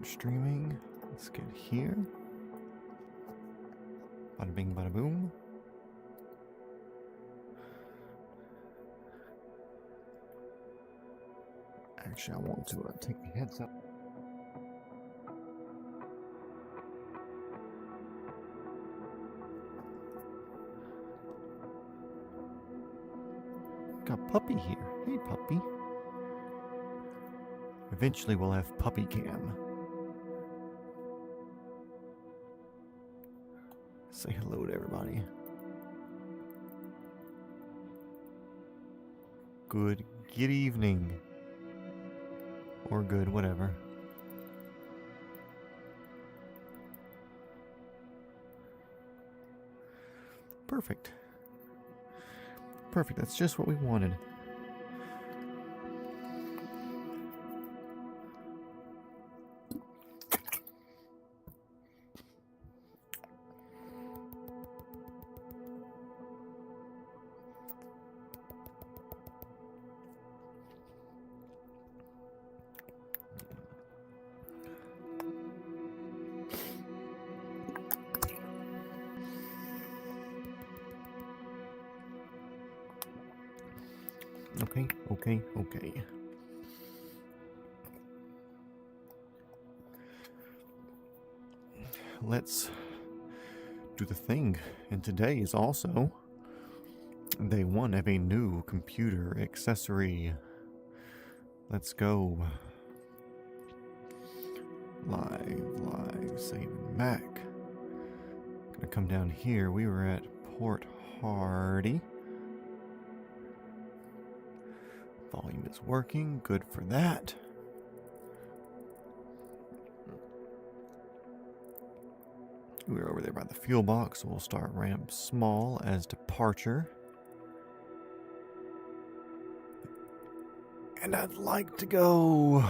Streaming. Let's get here. Bada bing, bada boom. Actually, I want to take the headset. Got Puppy here. Hey, Puppy. Eventually, we'll have Puppy Cam. Say hello to everybody. Good evening. Or good, whatever. Perfect. Perfect, that's just what we wanted. Okay. Let's do the thing. And today is also day one of a new computer accessory. Let's go. Live, save and back. Gonna come down here. We were at Port Hardy. Volume is working, good for that. We're over there by the fuel box, so we'll start ramp small as departure. And I'd like to go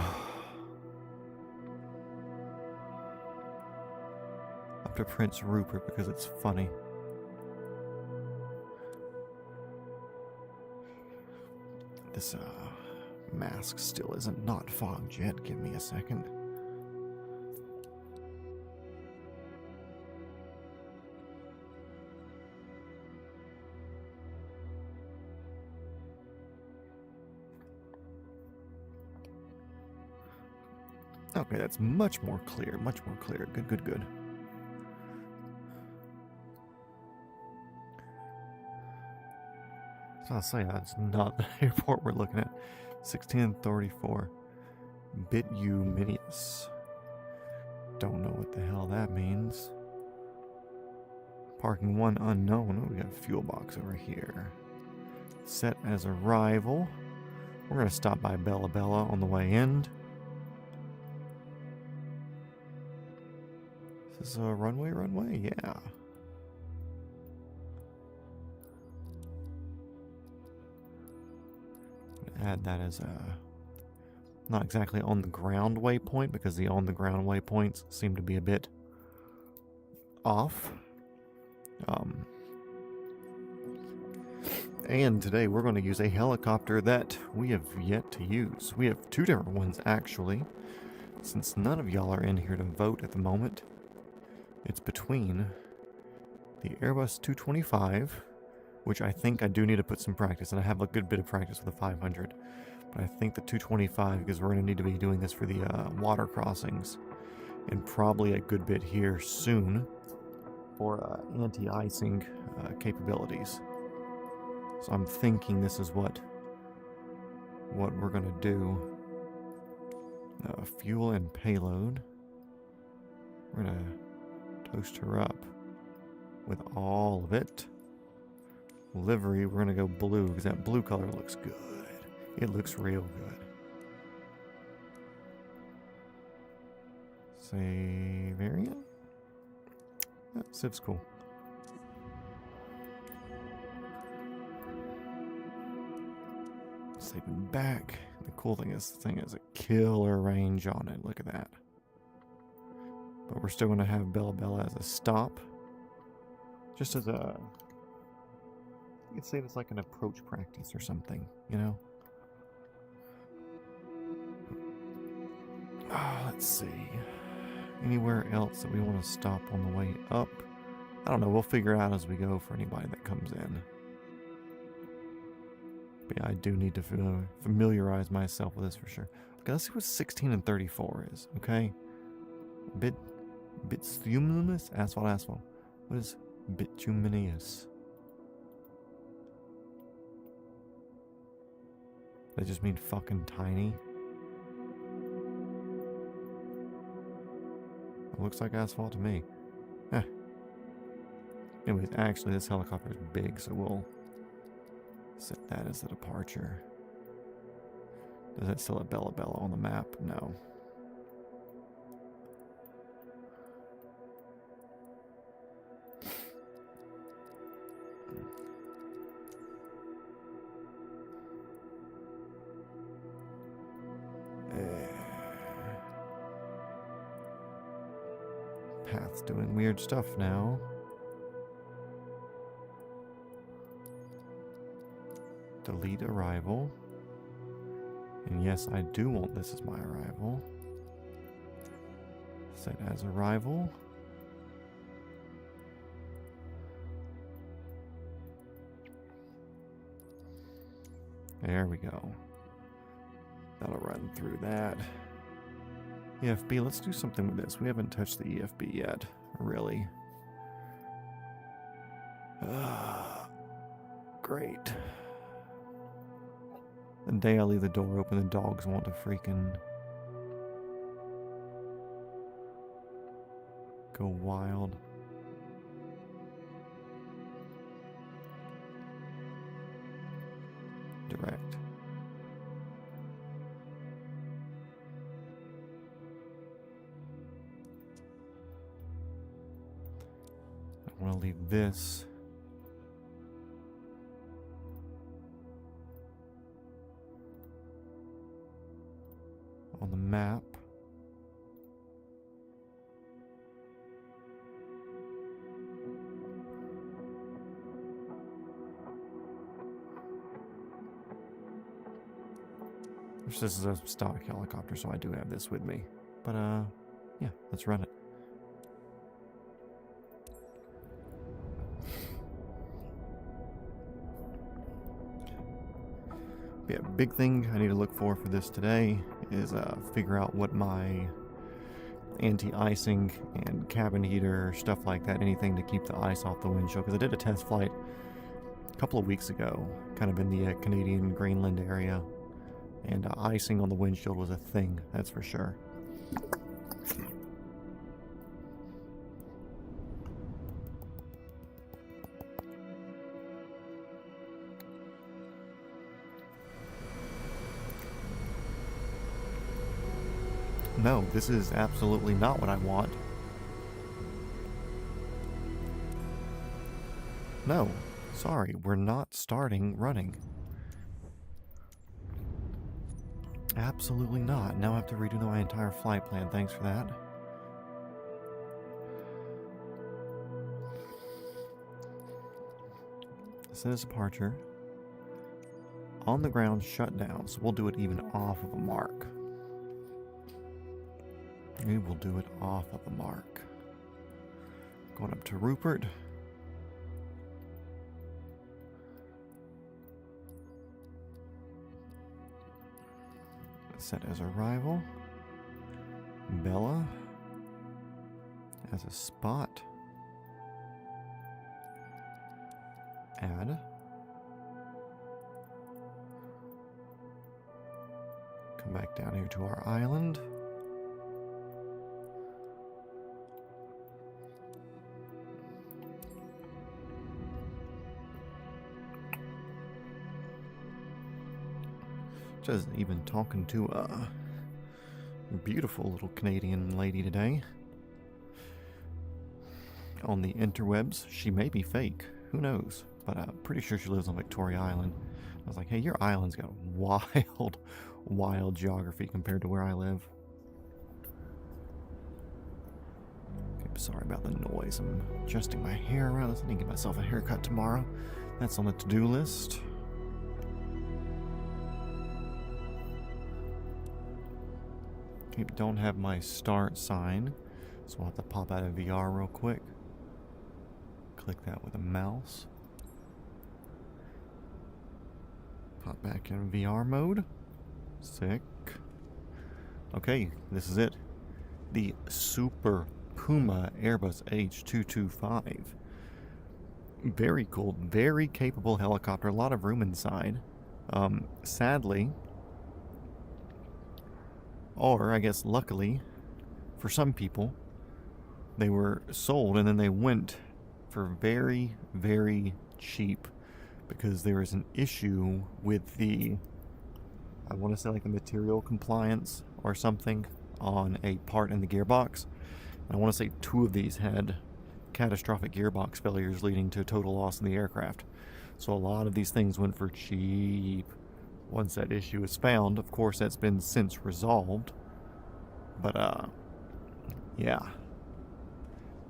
up to Prince Rupert because it's funny. This mask still isn't not fogged yet. Give me a second. Okay, that's much more clear. Good. So I'll say that's not the airport we're looking at. 1634. Bituminous. Don't know what the hell that means. Parking 1 unknown. Oh, we got a fuel box over here. Set as arrival. We're going to stop by Bella Bella on the way in. This is a runway? Yeah. Add that as a not exactly on the ground waypoint because the on the ground waypoints seem to be a bit off. And today we're going to use a helicopter that we have yet to use. We have two different ones actually, since none of y'all are in here to vote at the moment. It's between the Airbus 225, which I think I do need to put some practice, and I have a good bit of practice with the 500. But I think the 225, because we're going to need to be doing this for the water crossings, and probably a good bit here soon for anti-icing capabilities. So I'm thinking this is what we're going to do. Fuel and payload. We're going to toast her up with all of it. Livery, we're going to go blue because that blue color looks good. It looks real good. Say variant? Yeah, Civ's cool. Saving back. The cool thing is, this thing has a killer range on it. Look at that. But we're still going to have Bella Bella as a stop. Just as a... You could say it's like an approach practice or something, you know? Let's see. Anywhere else that we want to stop on the way up? I don't know. We'll figure it out as we go for anybody that comes in. But yeah, I do need to familiarize myself with this for sure. Okay, let's see what 16 and 34 is. Okay. Bituminous? Asphalt. What is bituminous? They just mean fucking tiny. It looks like asphalt to me. Eh. Anyways, actually this helicopter is big, so we'll set that as the departure. Does that still have Bella Bella on the map? No. Path's doing weird stuff now. Delete arrival. And yes, I do want this as my arrival. Set as arrival. There we go. That'll run through that. EFB, let's do something with this. We haven't touched the EFB yet, really. Great. The day I leave the door open, the dogs want to freaking go wild. Direct. I want to leave this on the map. This is a stock helicopter, so I do have this with me. But, yeah, let's run it. Yeah, big thing I need to look for this today is figure out what my anti-icing and cabin heater, stuff like that, anything to keep the ice off the windshield. Because I did a test flight a couple of weeks ago, kind of in the Canadian Greenland area, and icing on the windshield was a thing, that's for sure. No, this is absolutely not what I want. No, sorry, we're not starting running. Absolutely not. Now I have to redo my entire flight plan. Thanks for that. Set as departure. On the ground, shut down. So we'll do it even off of a mark. We will do it off of the mark. Going up to Rupert. Set as arrival. Bella as a spot. Add. Come back down here to our island. Just even talking to a beautiful little Canadian lady today on the interwebs. She may be fake, who knows, but I'm pretty sure she lives on Victoria Island. I was like, hey, your island's got wild geography compared to where I live. Okay, sorry about the noise. I'm adjusting my hair around. I need to get myself a haircut tomorrow. That's on the to-do list. Okay, don't have my start sign. So we'll have to pop out of VR real quick. Click that with a mouse. Pop back in VR mode. Sick. Okay, this is it. The Super Puma Airbus H225. Very cool, very capable helicopter. A lot of room inside. Sadly, or I guess luckily, for some people, they were sold and then they went for very, very cheap because there is an issue with the, I want to say like the material compliance or something on a part in the gearbox. And I want to say 2 of these had catastrophic gearbox failures leading to total loss in the aircraft. So a lot of these things went for cheap. Once that issue is found, of course that's been since resolved. But yeah.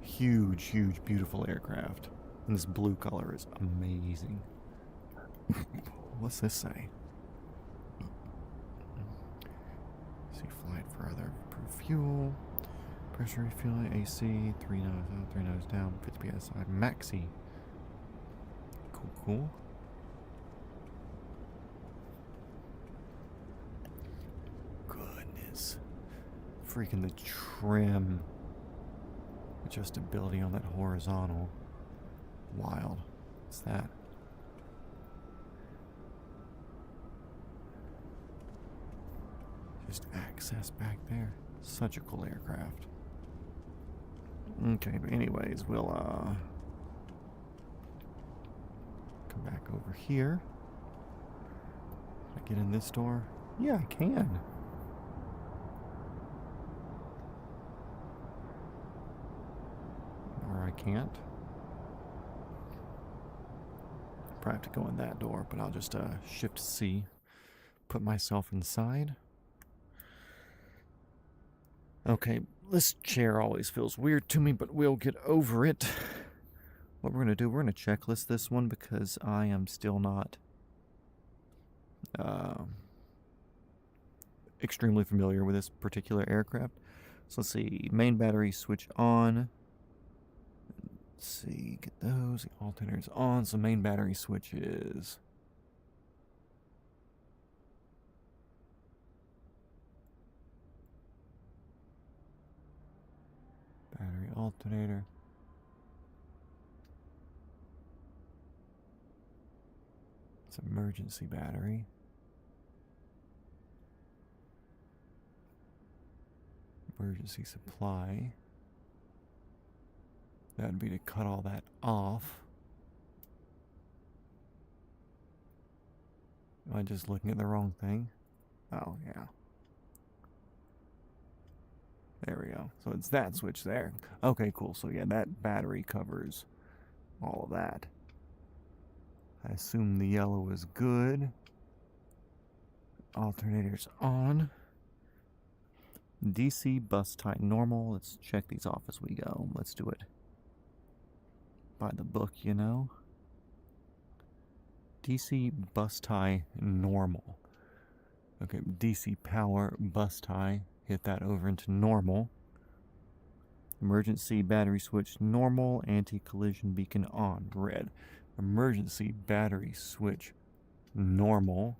Huge, huge, beautiful aircraft. And this blue color is amazing. What's this say? See, flight further. Improve fuel. Pressure refueling. AC. 3 nose out, 3 nose down. 50 psi. Maxi. Cool, cool. Goodness. Freaking the trim. Adjustability on that horizontal. Wild. What's that? Just access back there. Such a cool aircraft. Okay, but anyways, we'll come back over here. Can I get in this door? Yeah, I can. Or I can't. Probably have to go in that door, but I'll just shift C, put myself inside. Okay, this chair always feels weird to me, but we'll get over it. What we're going to do, we're going to checklist this one because I am still not extremely familiar with this particular aircraft. So let's see, main battery switch on. Let's see, get those, the alternators on. So main battery switch is... battery alternator. It's emergency battery. Emergency supply. That'd be to cut all that off. Am I just looking at the wrong thing? Oh, yeah. There we go. So it's that switch there. Okay, cool. So yeah, that battery covers all of that. I assume the yellow is good. Alternator's on. DC bus tie normal. Let's check these off as we go. Let's do it by the book, you know. DC bus tie normal. Okay, DC power bus tie. Hit that over into normal. Emergency battery switch normal. Anti-collision beacon on red. Emergency battery switch normal.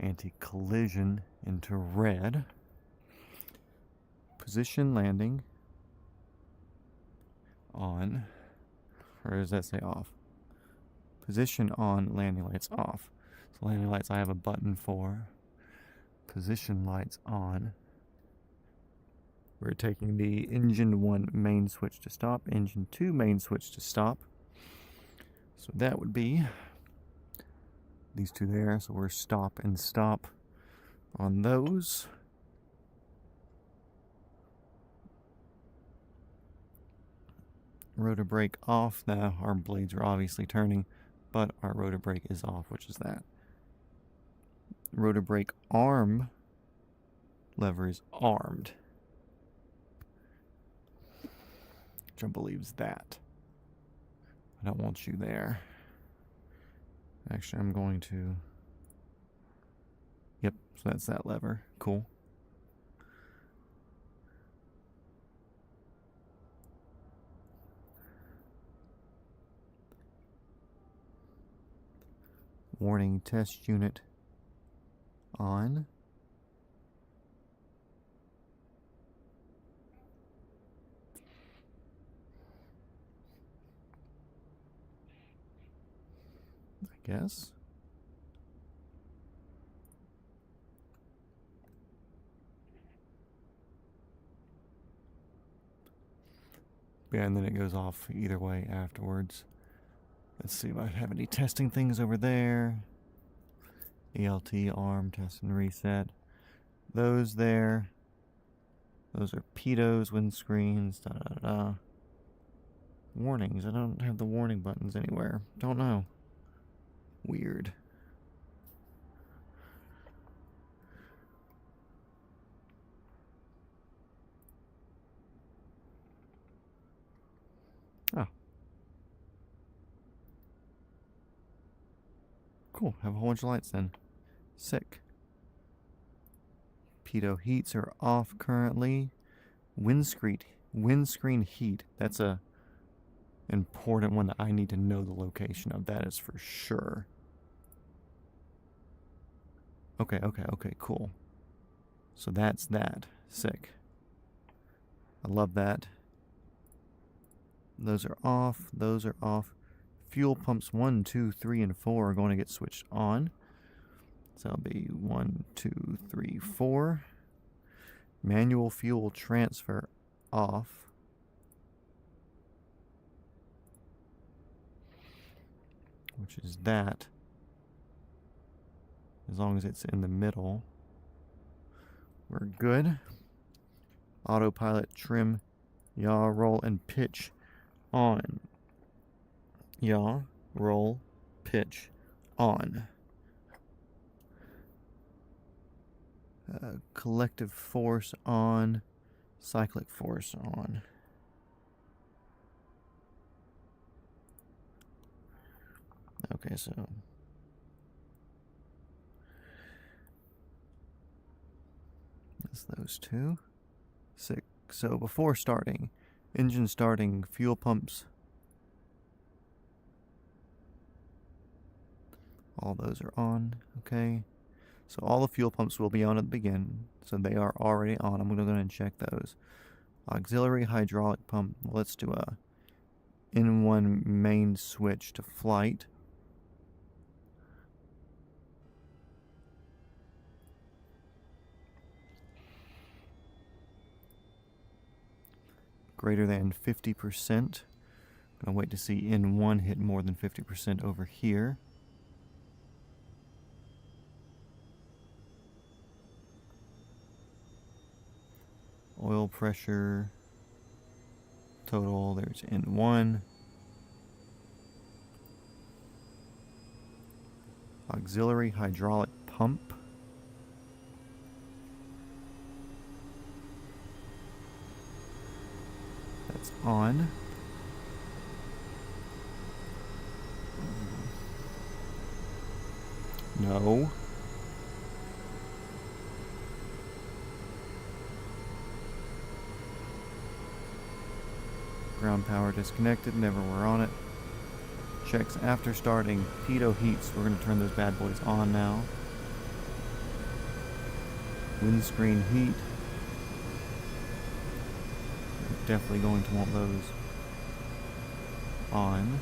Anti-collision into red. Position landing on. Or does that say off? Position on, landing lights off. So landing lights I have a button for. Position lights on. We're taking the engine 1 main switch to stop, engine 2 main switch to stop. So that would be these two there. So we're stop and stop on those. Rotor brake off. Now our blades are obviously turning, but our rotor brake is off, which is that. Rotor brake arm lever is armed. Which I believe is that. I don't want you there. Actually, I'm going to... Yep, so that's that lever. Cool. Warning, test unit on. I guess. Yeah, and then it goes off either way afterwards. Let's see if I have any testing things over there. ELT, arm, test and reset. Those there. Those are pitos, windscreens, da da da. Warnings. I don't have the warning buttons anywhere. Don't know. Weird. Oh. Cool. Have a whole bunch of lights then. Sick. Pitot heats are off currently. Windscreen heat. That's a important one that I need to know the location of. That is for sure. Okay, cool. So that's that. Sick. I love that. Those are off. Those are off. Fuel pumps 1, 2, 3, and 4 are going to get switched on. So that'll be 1, 2, 3, 4. Manual fuel transfer off. Which is that. As long as it's in the middle, we're good. Autopilot, trim, yaw, roll, and pitch on. Yaw, roll, pitch on. Collective force on. Cyclic force on. Okay, so that's those two. Sick. So before starting, engine starting, fuel pumps. All those are on. Okay. So all the fuel pumps will be on at the beginning. So they are already on. I'm going to go and check those. Auxiliary hydraulic pump. Let's do a N1 main switch to flight. Greater than 50%. Gonna wait to see N1 hit more than 50% over here. Oil pressure total, there's N1. Auxiliary hydraulic pump. That's on. No. Ground power disconnected, never were on it. Checks after starting. Pitot heats, we're going to turn those bad boys on now. Windscreen heat. We're definitely going to want those on.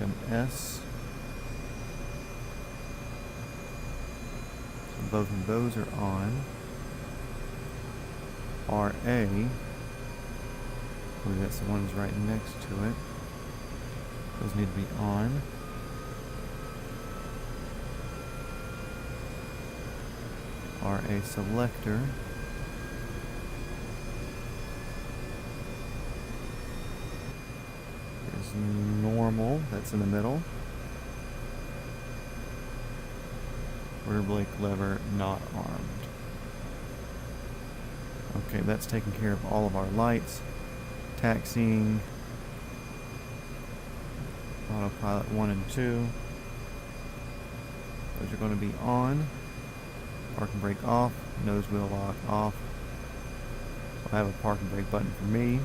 FMS. So both of those are on. RA. Oh, that's the ones right next to it. Those need to be on. RA selector. There's normal, that's in the middle. Quarter brake lever not armed. Okay, that's taking care of all of our lights. Taxiing. Autopilot 1 and 2. Those are going to be on. Park and brake off. Nose wheel lock off. So I have a park and brake button for me.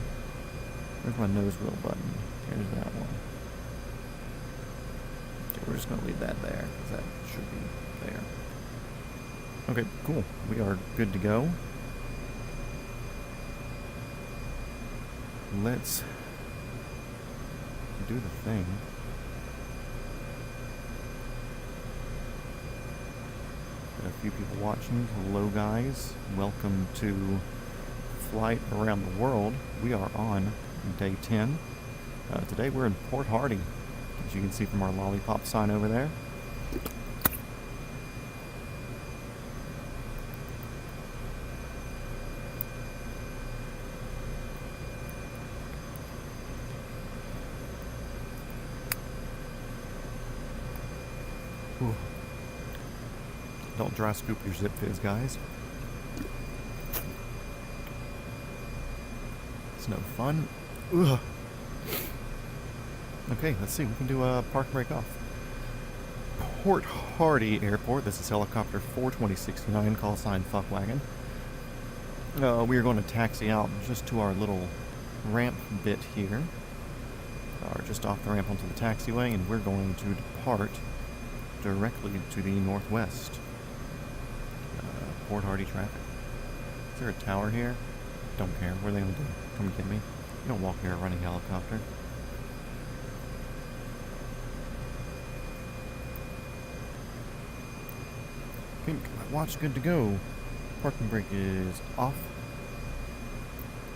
Where's my nose wheel button? Here's that one. Okay, we're just going to leave that there, because that should be there. Okay, cool. We are good to go. Let's do the thing. Got a few people watching. Hello, guys. Welcome to Flight Around the World. We are on day 10. Today we're in Port Hardy, as you can see from our lollipop sign over there. Ooh. Don't dry scoop your Zip Fizz, guys. It's no fun. Ugh. Okay, let's see. We can do a park break off. Port Hardy Airport. This is helicopter 42069, call sign Fuckwagon. We are going to taxi out just to our little ramp bit here. Or just off the ramp onto the taxiway, and we're going to depart directly to the northwest. Port Hardy traffic. Is there a tower here? Don't care. What are they going to do? Come get me. You don't walk near a running helicopter. Okay, my watch good to go. Parking brake is off.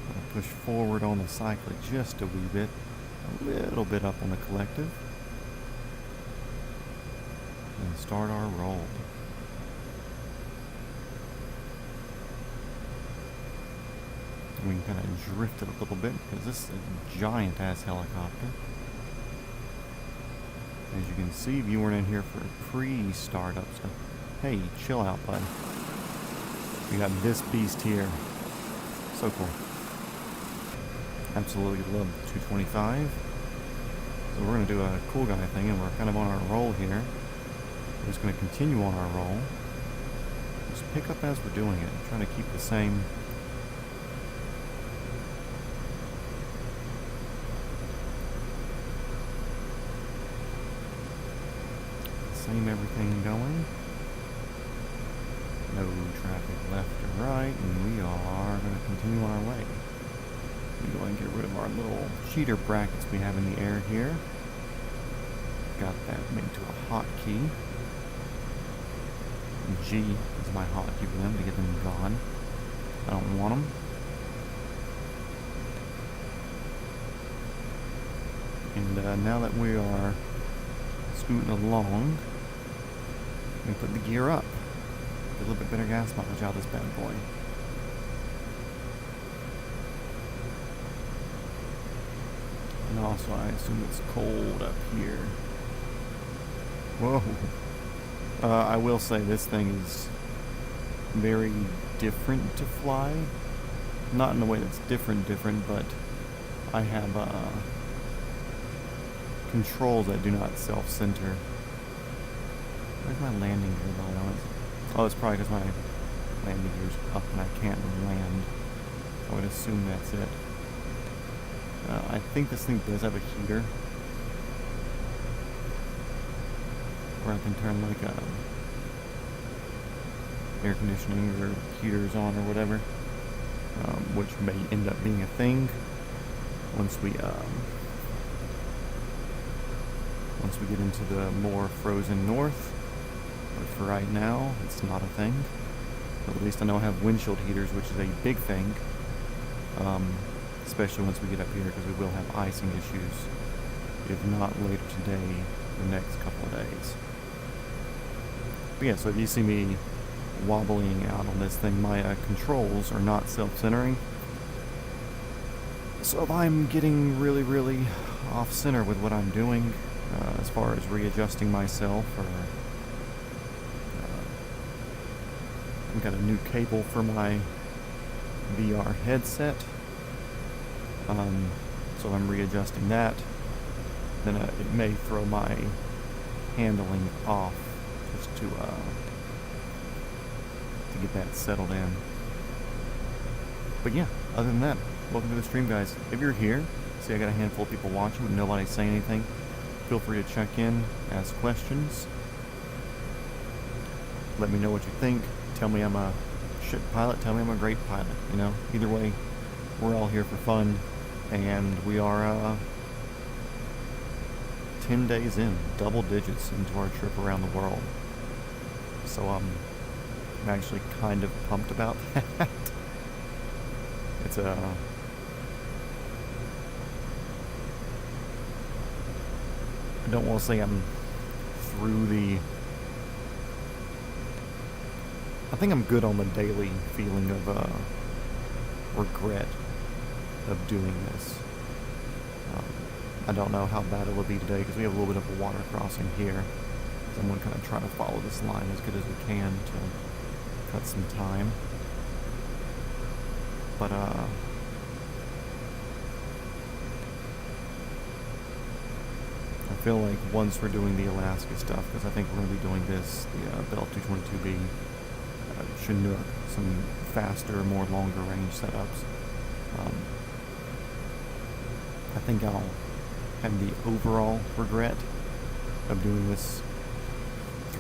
I'll push forward on the cycle just a wee bit. A little bit up on the collective. And start our roll. We can kind of drift it a little bit because this is a giant ass helicopter. As you can see, if you weren't in here for pre-startup stuff, hey, chill out, bud. We got this beast here. So cool. Absolutely love the 225. So we're going to do a cool guy thing, and we're kind of on our roll here. We're just going to continue on our roll. Just pick up as we're doing it. I'm trying to keep the same. Same everything going. No traffic left or right, and we are going to continue on our way. We go and get rid of our little cheater brackets we have in the air here. Got that made to a hotkey. G is my hotkey for them to get them gone. I don't want them. And now that we are scooting along, we put the gear up. Get a little bit better gas mileage out of this bad boy. And also, I assume it's cold up here. Whoa. I will say this thing is very different to fly. Not in a way that's different, but I have controls that do not self-center. Where's my landing gear light on it? Oh, it's probably because my landing gear's up and I can't land. I would assume that's it. I think this thing does have a heater. Where I can turn like air conditioning or heaters on or whatever. Which may end up being a thing once we get into the more frozen north. But for right now, it's not a thing. But at least I know I have windshield heaters, which is a big thing. Especially once we get up here, because we will have icing issues. If not later today, the next couple of days. But yeah, so if you see me wobbling out on this thing, my controls are not self-centering. So if I'm getting really, really off-center with what I'm doing, as far as readjusting myself, or I've got a new cable for my VR headset, so I'm readjusting that, then it may throw my handling off just to get that settled in. But yeah, other than that, welcome to the stream, guys. If you're here, see I got a handful of people watching, but nobody's saying anything. Feel free to check in, ask questions. Let me know what you think. Tell me I'm a shit pilot. Tell me I'm a great pilot. You know, either way, we're all here for fun, and we are 10 days in, double digits into our trip around the world. So I'm actually kind of pumped about that. It's I don't want to say I'm through the... I think I'm good on the daily feeling of regret of doing this. I don't know how bad it will be today because we have a little bit of a water crossing here. So I'm going to kind of try to follow this line as good as we can to cut some time. But I feel like once we're doing the Alaska stuff, because I think we're going to be doing this, the Bell 222B, Chinook, some faster, more longer range setups. I think I'll have the overall regret of doing this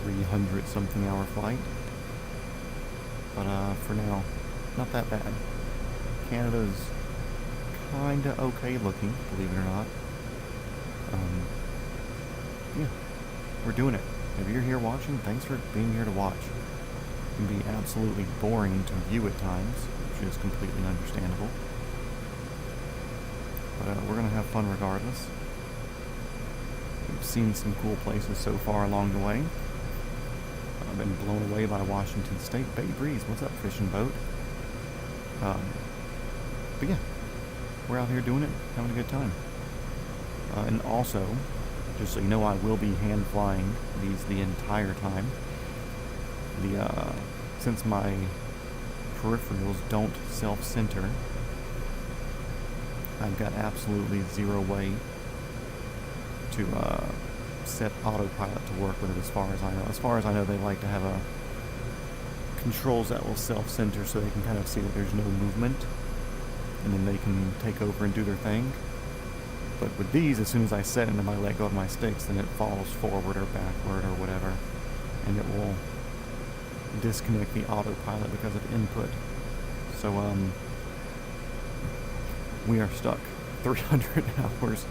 300 something hour flight. But for now, not that bad. Canada's kinda okay looking, believe it or not. Yeah, we're doing it. If you're here watching, thanks for being here to watch. It can be absolutely boring to view at times, which is completely understandable. But we're gonna have fun regardless. We've seen some cool places so far along the way. I've been blown away by Washington State. Bay Breeze, what's up, fishing boat? But yeah, we're out here doing it, having a good time. And also, just so you know, I will be hand flying these the entire time. Since my peripherals don't self-center, I've got absolutely zero way to set autopilot to work with it as far as I know. As far as I know, they like to have controls that will self-center so they can kind of see that there's no movement, and then they can take over and do their thing. But with these, as soon as I set it and I let go of my sticks, then it falls forward or backward or whatever, and it will disconnect the autopilot because of input. So we are stuck 300 hours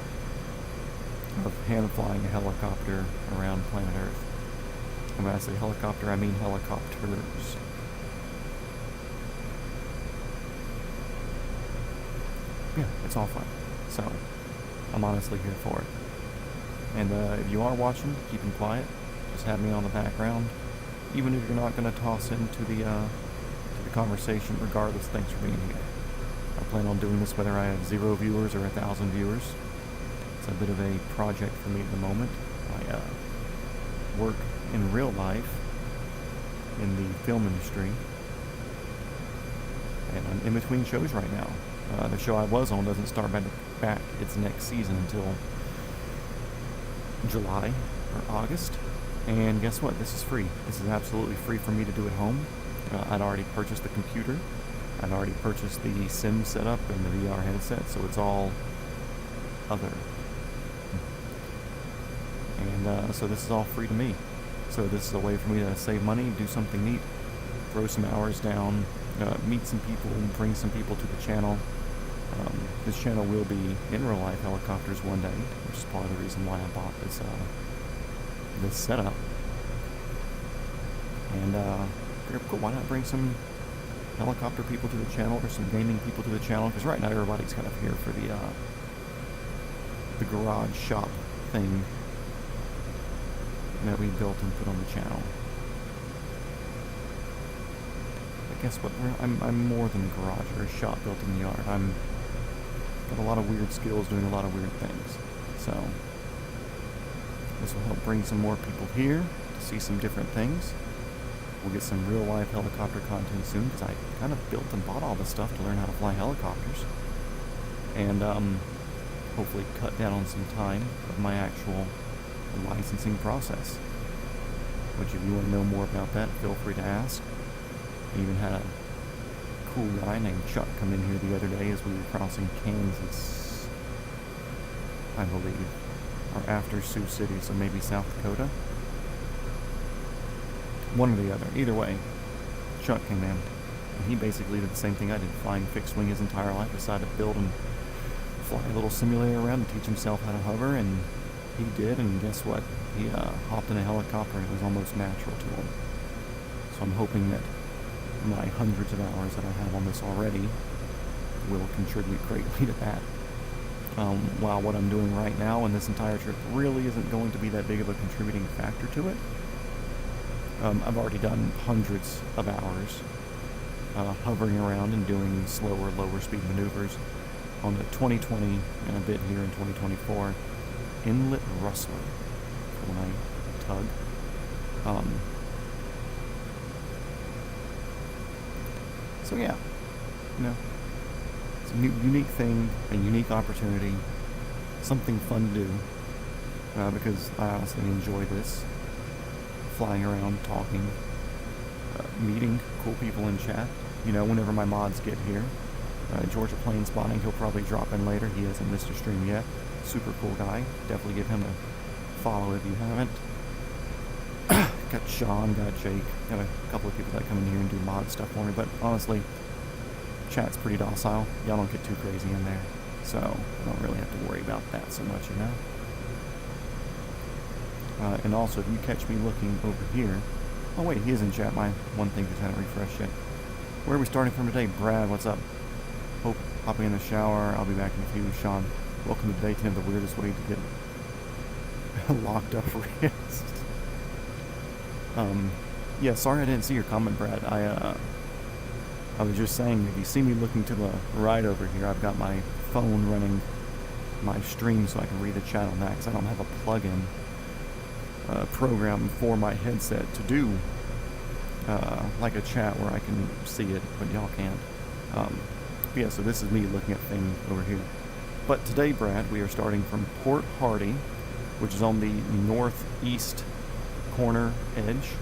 of hand flying a helicopter around planet Earth. And when I say helicopter, I mean helicopters. Yeah, it's all fun. So I'm honestly here for it. And if you are watching, keeping quiet, just have me on the background. Even if you're not going to toss into the conversation, regardless, thanks for being here. I plan on doing this whether I have 0 viewers or 1,000 viewers. It's a bit of a project for me at the moment. I work in real life in the film industry, and I'm in between shows right now. The show I was on doesn't start back its next season until July or August. And guess what? This is free. This is absolutely free for me to do at home. I'd already purchased the computer. I'd already purchased the sim setup and the VR headset, so it's all other. And so this is all free to me. So this is a way for me to save money, do something neat, throw some hours down, meet some people, bring some people to the channel. This channel will be in real life helicopters one day, which is part of the reason why I bought this setup. And cool, why not bring some helicopter people to the channel or some gaming people to the channel? Because right now everybody's kind of here for the garage shop thing that we built and put on the channel. But guess what? I'm more than a garage or a shop built in the yard. I'm got a lot of weird skills doing a lot of weird things. So this will help bring some more people here to see some different things. We'll get some real life helicopter content soon because I kind of built and bought all this stuff to learn how to fly helicopters. And hopefully cut down on some time of my actual licensing process. Which, if you want to know more about that, feel free to ask. I even had a cool guy named Chuck come in here the other day as we were crossing Kansas, I believe, or after Sioux City, so maybe South Dakota. One or the other. Either way, Chuck came in, and he basically did the same thing I did, flying fixed wing his entire life, decided to build and fly a little simulator around and teach himself how to hover, and he did, and guess what? He hopped in a helicopter, and it was almost natural to him. So I'm hoping that my hundreds of hours that I have on this already will contribute greatly to that. While what I'm doing right now in this entire trip really isn't going to be that big of a contributing factor to it. I've already done hundreds of hours hovering around and doing slower, lower speed maneuvers on the 2020 and a bit here in 2024 Inlet Rustler for my tug. So yeah, it's a unique thing, a unique opportunity, something fun to do, because I honestly enjoy this. Flying around, talking, meeting cool people in chat, whenever my mods get here. Georgia Plane Spotting, he'll probably drop in later. He hasn't missed a stream yet. Super cool guy. Definitely give him a follow if you haven't. Got Sean, got Jake, got a couple of people that come in here and do mod stuff for me, but honestly, chat's pretty docile. Y'all don't get too crazy in there, so I don't really have to worry about that so much, and also, if you catch me looking over here, oh wait, he is in chat. My one thing just hadn't refreshed yet. Where are we starting from today? Brad, what's up? Hope hopping in the shower. I'll be back in a few. Sean, welcome to day 10 of the weirdest way to get locked up wrist. Yeah, sorry I didn't see your comment, Brad. I was just saying, if you see me looking to the right over here, I've got my phone running my stream so I can read the chat on that, because I don't have a plug-in program for my headset to do like a chat where I can see it, but y'all can't. Yeah, so this is me looking at things over here. But today, Brad, we are starting from Port Hardy, which is on the northeast corner edge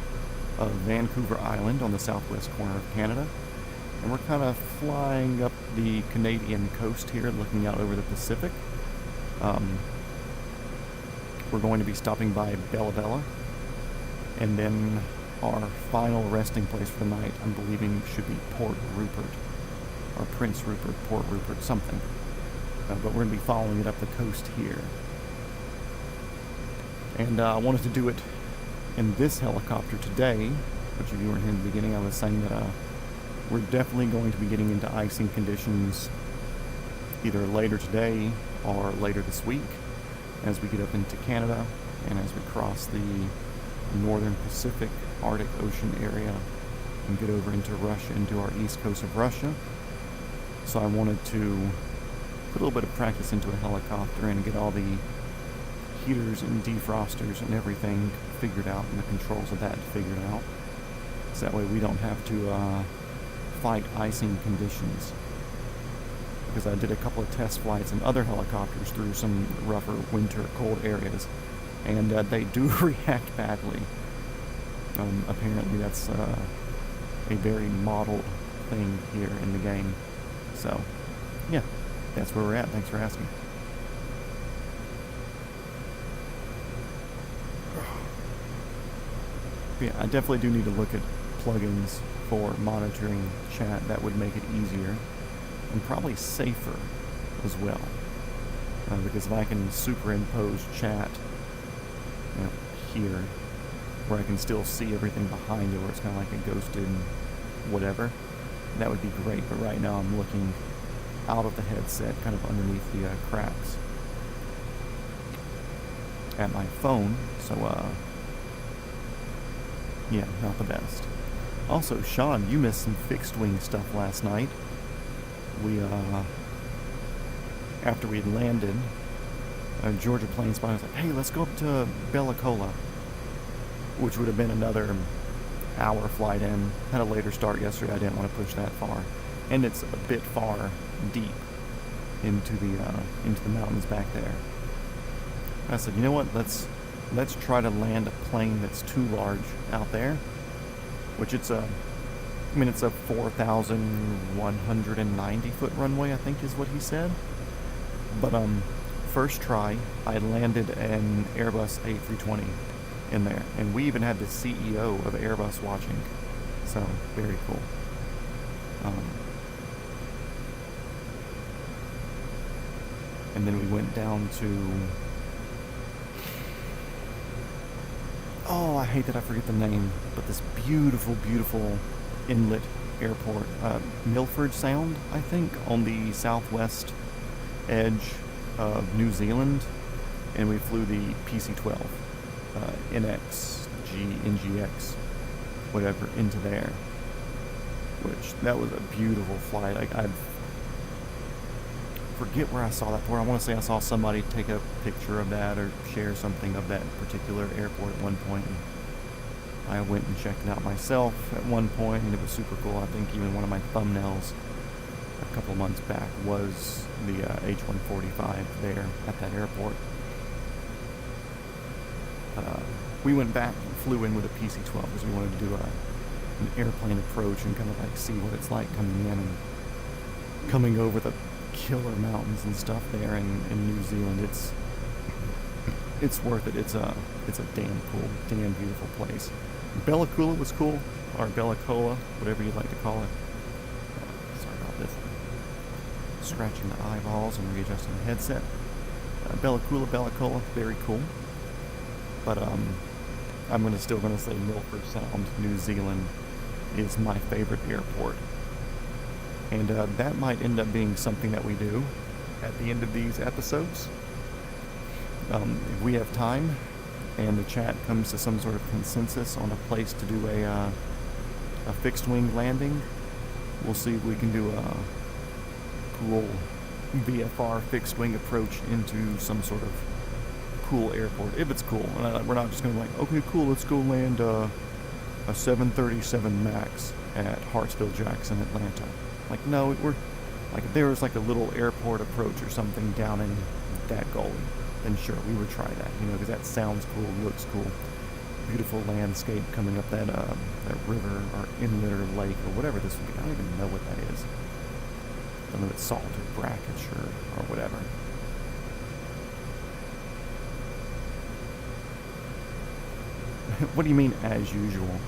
of Vancouver Island on the southwest corner of Canada. And we're kind of flying up the Canadian coast here, looking out over the Pacific. We're going to be stopping by Bella Bella, and then our final resting place for the night, I'm believing, should be Port Rupert, or Prince Rupert, Port Rupert, something. But we're going to be following it up the coast here. And I wanted to do it in this helicopter today, which if you weren't here in the beginning, I was saying that we're definitely going to be getting into icing conditions either later today or later this week as we get up into Canada and as we cross the northern Pacific Arctic Ocean area and get over into Russia, into our east coast of Russia. So I wanted to put a little bit of practice into a helicopter and get all the heaters and defrosters and everything figured out and the controls of that figured out. So that way we don't have to fight icing conditions. Because I did a couple of test flights in other helicopters through some rougher winter cold areas, and they do react badly. Apparently that's a very modeled thing here in the game. So, yeah, that's where we're at. Thanks for asking. Yeah, I definitely do need to look at plugins for monitoring chat that would make it easier and probably safer as well. Because if I can superimpose chat here, where I can still see everything behind it, where it's kind of like a ghosted whatever, that would be great. But right now I'm looking out of the headset, kind of underneath the cracks at my phone, so yeah, not the best. Also, Sean, you missed some fixed wing stuff last night. We after we landed, Georgia Plane Spotting was like, hey, let's go up to Bella Cola, which would have been another hour flight in. Had a later start yesterday. I didn't want to push that far, and it's a bit far deep into the mountains back there. I said, you know what? Let's try to land a plane that's too large out there, which it's a 4,190 foot runway, I think is what he said. But first try, I landed an Airbus A320 in there, and we even had the CEO of Airbus watching, so very cool. And then we went down to, oh, I hate that I forget the name, but this beautiful, beautiful inlet airport, Milford Sound, I think, on the southwest edge of New Zealand, and we flew the PC-12, NGX, whatever, into there, which, that was a beautiful flight. I forget where I saw that for. I want to say I saw somebody take a picture of that or share something of that particular airport at one point. And I went and checked it out myself at one point, and it was super cool. I think even one of my thumbnails a couple months back was the H-145 there at that airport. We went back and flew in with a PC-12 because we wanted to do an airplane approach and kind of like see what it's like coming in and coming over the killer mountains and stuff there in New Zealand. It's worth it. It's a damn cool, damn beautiful place. Bella Coola was cool, or Bella Cola, whatever you'd like to call it. Sorry about this. Scratching the eyeballs and readjusting the headset. Bella Coola, Bella Cola, very cool. But I'm still gonna say Milford Sound, New Zealand, is my favorite airport. And that might end up being something that we do at the end of these episodes. If we have time and the chat comes to some sort of consensus on a place to do a fixed wing landing, we'll see if we can do a cool VFR fixed wing approach into some sort of cool airport, if it's cool. And we're not just going to be like, okay, cool, let's go land a 737 MAX at Hartsfield-Jackson, Atlanta. Like, no, we're like, if there was like a little airport approach or something down in that gully, then sure, we would try that, because that sounds cool, looks cool. Beautiful landscape coming up that river or inlet or lake or whatever this would be. I don't even know what that is. I don't know if it's salt or brackish or whatever. What do you mean, as usual?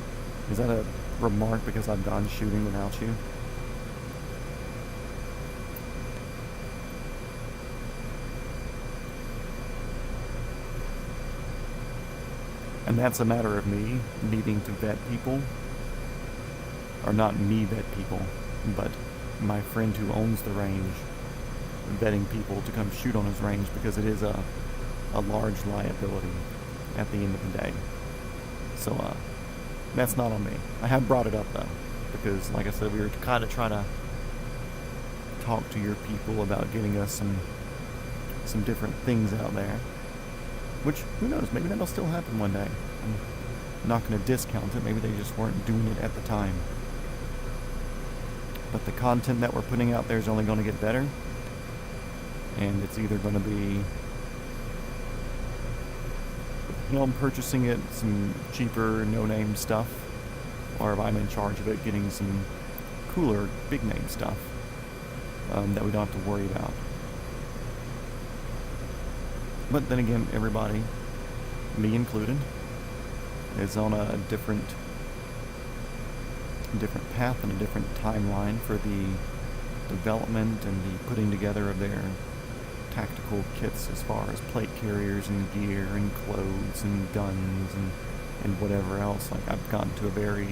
Is that a remark because I've gone shooting without you? And that's a matter of me needing to vet people. Or not me vet people, but my friend who owns the range vetting people to come shoot on his range, because it is a large liability at the end of the day. So that's not on me. I have brought it up though, because like I said, we were kind of trying to talk to your people about getting us some different things out there. Which, who knows, maybe that'll still happen one day. I'm not going to discount it, maybe they just weren't doing it at the time. But the content that we're putting out there is only going to get better. And it's either going to be, I'm purchasing it, some cheaper, no-name stuff, or if I'm in charge of it, getting some cooler, big-name stuff that we don't have to worry about. But then again, everybody, me included, is on a different path and a different timeline for the development and the putting together of their tactical kits, as far as plate carriers and gear and clothes and guns and whatever else. Like, I've gotten to a very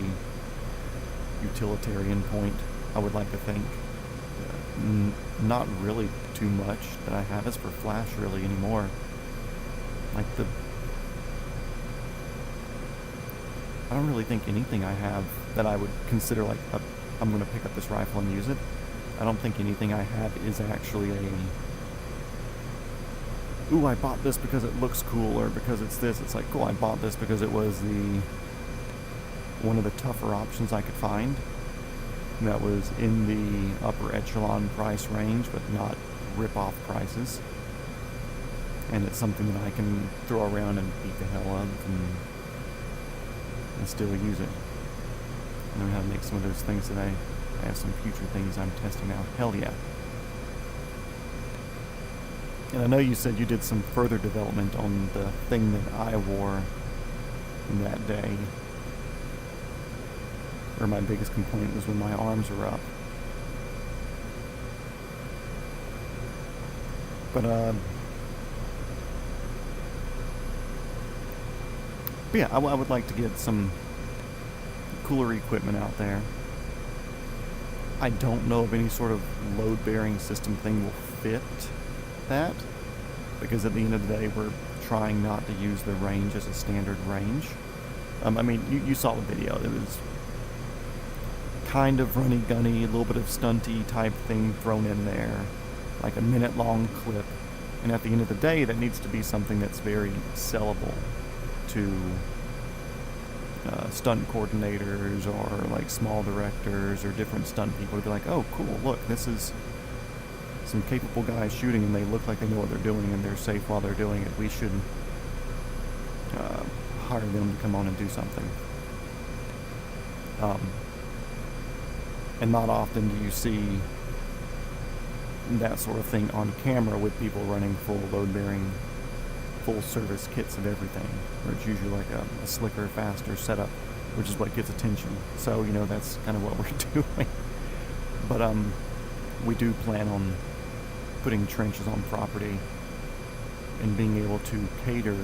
utilitarian point, I would like to think. Not really too much that I have is for Flash really anymore. Like, I don't really think anything I have that I would consider like I'm going to pick up this rifle and use it. I don't think anything I have is actually ooh, I bought this because it looks cool, or because it's this. It's like, cool, I bought this because it was one of the tougher options I could find. that was in the upper echelon price range, but not rip-off prices. And it's something that I can throw around and beat the hell of and still use it. I learned how to make some of those things today. I have some future things I'm testing out. Hell yeah. And I know you said you did some further development on the thing that I wore that day. Or my biggest complaint was when my arms were up. But yeah, I would like to get some cooler equipment out there. I don't know if any sort of load-bearing system thing will fit that, because at the end of the day, we're trying not to use the range as a standard range. I mean, you saw the video. It was kind of runny-gunny, a little bit of stunty type thing thrown in there, like a minute-long clip. And at the end of the day, that needs to be something that's very sellable to stunt coordinators or like small directors or different stunt people to be like, oh, cool, look, this is some capable guys shooting and they look like they know what they're doing and they're safe while they're doing it. We should hire them to come on and do something. And not often do you see that sort of thing on camera with people running full load-bearing, full-service kits of everything, where it's usually like a slicker, faster setup, which is what gets attention. So, you know, that's kind of what we're doing. But we do plan on putting trenches on property and being able to cater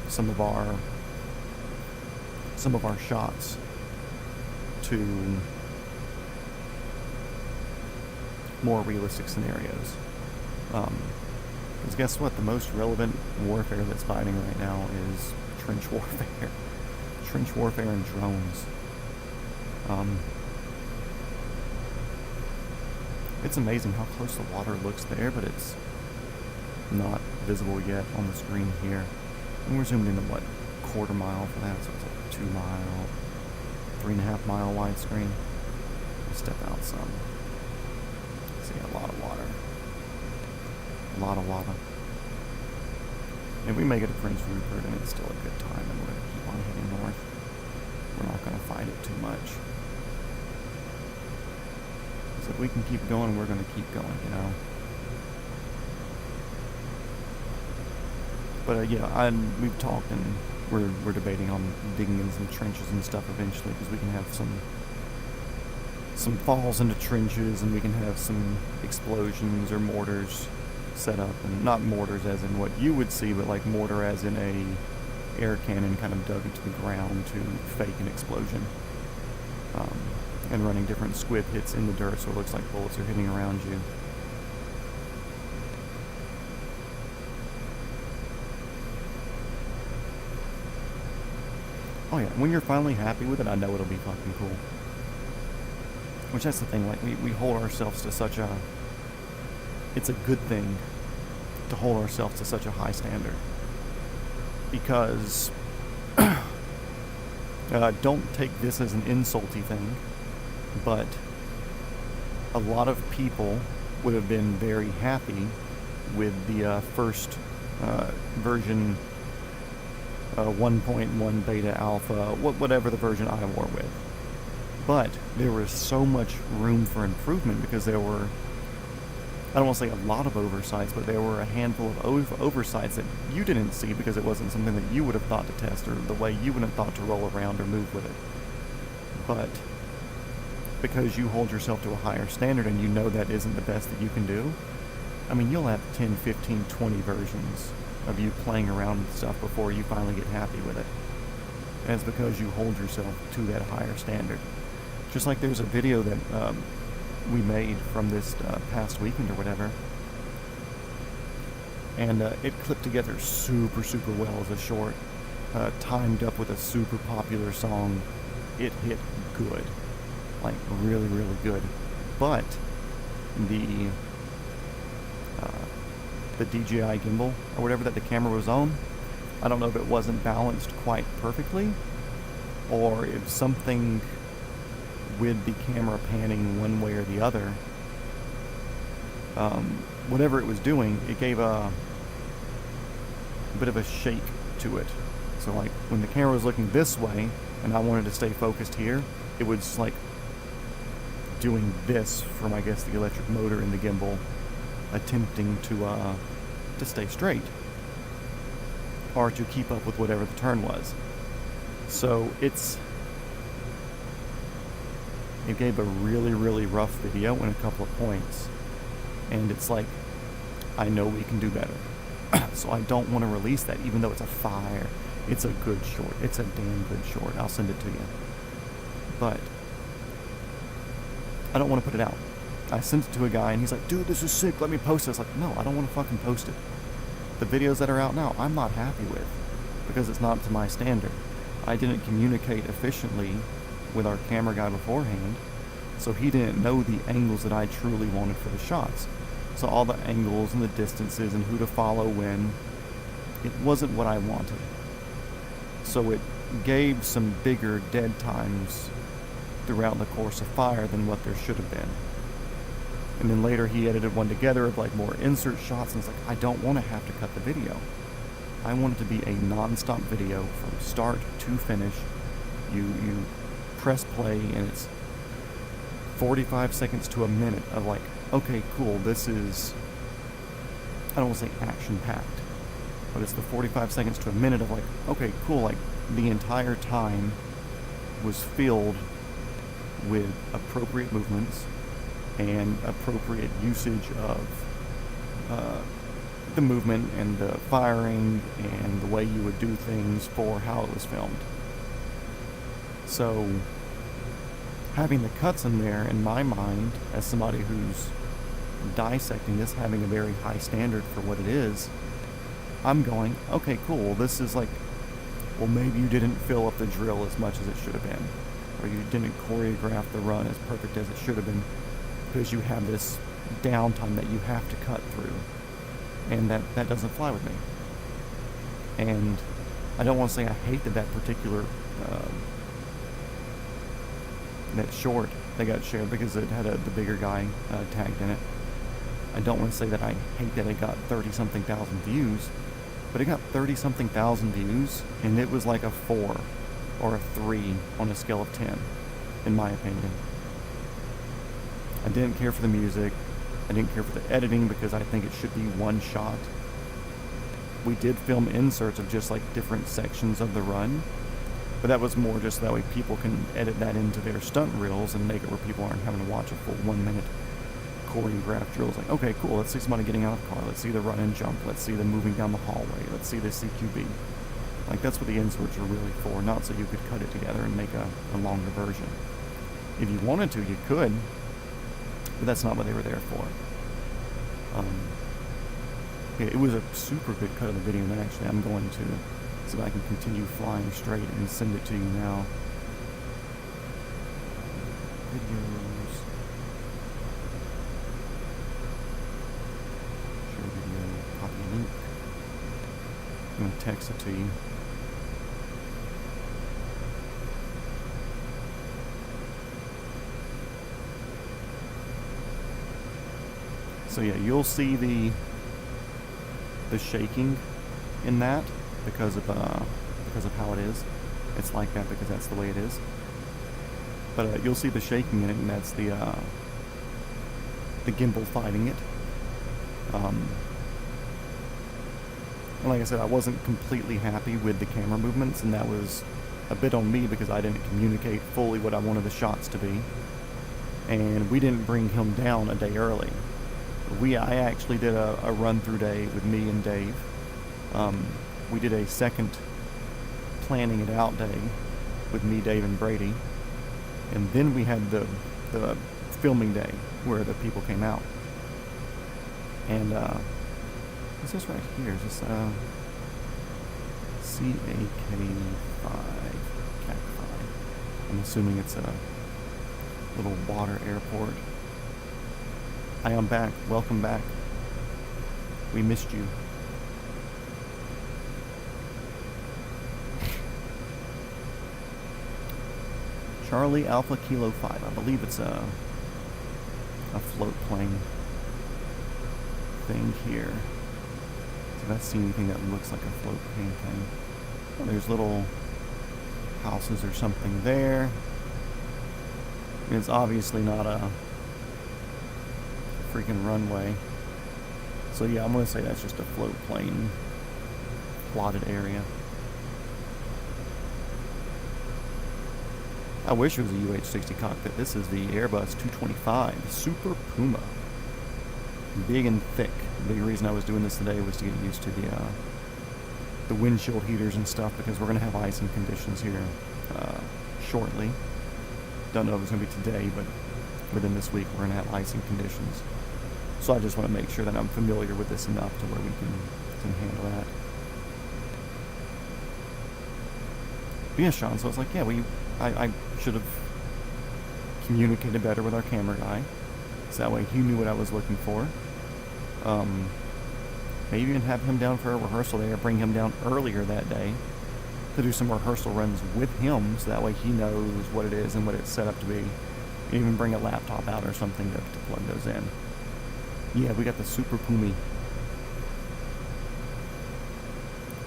some of our shots to more realistic scenarios. Because guess what? The most relevant warfare that's fighting right now is trench warfare. Trench warfare and drones. It's amazing how close the water looks there, but it's not visible yet on the screen here. And we're zoomed into, what, quarter mile for that, so it's like 2 mile, 3.5 mile widescreen. We'll step out some. See, a lot of water. A lot of water. If we make it to Prince Rupert and it's still a good time, then we're going to keep on heading north. We're not going to fight it too much. So if we can keep going, we're going to keep going, you know. But yeah, we've talked and we're debating on digging in some trenches and stuff eventually, because we can have some falls into trenches and we can have some explosions or mortars set up, and not mortars as in what you would see, but like mortar as in a air cannon kind of dug into the ground to fake an explosion. And running different squib hits in the dirt so it looks like bullets are hitting around you. Oh yeah, when you're finally happy with it, I know it'll be fucking cool. Which, that's the thing, like, we hold ourselves to such a... It's a good thing to hold ourselves to such a high standard. Because... don't take this as an insulty thing, but a lot of people would have been very happy with the first version 1.1 beta alpha, whatever the version I wore with. But there was so much room for improvement because there were, I don't want to say a lot of oversights, but there were a handful of oversights that you didn't see because it wasn't something that you would have thought to test or the way you would have thought to roll around or move with it. But because you hold yourself to a higher standard and you know that isn't the best that you can do, I mean, you'll have 10, 15, 20 versions of you playing around with stuff before you finally get happy with it. And it's because you hold yourself to that higher standard. Just like there's a video that we made from this past weekend or whatever, and it clipped together super, super well as a short, timed up with a super popular song. It hit good. Like, really, really good. But the DJI gimbal, or whatever that the camera was on, I don't know if it wasn't balanced quite perfectly, or if something with the camera panning one way or the other, whatever it was doing, it gave a bit of a shake to it. So like when the camera was looking this way and I wanted to stay focused here, it was like doing this from, I guess, the electric motor in the gimbal, attempting to stay straight or to keep up with whatever the turn was. So it gave a really, really rough video in a couple of points. And it's like, I know we can do better. So I don't want to release that, even though it's a fire. It's a good short. It's a damn good short. I'll send it to you. But I don't want to put it out. I sent it to a guy and he's like, dude, this is sick. Let me post it. I was like, no, I don't want to fucking post it. The videos that are out now, I'm not happy with because it's not to my standard. I didn't communicate efficiently with our camera guy beforehand, so he didn't know the angles that I truly wanted for the shots. So all the angles and the distances and who to follow when, it wasn't what I wanted. So it gave some bigger dead times throughout the course of fire than what there should have been. And then later he edited one together of like more insert shots, and it's like, I don't want to have to cut the video. I want it to be a non-stop video from start to finish. You press play and it's 45 seconds to a minute of like, okay, cool, this is, I don't want to say action-packed, but it's the 45 seconds to a minute of like, okay, cool, like the entire time was filled with appropriate movements and appropriate usage of the movement and the firing and the way you would do things for how it was filmed. So having the cuts in there, in my mind, as somebody who's dissecting this, having a very high standard for what it is, I'm going, okay, cool, this is like, well, maybe you didn't fill up the drill as much as it should have been, or you didn't choreograph the run as perfect as it should have been, because you have this downtime that you have to cut through, and that doesn't fly with me. And I don't want to say I hated that particular that short that got shared because it had the bigger guy tagged in it. I don't want to say that I hate that it got 30-something thousand views, but it got 30-something thousand views, and it was like a 4 or a 3 on a scale of 10, in my opinion. I didn't care for the music. I didn't care for the editing because I think it should be one shot. We did film inserts of just like different sections of the run, but that was more just that way people can edit that into their stunt reels and make it where people aren't having to watch a full 1 minute choreographed drill. It's like, okay, cool, let's see somebody getting out of the car, let's see the run and jump, let's see them moving down the hallway, let's see the CQB. Like, that's what the inserts are really for, not so you could cut it together and make a longer version. If you wanted to, you could, but that's not what they were there for. Yeah, it was a super good cut of the video, and actually I'm going to see if I can continue flying straight and send it to you now. Videos. Share video, copy link. I'm going to text it to you. So yeah, you'll see the shaking in that because of how it is. It's like that because that's the way it is. But you'll see the shaking in it, and that's the gimbal fighting it. And like I said, I wasn't completely happy with the camera movements, and that was a bit on me because I didn't communicate fully what I wanted the shots to be. And we didn't bring him down a day early. I actually did a run-through day with me and Dave. We did a second planning it out day with me, Dave, and Brady. And then we had the filming day where the people came out. And what's this right here? Is this CAK5, CAK5. I'm assuming it's a little water airport. Hi, I'm back. Welcome back. We missed you. Charlie Alpha Kilo 5. I believe it's a float plane thing here. So if I see anything that looks like a float plane thing. Oh, there's little houses or something there. It's obviously not a freaking runway. So yeah, I'm going to say that's just a float plane plotted area. I wish it was a UH-60 cockpit. This is the Airbus 225 Super Puma. Big and thick. The big reason I was doing this today was to get used to the windshield heaters and stuff, because we're going to have icing conditions here shortly. Don't know if it's going to be today, but within this week we're going to have icing conditions. So I just want to make sure that I'm familiar with this enough to where we can handle that. But yeah, Sean, so it's like, yeah, I should have communicated better with our camera guy, so that way he knew what I was looking for. Maybe even have him down for a rehearsal day, or bring him down earlier that day to do some rehearsal runs with him, so that way he knows what it is and what it's set up to be. Even bring a laptop out or something to plug those in. Yeah, we got the Super Puma.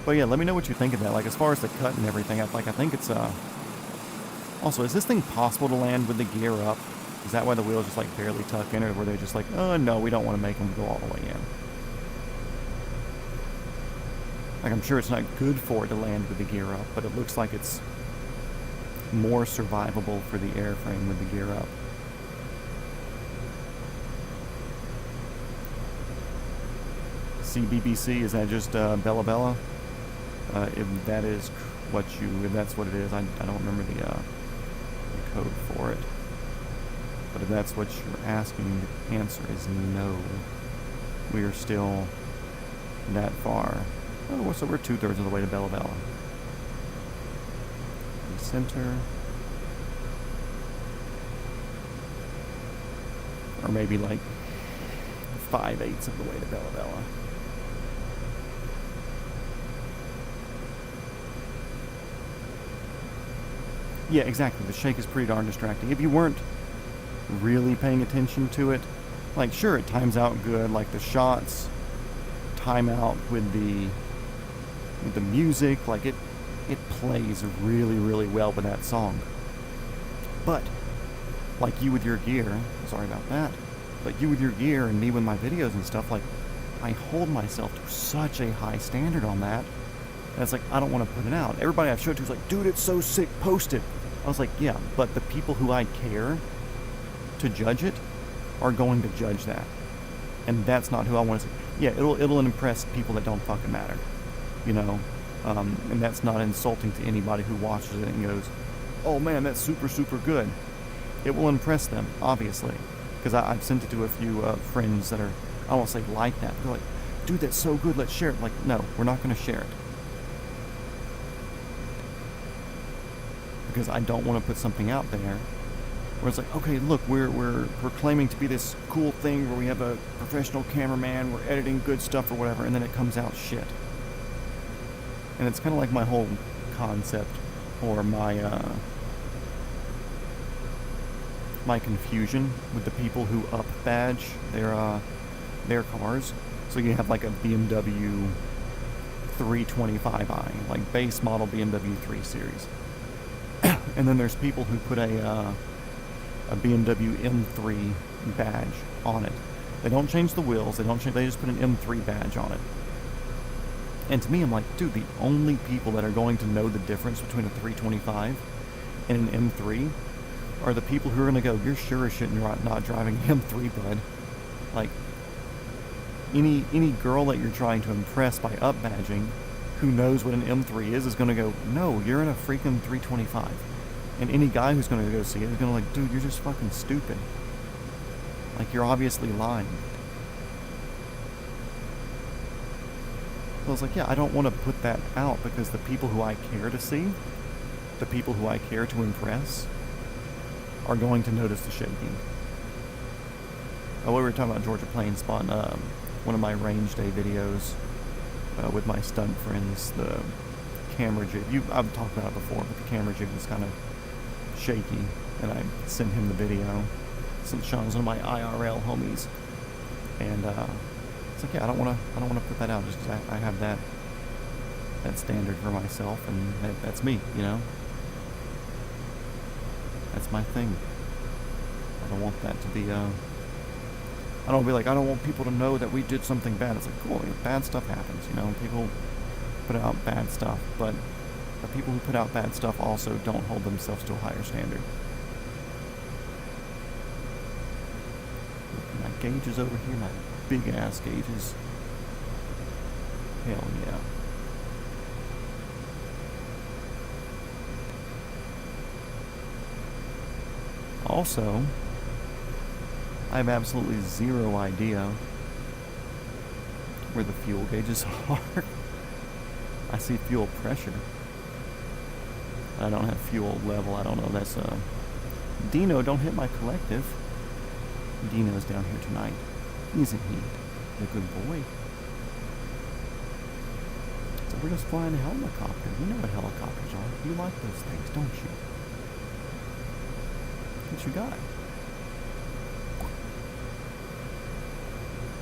But yeah, let me know what you think of that. Like, as far as the cut and everything, I think it's also, is this thing possible to land with the gear up? Is that why the wheels just like barely tuck in, or were they just like, oh no, we don't want to make them go all the way in? Like, I'm sure it's not good for it to land with the gear up, but it looks like it's more survivable for the airframe with the gear up. See, BBC, is that just Bella Bella? If that is if that's what it is, I don't remember the code for it. But if that's what you're asking, the answer is no. We are still that far. Oh, so we're 2/3 of the way to Bella Bella. Center. Or maybe like 5/8 of the way to Bella Bella. Yeah, exactly. The shake is pretty darn distracting. If you weren't really paying attention to it, like, sure, it times out good. Like, the shots time out with the music. Like, it plays really, really well with that song. But like you with your gear, sorry about that, but you with your gear and me with my videos and stuff, like, I hold myself to such a high standard on that. And it's like, I don't want to put it out. Everybody I've showed to is like, dude, it's so sick, post it. I was like, yeah, but the people who I care to judge it are going to judge that. And that's not who I want to see. Yeah, it'll impress people that don't fucking matter, you know? And that's not insulting to anybody who watches it and goes, oh man, that's super, super good. It will impress them, obviously. Because I've sent it to a few friends that are, I won't say like that, they're like, dude, that's so good, let's share it. Like, no, we're not going to share it. Because I don't want to put something out there where it's like, okay, look, we're claiming to be this cool thing where we have a professional cameraman, we're editing good stuff or whatever, and then it comes out shit. And it's kind of like my whole concept, or my confusion with the people who up badge their cars. So you have like a BMW 325i, like base model BMW 3 Series. And then there's people who put a BMW M3 badge on it. They don't change the wheels, they just put an M3 badge on it. And to me, I'm like, dude, the only people that are going to know the difference between a 325 and an M3 are the people who are going to go, you're sure as shit you're not driving an M3, bud. Like, any girl that you're trying to impress by up badging who knows what an M3 is going to go, no, you're in a freaking 325. And any guy who's going to go see it is going to like, dude, you're just fucking stupid. Like, you're obviously lying. So I was like, yeah, I don't want to put that out because the people who I care to see, the people who I care to impress, are going to notice the shaking. Oh, we were talking about Georgia Plains Spawn, one of my range day videos with my stunt friends, the camera jig. I've talked about it before, but the camera jig was kind of shaky, and I sent him the video, since Sean's one of my IRL homies, and it's like, yeah, I don't want to put that out just because I have that standard for myself, and that's me, you know. That's my thing. I don't want that to be I don't be like, I don't want people to know that we did something bad. It's like, cool, bad stuff happens, you know. People put out bad stuff, but the people who put out bad stuff also don't hold themselves to a higher standard. My gauges over here, my big ass gauges. Hell yeah. Also, I have absolutely zero idea where the fuel gauges are. I see fuel pressure. I don't have fuel level. I don't know. That's Dino, don't hit my collective. Dino's down here tonight. Isn't he? A good boy. So we're just flying a helicopter. You know what helicopters are. You like those things, don't you? What you got?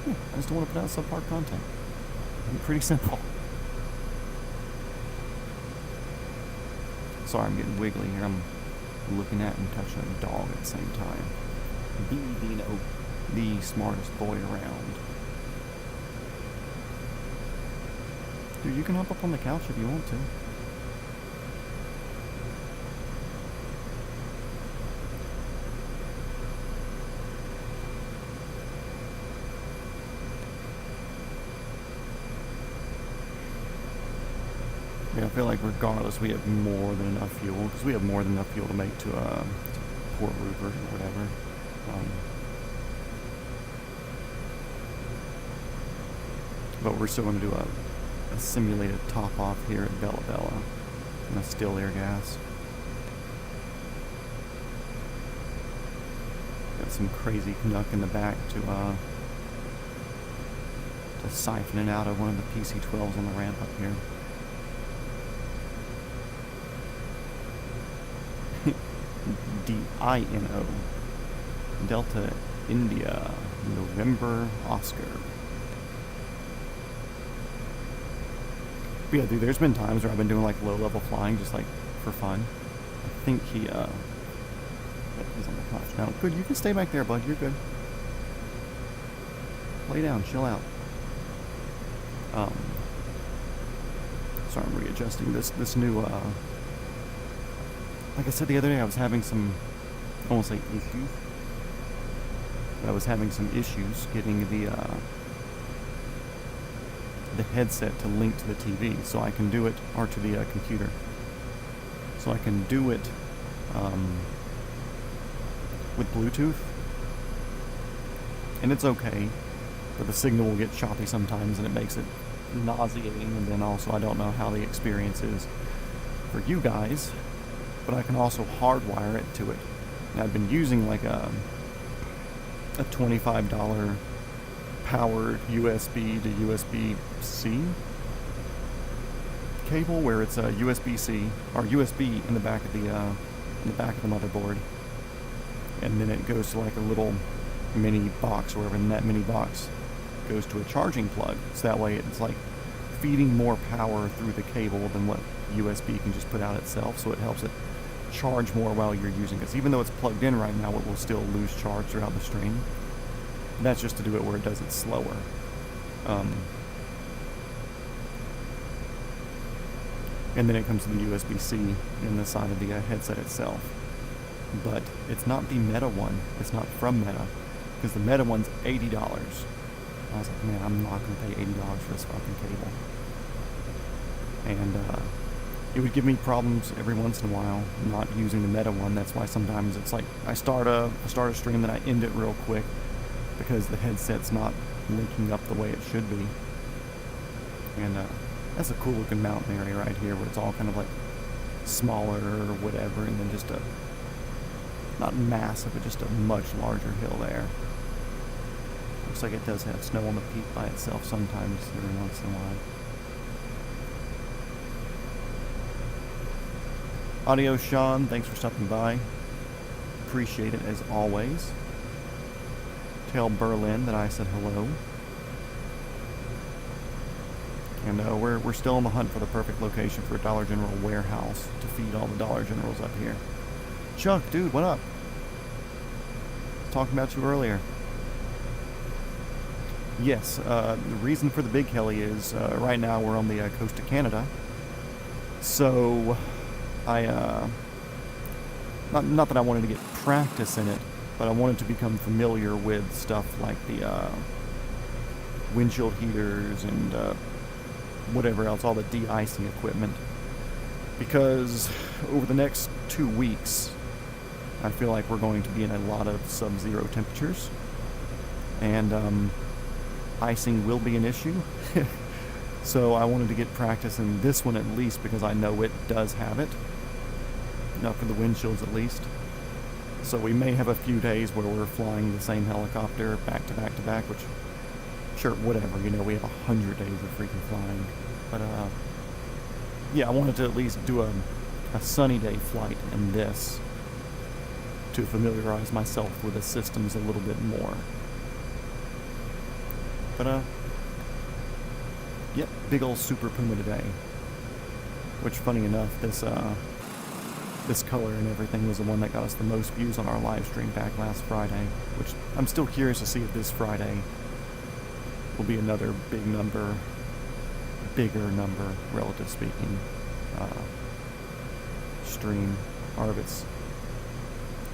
Yeah, I just don't want to put out subpar content. Pretty simple. Sorry, I'm getting wiggly here. I'm looking at and touching a dog at the same time. Dino, the smartest boy around. Dude, you can hop up on the couch if you want to. Yeah, I feel like regardless, we have more than enough fuel, because we have more than enough fuel to make to Port Rupert or whatever. But we're still going to do a simulated top-off here at Bella Bella in a still air gas. Got some crazy Canuck in the back to siphon it out of one of the PC-12s on the ramp up here. DINO, Delta India, November Oscar. But yeah, dude, there's been times where I've been doing like low-level flying just like for fun. I think he's on the couch now. Good, you can stay back there, bud. You're good. Lay down, chill out. Sorry, I'm readjusting this new like I said the other day, I was having some, I won't say issues, but I was having some issues getting the headset to link to the TV, so I can do it, or to the computer. So I can do it with Bluetooth, and it's okay, but the signal will get choppy sometimes, and it makes it nauseating, and then also I don't know how the experience is for you guys. But I can also hardwire it to it. And I've been using like a $25 powered USB to USB-C cable, where it's a USB-C or USB in the back of the motherboard, and then it goes to like a little mini box or whatever, and that mini box goes to a charging plug. So that way it's like feeding more power through the cable than what USB can just put out itself. So it helps it charge more while you're using it. Even though it's plugged in right now, it will still lose charge throughout the stream. That's just to do it where it does it slower. And then it comes to the USB-C in the side of the headset itself. But it's not the Meta one. It's not from Meta, because the Meta one's $80. I was like, man, I'm not going to pay $80 for this fucking cable. And it would give me problems every once in a while not using the Meta one. That's why sometimes it's like I start a stream, then I end it real quick because the headset's not linking up the way it should be. And that's a cool looking mountain area right here where it's all kind of like smaller or whatever, and then just not massive, but just a much larger hill there. Looks like it does have snow on the peak by itself sometimes every once in a while. Audio Sean, thanks for stopping by. Appreciate it as always. Tell Berlin that I said hello. And we're still on the hunt for the perfect location for a Dollar General warehouse to feed all the Dollar Generals up here. Chuck, dude, what up? Talking about you earlier. Yes, the reason for the big heli is right now we're on the coast of Canada. So I not that I wanted to get practice in it, but I wanted to become familiar with stuff like the windshield heaters and whatever else, all the de-icing equipment. Because over the next 2 weeks, I feel like we're going to be in a lot of sub-zero temperatures, and icing will be an issue. So I wanted to get practice in this one at least because I know it does have it. Not for the windshields at least. So we may have a few days where we're flying the same helicopter back to back to back, which, sure, whatever, you know, we have 100 days of freaking flying. But yeah, I wanted to at least do a sunny day flight in this to familiarize myself with the systems a little bit more. But yep, big old Super Puma today. Which, funny enough, this color and everything was the one that got us the most views on our live stream back last Friday. Which I'm still curious to see if this Friday will be another bigger number, relative speaking, stream, or if it's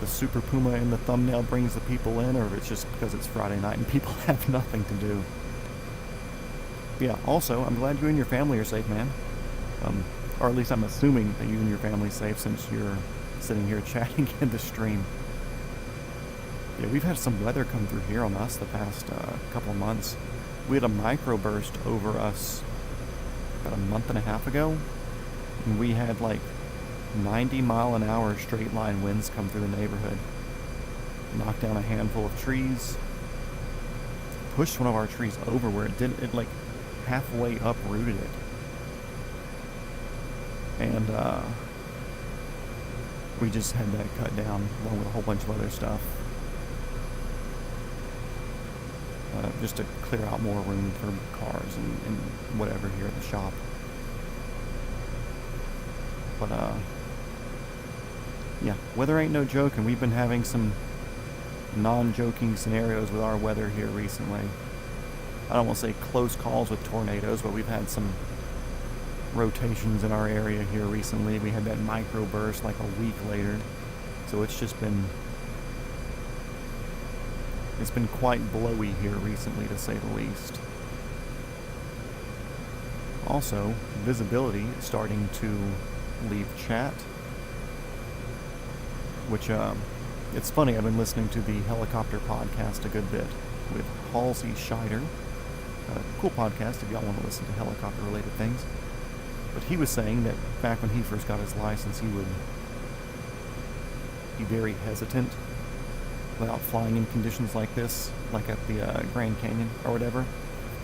the Super Puma in the thumbnail brings the people in, or if it's just because it's Friday night and people have nothing to do. Yeah, also, I'm glad you and your family are safe, man. Or at least I'm assuming that you and your family are safe since you're sitting here chatting in the stream. Yeah, we've had some weather come through here on us the past couple of months. We had a microburst over us about a month and a half ago, and we had like 90-mile-an-hour straight line winds come through the neighborhood. Knocked down a handful of trees. Pushed one of our trees over where it like halfway uprooted it. And we just had that cut down along with a whole bunch of other stuff. Just to clear out more room for cars and whatever here at the shop. But yeah, weather ain't no joke, and we've been having some non-joking scenarios with our weather here recently. I don't want to say close calls with tornadoes, but we've had some rotations in our area here recently. We had that microburst like a week later, so it's been quite blowy here recently, to say the least. Also, visibility is starting to leave chat, which it's funny, I've been listening to the helicopter podcast a good bit with Halsey Scheider. Cool podcast if y'all want to listen to helicopter related things. But he was saying that back when he first got his license, he would be very hesitant about flying in conditions like this, like at the Grand Canyon or whatever.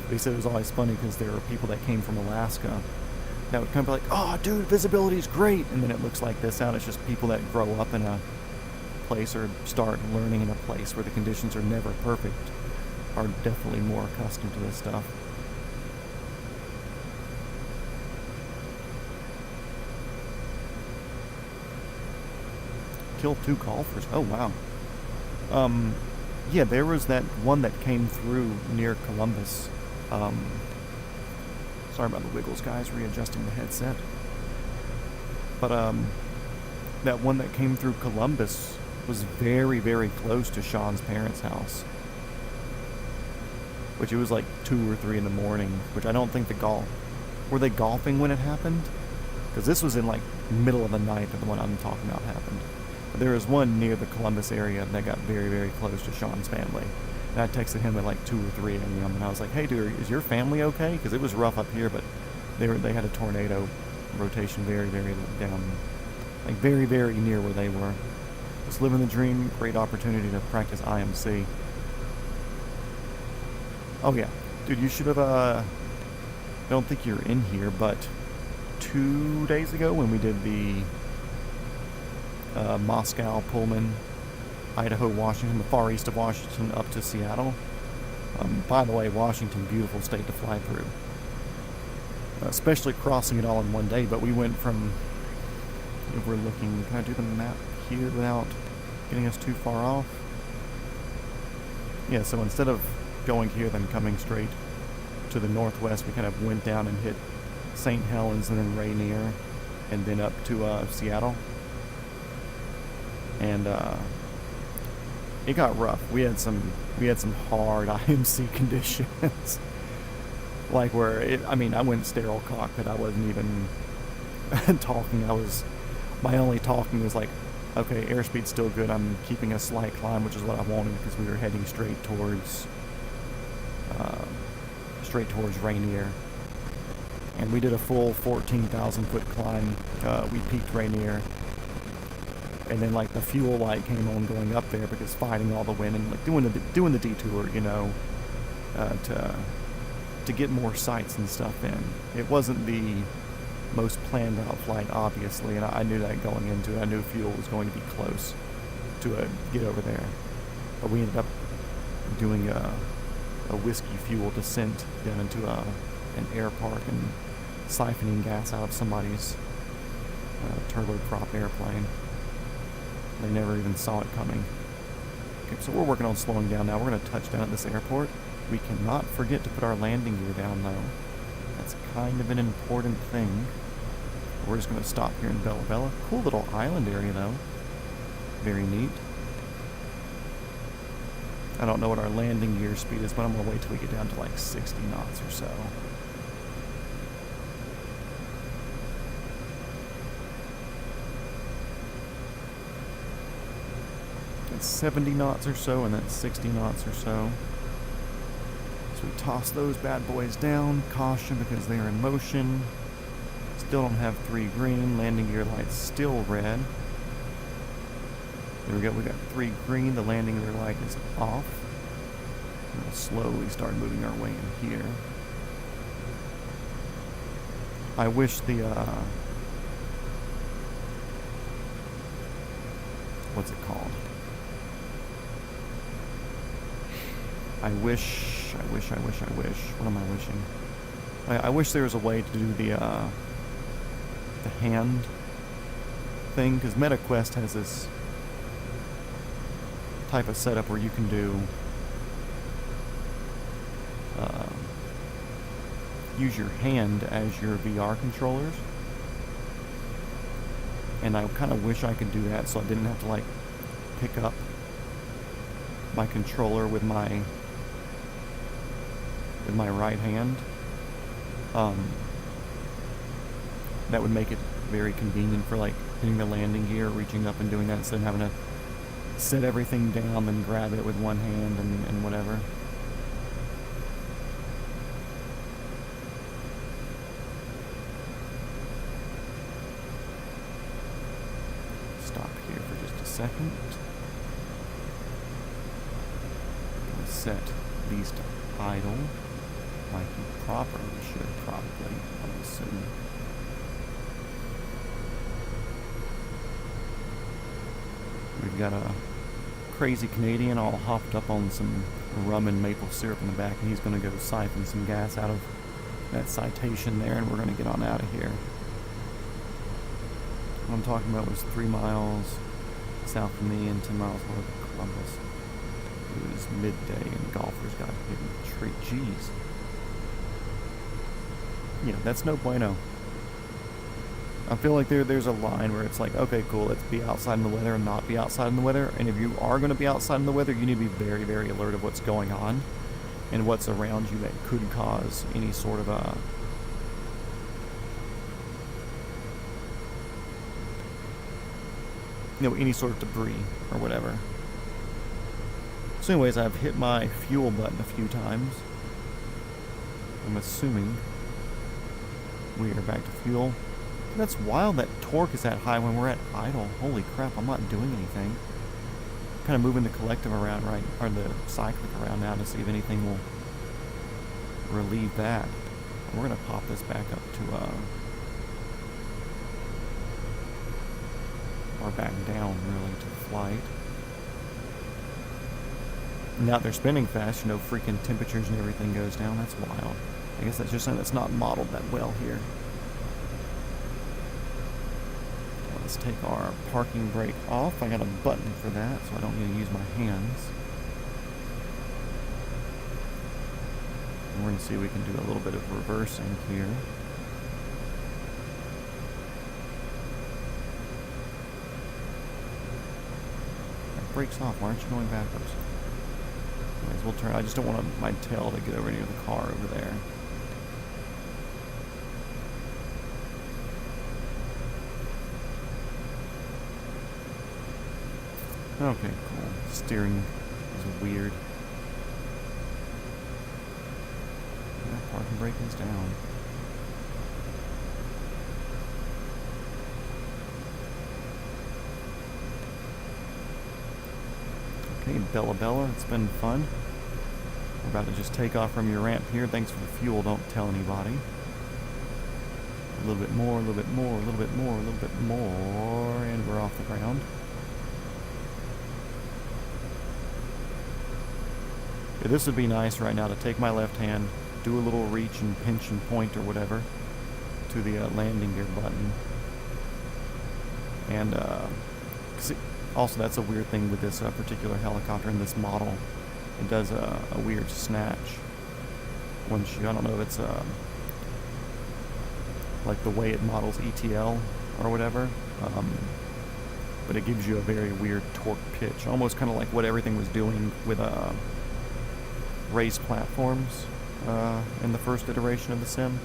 But he said it was always funny because there were people that came from Alaska that would come be like, "Oh, dude, visibility is great," and then it looks like this out. It's just people that grow up in a place or start learning in a place where the conditions are never perfect are definitely more accustomed to this stuff. Killed 2 golfers. Oh, wow. Yeah, there was that one that came through near Columbus. Sorry about the wiggles, guys, readjusting the headset. But that one that came through Columbus was very, very close to Sean's parents' house. Which it was like 2 or 3 in the morning, which I don't think were they golfing when it happened? Because this was in like middle of the night that the one I'm talking about happened. But there was one near the Columbus area that got very, very close to Sean's family. And I texted him at like 2 or 3 a.m. and I was like, "Hey dude, is your family okay?" Because it was rough up here, but they had a tornado rotation very, very down, like very, very near where they were. Just living the dream, great opportunity to practice IMC. Oh yeah, dude, you should have, I don't think you're in here, but 2 days ago when we did the Moscow, Pullman, Idaho, Washington, the far east of Washington, up to Seattle. By the way, Washington, beautiful state to fly through. Especially crossing it all in one day, but we went from, if we're looking, can I do the map here without getting us too far off? Yeah, so instead of going here then coming straight to the northwest, we kind of went down and hit St. Helens and then Rainier and then up to Seattle. And it got rough. We had some hard IMC conditions. Like where I went sterile cockpit. I wasn't even talking. My only talking was like, okay, airspeed's still good. I'm keeping a slight climb, which is what I wanted because we were heading straight towards Rainier. And we did a full 14,000 foot climb. We peaked Rainier. And then like the fuel light came on going up there because fighting all the wind and like doing the detour, you know, to get more sights and stuff in. It wasn't the most planned out flight, obviously, and I knew that going into it. I knew fuel was going to be close to get over there. But we ended up doing a whiskey fuel descent down into an air park and siphoning gas out of somebody's turboprop airplane. They never even saw it coming. Okay, so we're working on slowing down now. We're going to touch down at this airport. We cannot forget to put our landing gear down, though. That's kind of an important thing. We're just going to stop here in Bella Bella. Cool little island area, though. Very neat. I don't know what our landing gear speed is, but I'm going to wait till we get down to like 60 knots or so. It's 70 knots or so, and then 60 knots or so. So we toss those bad boys down. Caution because they are in motion. Still don't have 3 green. Landing gear light's still red. There we go. We got 3 green. The landing gear light is off. We'll slowly start moving our way in here. I wish the what's it called? I wish. What am I wishing? I wish there was a way to do the hand thing, because MetaQuest has this type of setup where you can do use your hand as your VR controllers, and I kind of wish I could do that so I didn't have to like pick up my controller with my right hand. That would make it very convenient for like hitting the landing gear, reaching up and doing that instead of having to set everything down, then grab it with one hand and whatever. Stop here for just a second. Set these to idle. Like you properly should, probably, I would assume. We've got a crazy Canadian all hopped up on some rum and maple syrup in the back, and he's going to go siphon some gas out of that citation there, and we're going to get on out of here. What I'm talking about was 3 miles south of me and 10 miles north of Columbus. It was midday, and golfers got hit in the tree. Jeez. Yeah, that's no bueno. I feel like there's a line where it's like, okay, cool, let's be outside in the weather and not be outside in the weather. And if you are going to be outside in the weather, you need to be very, very alert of what's going on and what's around you that could cause any sort of any sort of debris or whatever. So anyways, I've hit my fuel button a few times. I'm assuming we are back to fuel. That's wild that torque is that high when we're at idle. Holy crap, I'm not doing anything. Kind of moving the collective around, right, or the cyclic around now to see if anything will relieve that. We're going to pop this back up to or back down, really, to flight. Now they're spinning fast, you know, freaking temperatures and everything goes down. That's wild. I guess that's just something that's not modeled that well here. Let's take our parking brake off. I got a button for that, so I don't need to use my hands. And we're going to see if we can do a little bit of reversing here. That brake's off. Why aren't you going backwards? Anyways, we'll turn. I just don't want my tail to get over near the car over there. Okay, cool. Steering is weird. Yeah, parking brake is down. Okay, Bella Bella, it's been fun. We're about to just take off from your ramp here. Thanks for the fuel, don't tell anybody. A little bit more, a little bit more, a little bit more, a little bit more, and we're off the ground. Yeah, this would be nice right now to take my left hand, do a little reach and pinch and point or whatever to the landing gear button. And also that's a weird thing with this particular helicopter in this model. It does a weird snatch once you, I don't know if it's like the way it models ETL or whatever, but it gives you a very weird torque pitch, almost kind of like what everything was doing with race platforms in the first iteration of the sim,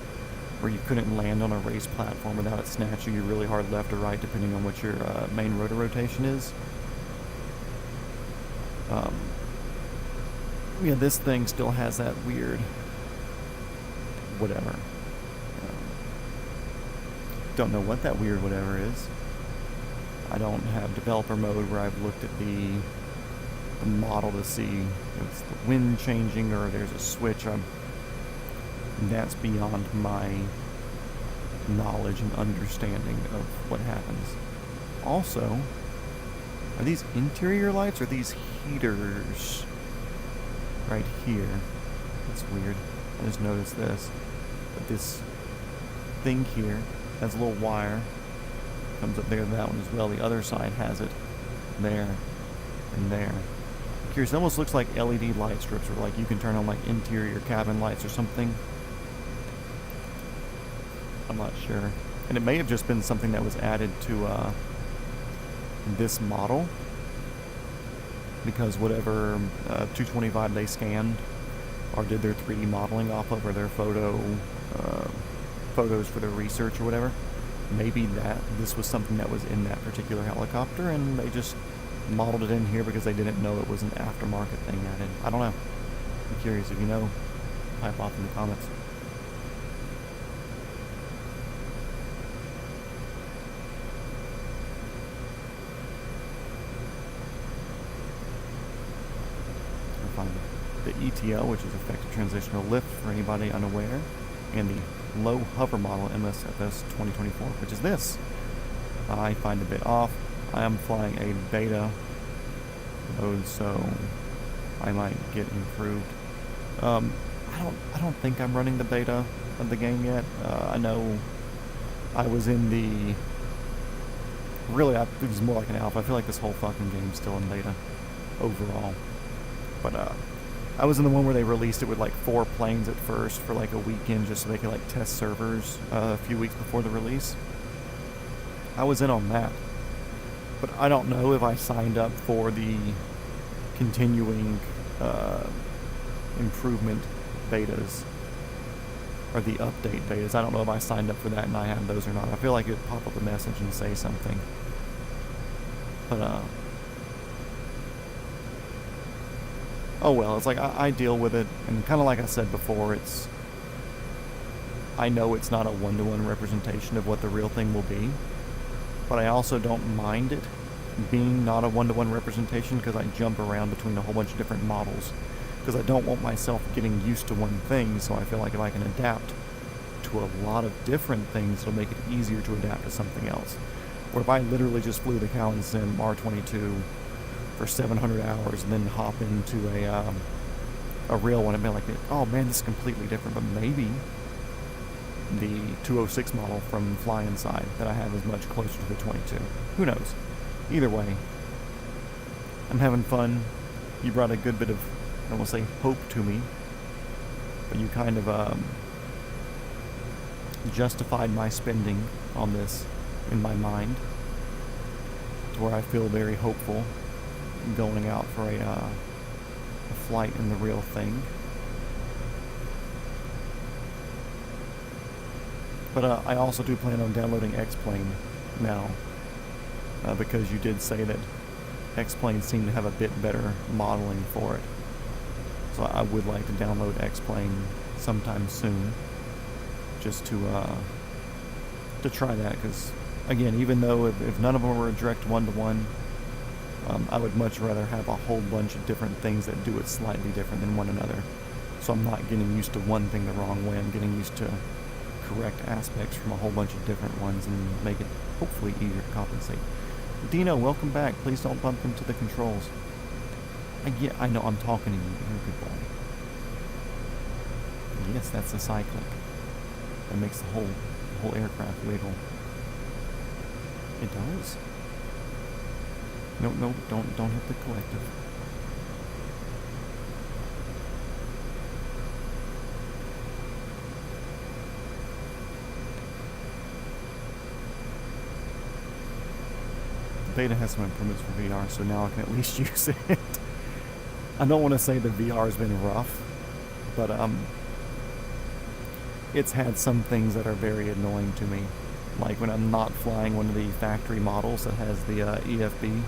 where you couldn't land on a race platform without it snatching you really hard left or right depending on what your main rotor rotation is. Yeah, this thing still has that weird whatever. Don't know what that weird whatever is. I don't have developer mode where I've looked at the model to see if it's the wind changing or there's a switch. That's beyond my knowledge and understanding of what happens. Also, are these interior lights or these heaters right here? That's weird. I just noticed this. But this thing here has a little wire. Comes up there to that one as well. The other side has it there and there. I'm curious, it almost looks like LED light strips, or like you can turn on like interior cabin lights or something. I'm not sure. And it may have just been something that was added to this model, because whatever 225 they scanned or did their 3D modeling off of, or their photos for their research or whatever, maybe this was something that was in that particular helicopter and they just modeled it in here because they didn't know it was an aftermarket thing added. I don't know. I'm curious. If you know, type off in the comments. The ETL, which is effective transitional lift for anybody unaware, and the low hover model MSFS 2024, which is this. I find a bit off. I am flying a beta mode, so I might get improved. I don't think I'm running the beta of the game yet. I know I was in the... Really, it was more like an alpha. I feel like this whole fucking game's still in beta overall. But I was in the one where they released it with like 4 planes at first for like a weekend just so they could like test servers a few weeks before the release. I was in on that. But I don't know if I signed up for the continuing improvement betas or the update betas. I don't know if I signed up for that and I have those or not. I feel like it would pop up a message and say something. But oh well, it's like I deal with it, and kind of like I said before, I know it's not a one-to-one representation of what the real thing will be, but I also don't mind it being not a one-to-one representation because I jump around between a whole bunch of different models because I don't want myself getting used to one thing. So I feel like if I can adapt to a lot of different things, it'll make it easier to adapt to something else. Or if I literally just flew the Cowan Sim R22 for 700 hours and then hop into a real one and be like, oh man, this is completely different. But maybe the 206 model from Fly Inside that I have is much closer to the 22. Who knows? Either way, I'm having fun. You brought a good bit of, I won't say hope to me, but you kind of justified my spending on this in my mind to where I feel very hopeful going out for a flight in the real thing. But I also do plan on downloading X-Plane now, because you did say that X-Plane seemed to have a bit better modeling for it. So I would like to download X-Plane sometime soon, just to try that, because again, even though if none of them were a direct one-to-one, I would much rather have a whole bunch of different things that do it slightly different than one another. So I'm not getting used to one thing the wrong way. I'm getting used to correct aspects from a whole bunch of different ones and make it hopefully easier to compensate. Dino, welcome back. Please don't bump into the controls. I know I'm talking to you. You're a good boy. Yes, that's a cyclic. That makes the whole aircraft wiggle. It does. No, don't hit the collective. The beta has some improvements for VR, so now I can at least use it. I don't want to say the VR has been rough, but it's had some things that are very annoying to me. Like when I'm not flying one of the factory models that has the EFB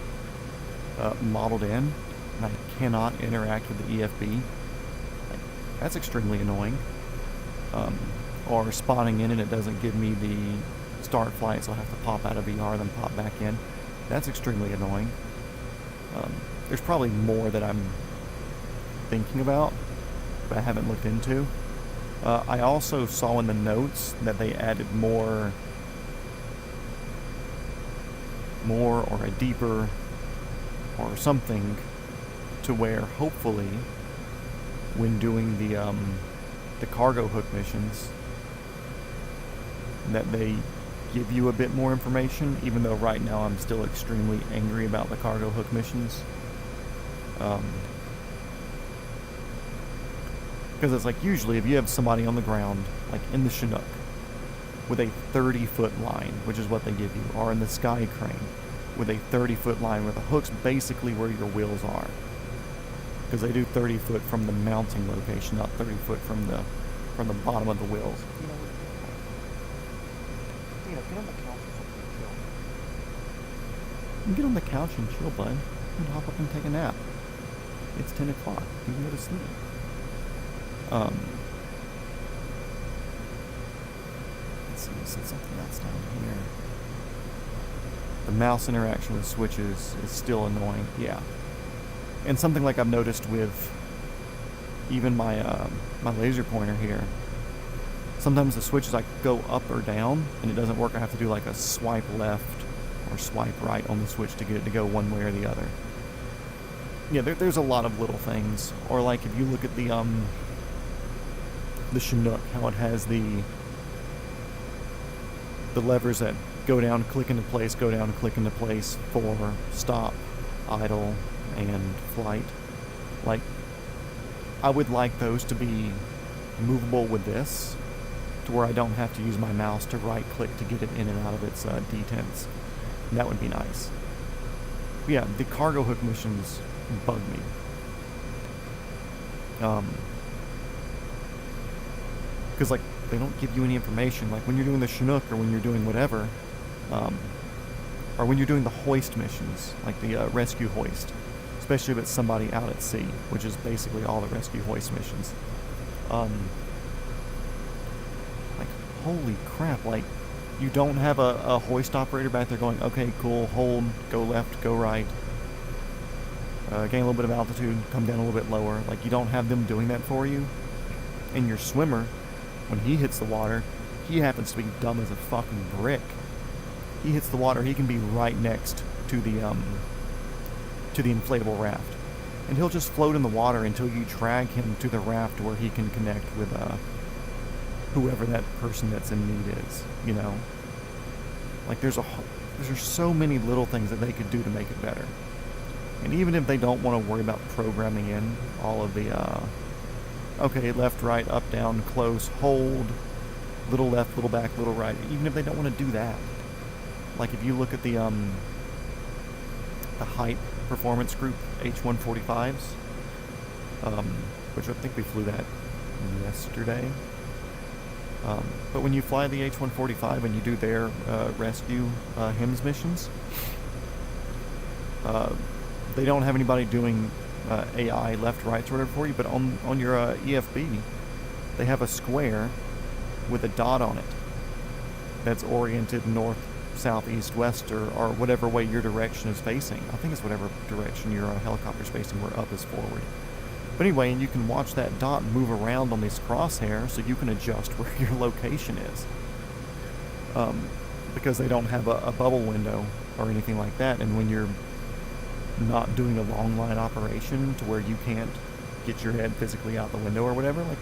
modeled in, and I cannot interact with the EFB. That's extremely annoying. Or spawning in and it doesn't give me the start flight, so I have to pop out of VR then pop back in. That's extremely annoying. There's probably more that I'm thinking about, but I haven't looked into. I also saw in the notes that they added more or a deeper or something to where hopefully when doing the cargo hook missions that they give you a bit more information, even though right now I'm still extremely angry about the cargo hook missions. Because it's like usually if you have somebody on the ground, like in the Chinook, with a 30-foot line, which is what they give you, or in the Sky Crane, with a 30-foot line where the hook's basically where your wheels are. Because they do 30 foot from the mounting location, not 30 foot from the bottom of the wheels. Get on the couch or something and chill. You get on the couch and chill, bud. You can hop up and take a nap. It's 10 o'clock. You can go to sleep. Let's see, you said something else down here. The mouse interaction with switches is still annoying, yeah. And something like I've noticed with even my my laser pointer here. Sometimes the switches like go up or down and it doesn't work. I have to do like a swipe left or swipe right on the switch to get it to go one way or the other. Yeah, there's a lot of little things. Or like if you look at the Chinook, how it has the levers that go down, click into place, go down, click into place for stop, idle, and flight. Like, I would like those to be movable with this, to where I don't have to use my mouse to right click to get it in and out of its detents. And that would be nice. But yeah, the cargo hook missions bug me. Because like they don't give you any information. Like when you're doing the Chinook or when you're doing whatever, or when you're doing the hoist missions, like the rescue hoist, especially if it's somebody out at sea, which is basically all the rescue hoist missions. Like holy crap! Like you don't have a hoist operator back there going, okay, cool, hold, go left, go right. Gain a little bit of altitude, come down a little bit lower. Like you don't have them doing that for you. And your swimmer, when he hits the water, he happens to be dumb as a fucking brick. he hits the water, he can be right next to the inflatable raft. And he'll just float in the water until you drag him to the raft where he can connect with whoever that person that's in need is, you know? Like, there's so many little things that they could do to make it better. And even if they don't want to worry about programming in all of the, okay, left, right, up, down, close, hold, little left, little back, little right, even if they don't want to do that. Like, if you look at the Hype Performance Group H-145s, which I think we flew that yesterday. But when you fly the H-145 and you do their rescue HIMSS missions, they don't have anybody doing AI left, right, or whatever for you, but on your EFB, they have a square with a dot on it that's oriented north, south, east, west, or whatever way your direction is facing. I think it's whatever direction your helicopter's facing, where up is forward. But anyway, and you can watch that dot move around on these crosshairs so you can adjust where your location is. Because they don't have a bubble window or anything like that, and when you're not doing a long line operation to where you can't get your head physically out the window or whatever, like,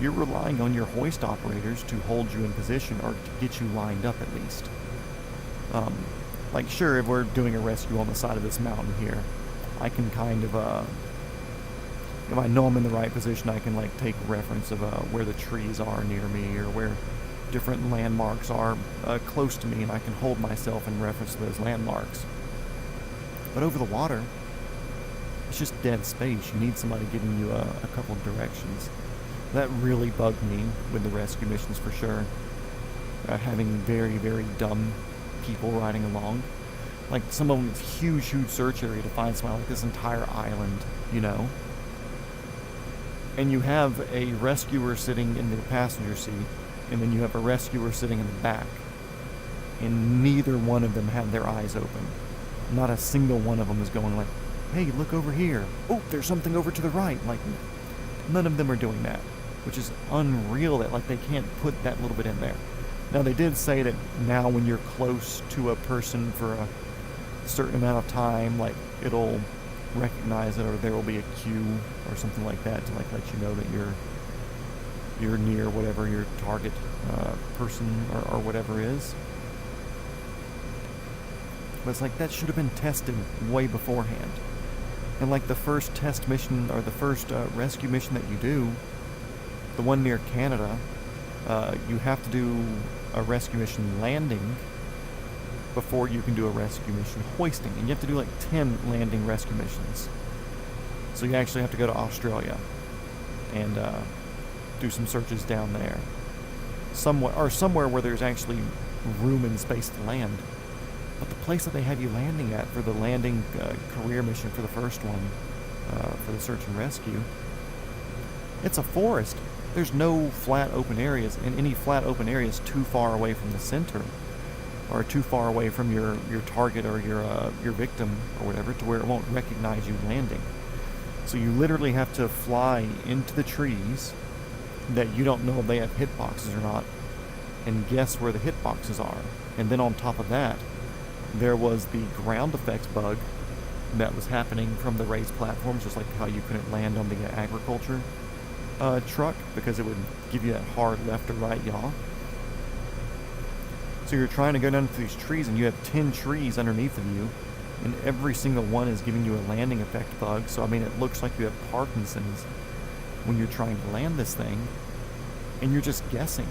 you're relying on your hoist operators to hold you in position or to get you lined up at least. Like, sure, if we're doing a rescue on the side of this mountain here, I can kind of, if I know I'm in the right position, I can, like, take reference of where the trees are near me or where different landmarks are close to me, and I can hold myself in reference to those landmarks. But over the water, it's just dead space. You need somebody giving you a couple of directions. That really bugged me with the rescue missions for sure. Having very, very dumb people riding along. Like, some of them, it's huge search area to find somebody, like this entire island, you know? And you have a rescuer sitting in the passenger seat, and then you have a rescuer sitting in the back. And neither one of them had their eyes open. Not a single one of them is going like, hey, look over here. Oh, there's something over to the right. Like, none of them are doing that, which is unreal that, like, they can't put that little bit in there. Now, they did say that now when you're close to a person for a certain amount of time, like, it'll recognize it, or there will be a cue or something like that to, like, let you know that you're near whatever your target person or whatever is. But it's like, that should have been tested way beforehand. And like the first test mission, or the first rescue mission that you do, the one near Canada, you have to do a rescue mission landing before you can do a rescue mission hoisting. And you have to do like 10 landing rescue missions. So you actually have to go to Australia and do some searches down there. Somewhere where there's actually room and space to land. But the place that they have you landing at for the landing career mission for the first one, for the search and rescue, it's a forest. There's no flat open areas, and any flat open area is too far away from the center, or too far away from your target or your victim or whatever, to where it won't recognize you landing. So you literally have to fly into the trees that you don't know if they have hitboxes or not, and guess where the hitboxes are. And then on top of that, there was the ground effects bug that was happening from the raised platforms, just like how you couldn't land on the agriculture truck because it would give you that hard left or right yaw. So you're trying to go down to these trees, and you have 10 trees underneath of you, and every single one is giving you a landing effect bug. So I mean, it looks like you have Parkinson's when you're trying to land this thing, and you're just guessing.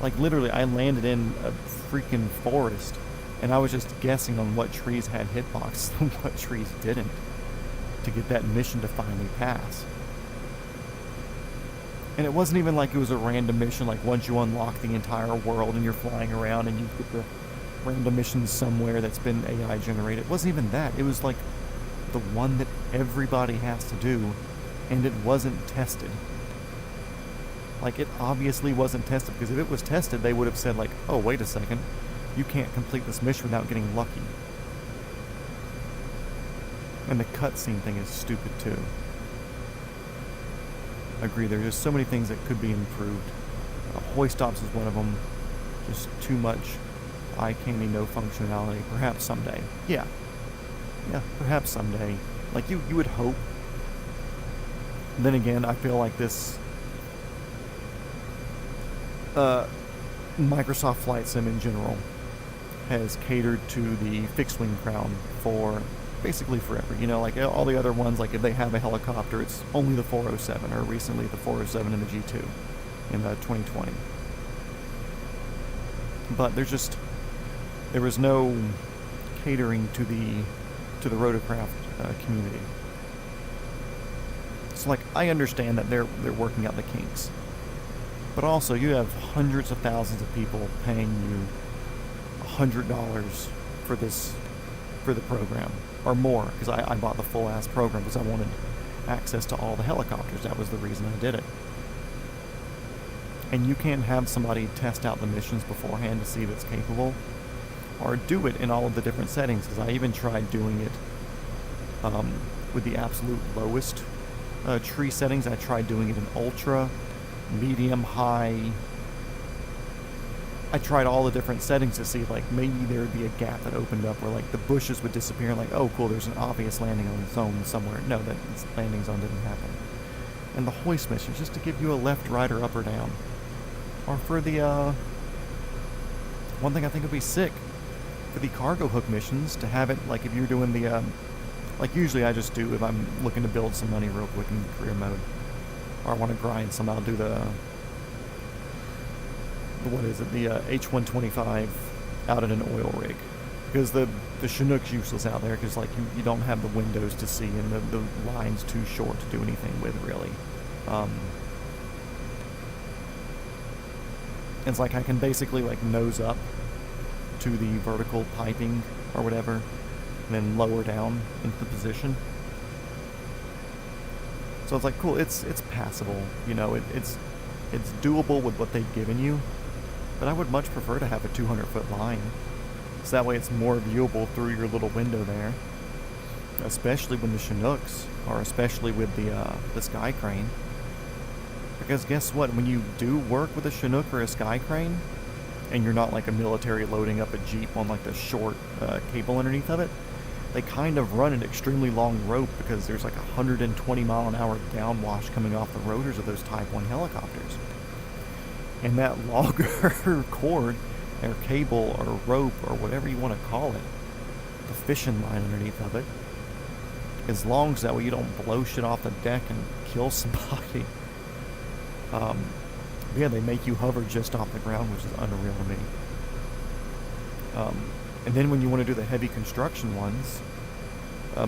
Like, literally, I landed in a freaking forest, and I was just guessing on what trees had hitboxes and what trees didn't to get that mission to finally pass. And it wasn't even like it was a random mission, like once you unlock the entire world and you're flying around and you get the random mission somewhere that's been AI generated. It wasn't even that. It was like the one that everybody has to do, and it wasn't tested. Like, it obviously wasn't tested, because if it was tested, they would have said like, oh, wait a second, you can't complete this mission without getting lucky. And the cutscene thing is stupid too. I agree, there's just so many things that could be improved. Hoist stops is one of them. Just too much eye candy, no functionality. Perhaps someday. Yeah, perhaps someday. Like you would hope. Then again, I feel like this Microsoft Flight Sim in general has catered to the fixed-wing crowd for basically forever. You know, like all the other ones, like if they have a helicopter, it's only the 407, or recently the 407 and the G2 in 2020. But there was no catering to the rotorcraft community. So like I understand that they're working out the kinks, but also you have hundreds of thousands of people paying you $100 for the program or more, because I bought the full ass program because I wanted access to all the helicopters. That was the reason I did it. And you can't have somebody test out the missions beforehand to see if it's capable, or do it in all of the different settings, because I even tried doing it with the absolute lowest tree settings. I tried doing it in ultra, medium, high. I tried all the different settings to see, like, maybe there would be a gap that opened up where, like, the bushes would disappear and, like, oh, cool, there's an obvious landing zone somewhere. No, that landing zone didn't happen. And the hoist missions, just to give you a left, right, or up or down. Or for the, one thing I think would be sick, for the cargo hook missions, to have it, like, if you're doing the, like, usually I just do, if I'm looking to build some money real quick in career mode, or I want to grind some, I'll do the what is it, the H-125 out in an oil rig. Because the Chinook's useless out there, because, like, you don't have the windows to see, and the line's too short to do anything with, really. It's like I can basically, like, nose up to the vertical piping or whatever, and then lower down into the position. So it's like, cool, it's passable, you know, it's doable with what they've given you, but I would much prefer to have a 200-foot line, so that way it's more viewable through your little window there, especially when the Chinooks, or especially with the Sky Crane. Because guess what, when you do work with a Chinook or a Sky Crane, and you're not like a military loading up a Jeep on like the short cable underneath of it, they kind of run an extremely long rope, because there's like 120 mile an hour downwash coming off the rotors of those Type 1 helicopters. And that longer cord, or cable, or rope, or whatever you want to call it, the fishing line underneath of it, as long as that way you don't blow shit off the deck and kill somebody. Yeah, they make you hover just off the ground, which is unreal to me. And then when you want to do the heavy construction ones,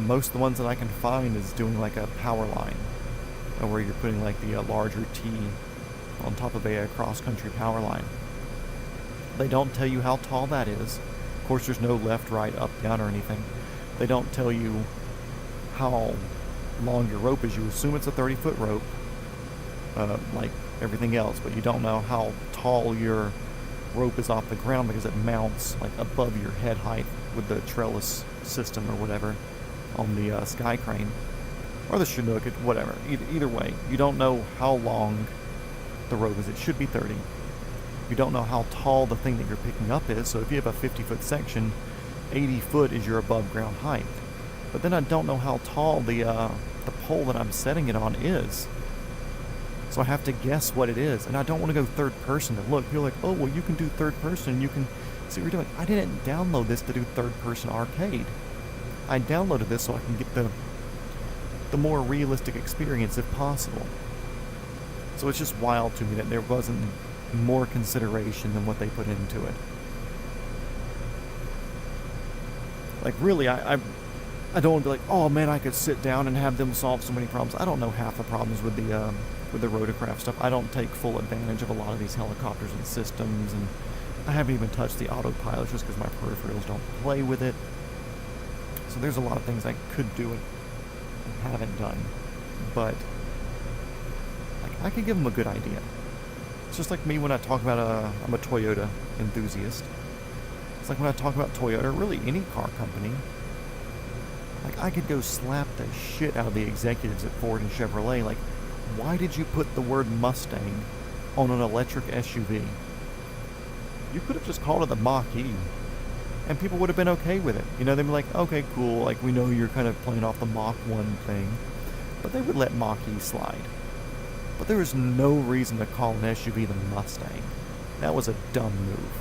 most of the ones that I can find is doing like a power line, where you're putting like the larger T on top of a cross-country power line. They don't tell you how tall that is. Of course, there's no left, right, up, down, or anything. They don't tell you how long your rope is. You assume it's a 30-foot rope, like everything else, but you don't know how tall your rope is off the ground, because it mounts like above your head height with the trellis system or whatever on the Sky Crane or the Chinook, whatever. Either way, you don't know how long the rope is. It should be 30. You don't know how tall the thing that you're picking up is, so if you have a 50-foot section, 80 foot is your above ground height. But then I don't know how tall the pole that I'm setting it on is. So I have to guess what it is, and I don't want to go third person to look. You're like, oh, well, you can do third person, you can see what you're doing. I didn't download this to do third person arcade. I downloaded this so I can get the more realistic experience if possible. So it's just wild to me that there wasn't more consideration than what they put into it. Like, really, I don't want to be like, oh man, I could sit down and have them solve so many problems. I don't know half the problems with the rotorcraft stuff. I don't take full advantage of a lot of these helicopters and systems, and I haven't even touched the autopilot just because my peripherals don't play with it. So there's a lot of things I could do and haven't done, but like, I could give them a good idea. It's just like me when I talk about I'm a Toyota enthusiast. It's like when I talk about Toyota, or really any car company, like, I could go slap the shit out of the executives at Ford and Chevrolet. Like, why did you put the word Mustang on an electric SUV? You could have just called it the Mach-E. And people would have been okay with it. You know, they'd be like, okay, cool, like, we know you're kind of playing off the Mach 1 thing. But they would let Mach E slide. But there was no reason to call an SUV the Mustang. That was a dumb move.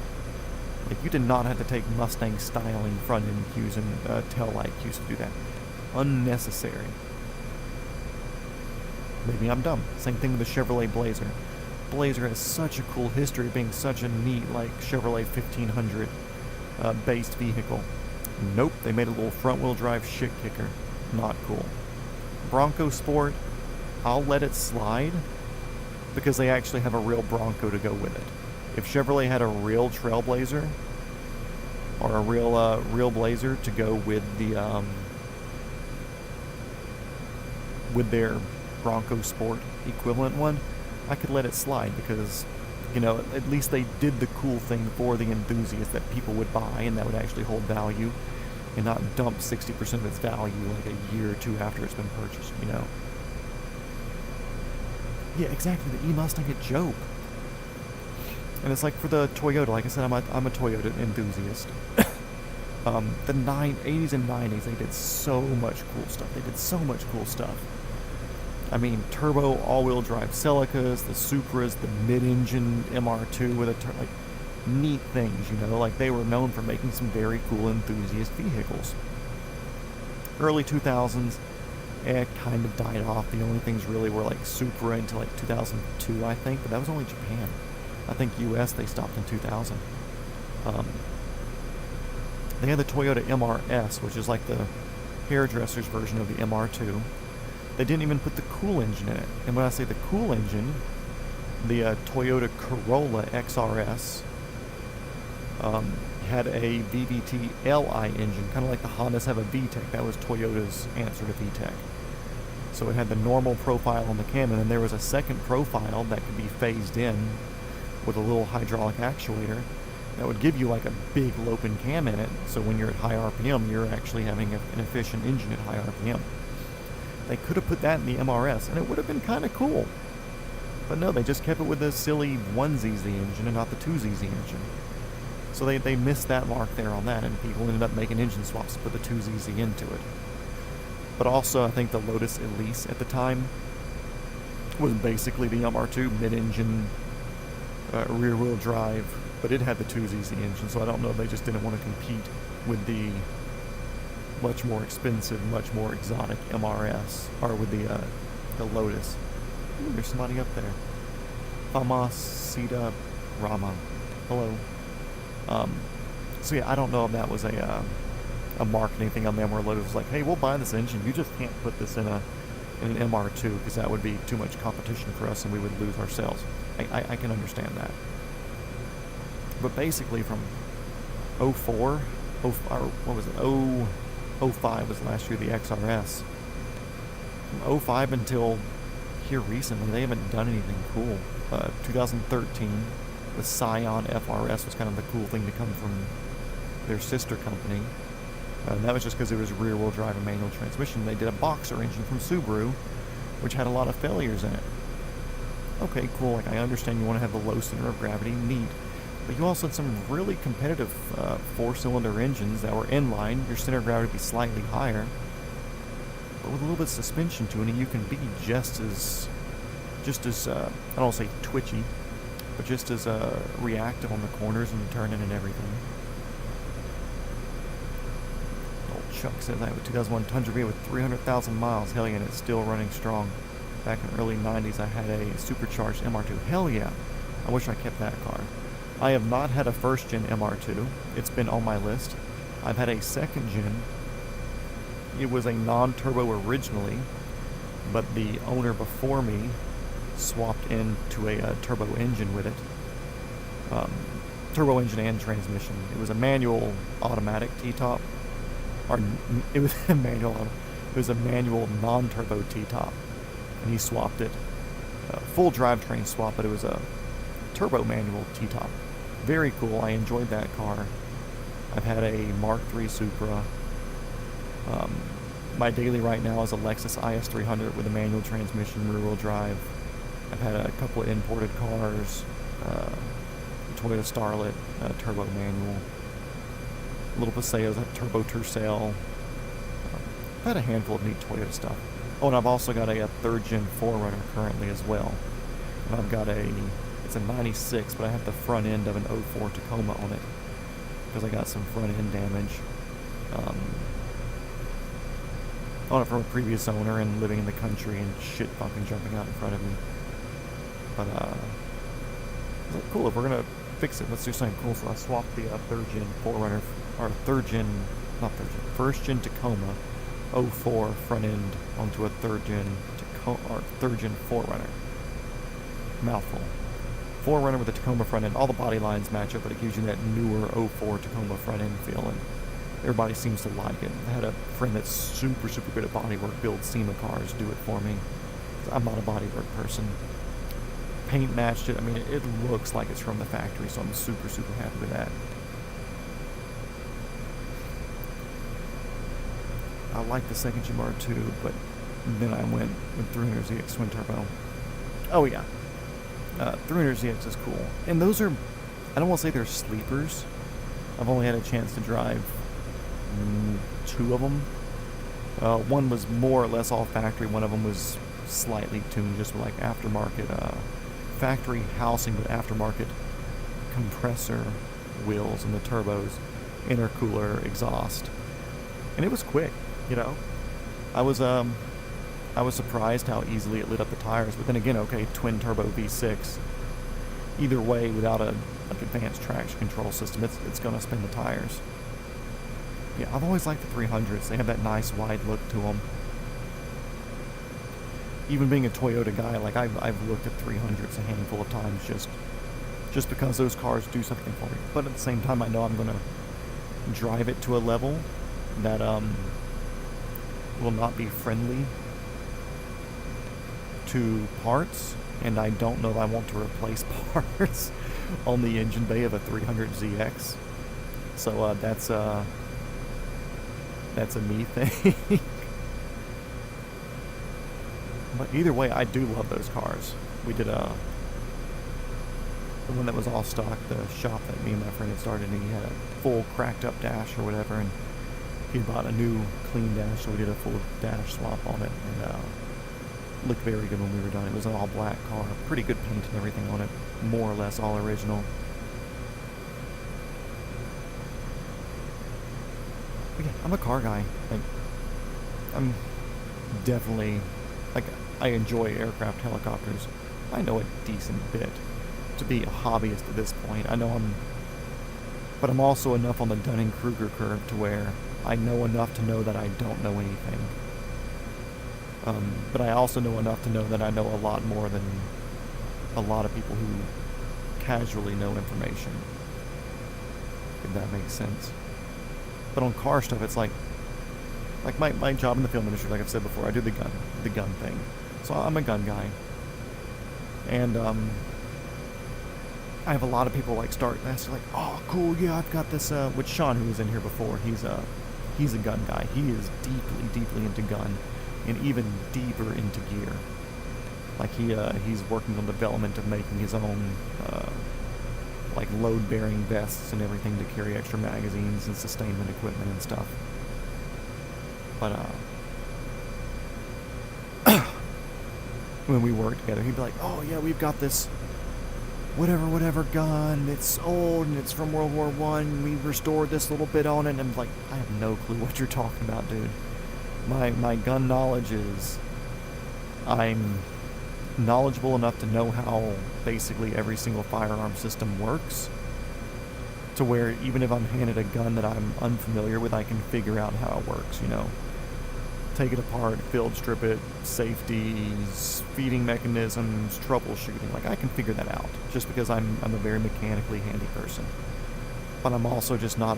Like, you did not have to take Mustang styling front end cues and tail light cues to do that. Unnecessary. Maybe I'm dumb. Same thing with the Chevrolet Blazer. Blazer has such a cool history of being such a neat, like, Chevrolet 1500 based vehicle. Nope, they made a little front wheel drive shit kicker. Not cool. Bronco Sport, I'll let it slide because they actually have a real Bronco to go with it. If Chevrolet had a real Trailblazer or a real Blazer to go with the with their Bronco Sport equivalent one, I could let it slide because, you know, at least they did the cool thing for the enthusiast that people would buy and that would actually hold value and not dump 60% of its value like a year or two after it's been purchased, you know? Yeah, exactly, the E-Mustang, a joke. And it's like for the Toyota, like I said, I'm a Toyota enthusiast. The 80s and 90s, they did so much cool stuff. They did so much cool stuff. I mean, turbo all-wheel drive Celicas, the Supras, the mid-engine MR2 with a like neat things, you know. Like, they were known for making some very cool enthusiast vehicles. Early 2000s, it kind of died off. The only things really were like Supra until like 2002, I think, but that was only Japan. I think US they stopped in 2000. They had the Toyota MRS, which is like the hairdresser's version of the MR2. They didn't even put the cool engine in it. And when I say the cool engine, the Toyota Corolla XRS had a VVT LI engine, kind of like the Hondas have a VTEC. That was Toyota's answer to VTEC. So it had the normal profile on the cam, and then there was a second profile that could be phased in with a little hydraulic actuator that would give you like a big low-pin cam in it, so when you're at high RPM, you're actually having an efficient engine at high RPM. They could have put that in the MRS, and it would have been kind of cool. But no, they just kept it with the silly 1ZZ engine and not the 2ZZ engine. So they missed that mark there on that, and people ended up making engine swaps to put the 2ZZ into it. But also, I think the Lotus Elise at the time was basically the MR2 mid-engine rear-wheel drive, but it had the 2ZZ engine, so I don't know if they just didn't want to compete with the much more expensive, much more exotic MRS, or with the Lotus. Ooh, there's somebody up there. Famasita Rama. Hello. So yeah, I don't know if that was a marketing thing on them where Lotus was like, hey, we'll buy this engine, you just can't put this in an MR2 because that would be too much competition for us and we would lose our sales. I can understand that. But basically from 04, what was it, 05 was last year, the XRS. From 05 until here recently, they haven't done anything cool. 2013, the Scion FRS was kind of the cool thing to come from their sister company. And that was just because it was rear-wheel drive and manual transmission. They did a Boxer engine from Subaru, which had a lot of failures in it. Okay, cool, like I understand you want to have the low center of gravity, neat. But you also had some really competitive four-cylinder engines that were inline. Your center of gravity would be slightly higher. But with a little bit of suspension tuning, you can be just as I don't want to say twitchy, but just as reactive on the corners and turning and everything. Old Chuck says I have a 2001 Tundra V with 300,000 miles. Hell yeah, and it's still running strong. Back in the early 90s, I had a supercharged MR2. Hell yeah. I wish I kept that car. I have not had a first-gen MR2. It's been on my list. I've had a second-gen. It was a non-turbo originally, but the owner before me swapped into a turbo engine with it. Turbo engine and transmission. It was a manual automatic T-top. Or it was a manual. It was a manual non-turbo T-top, and he swapped it. Full drivetrain swap, but it was a turbo manual T-top. Very cool. I enjoyed that car. I've had a Mark III Supra. My daily right now is a Lexus IS300 with a manual transmission, rear-wheel drive. I've had a couple of imported cars. Toyota Starlet, turbo manual. little Paseos, I have Turbo Tercel. I've had a handful of neat Toyota stuff. Oh, and I've also got a 3rd Gen 4Runner currently as well. And I've got it's a 96, but I have the front end of an 04 Tacoma on it. Because I got some front end damage on it from a previous owner and living in the country and shit fucking jumping out in front of me. But, I was like, cool, if we're gonna fix it, let's do something cool. So I swapped the 3rd Gen 4Runner, or 1st Gen Tacoma 04 front end onto a 3rd Gen Tacoma, or 3rd Gen 4Runner. Mouthful. 4Runner with the Tacoma front end. All the body lines match up, but it gives you that newer 04 Tacoma front end feel, and everybody seems to like it. I had a friend that's super good at bodywork, build SEMA cars, do it for me. I'm not a bodywork person. Paint matched it. I mean, it looks like it's from the factory, so I'm super happy with that. I like the 2nd Gen R2, but then I went with 300ZX twin turbo. Oh yeah, 300ZX is cool, and those are, I don't want to say they're sleepers. I've only had a chance to drive 2 of them. One was more or less all factory. One of them was slightly tuned, just with like aftermarket factory housing, but aftermarket compressor wheels and the turbos, intercooler, exhaust, and it was quick. You know, I was surprised how easily it lit up the tires. But then again, okay, twin turbo V6. Either way, without a advanced traction control system, it's gonna spin the tires. Yeah, I've always liked the 300s. They have that nice wide look to them. Even being a Toyota guy, like I've looked at 300s a handful of times just because those cars do something for me. But at the same time, I know I'm gonna drive it to a level that will not be friendly to parts, and I don't know if I want to replace parts on the engine bay of a 300ZX. So that's a me thing. But either way, I do love those cars. We did the one that was all stock, the shop that me and my friend had started, and he had a full cracked up dash or whatever, and he bought a new clean dash, so we did a full dash swap on it, and looked very good when we were done. It was an all black car, pretty good paint and everything on it, more or less all original. But yeah, I'm a car guy. Like, I'm definitely, like, I enjoy aircraft, helicopters. I know a decent bit to be a hobbyist at this point. I know but I'm also enough on the Dunning-Kruger curve to where I know enough to know that I don't know anything. But I also know enough to know that I know a lot more than a lot of people who casually know information. If that makes sense. But on car stuff, it's like my job in the film industry, like I've said before, I do the gun thing. So I'm a gun guy. And I have a lot of people like start asking like, oh cool, yeah, I've got this with Sean, who was in here before. He's a gun guy. He is deeply into gun, and even deeper into gear. Like he's working on development of making his own like load-bearing vests and everything to carry extra magazines and sustainment equipment and stuff. But when we worked together, he'd be like, oh yeah, we've got this whatever gun, it's old and it's from World War I, we restored this little bit on it, and I'm like, I have no clue what you're talking about, dude. My gun knowledge is, I'm knowledgeable enough to know how basically every single firearm system works, to where even if I'm handed a gun that I'm unfamiliar with, I can figure out how it works, you know. Take it apart, field strip it, safeties, feeding mechanisms, troubleshooting. Like, I can figure that out, just because I'm a very mechanically handy person. But I'm also just not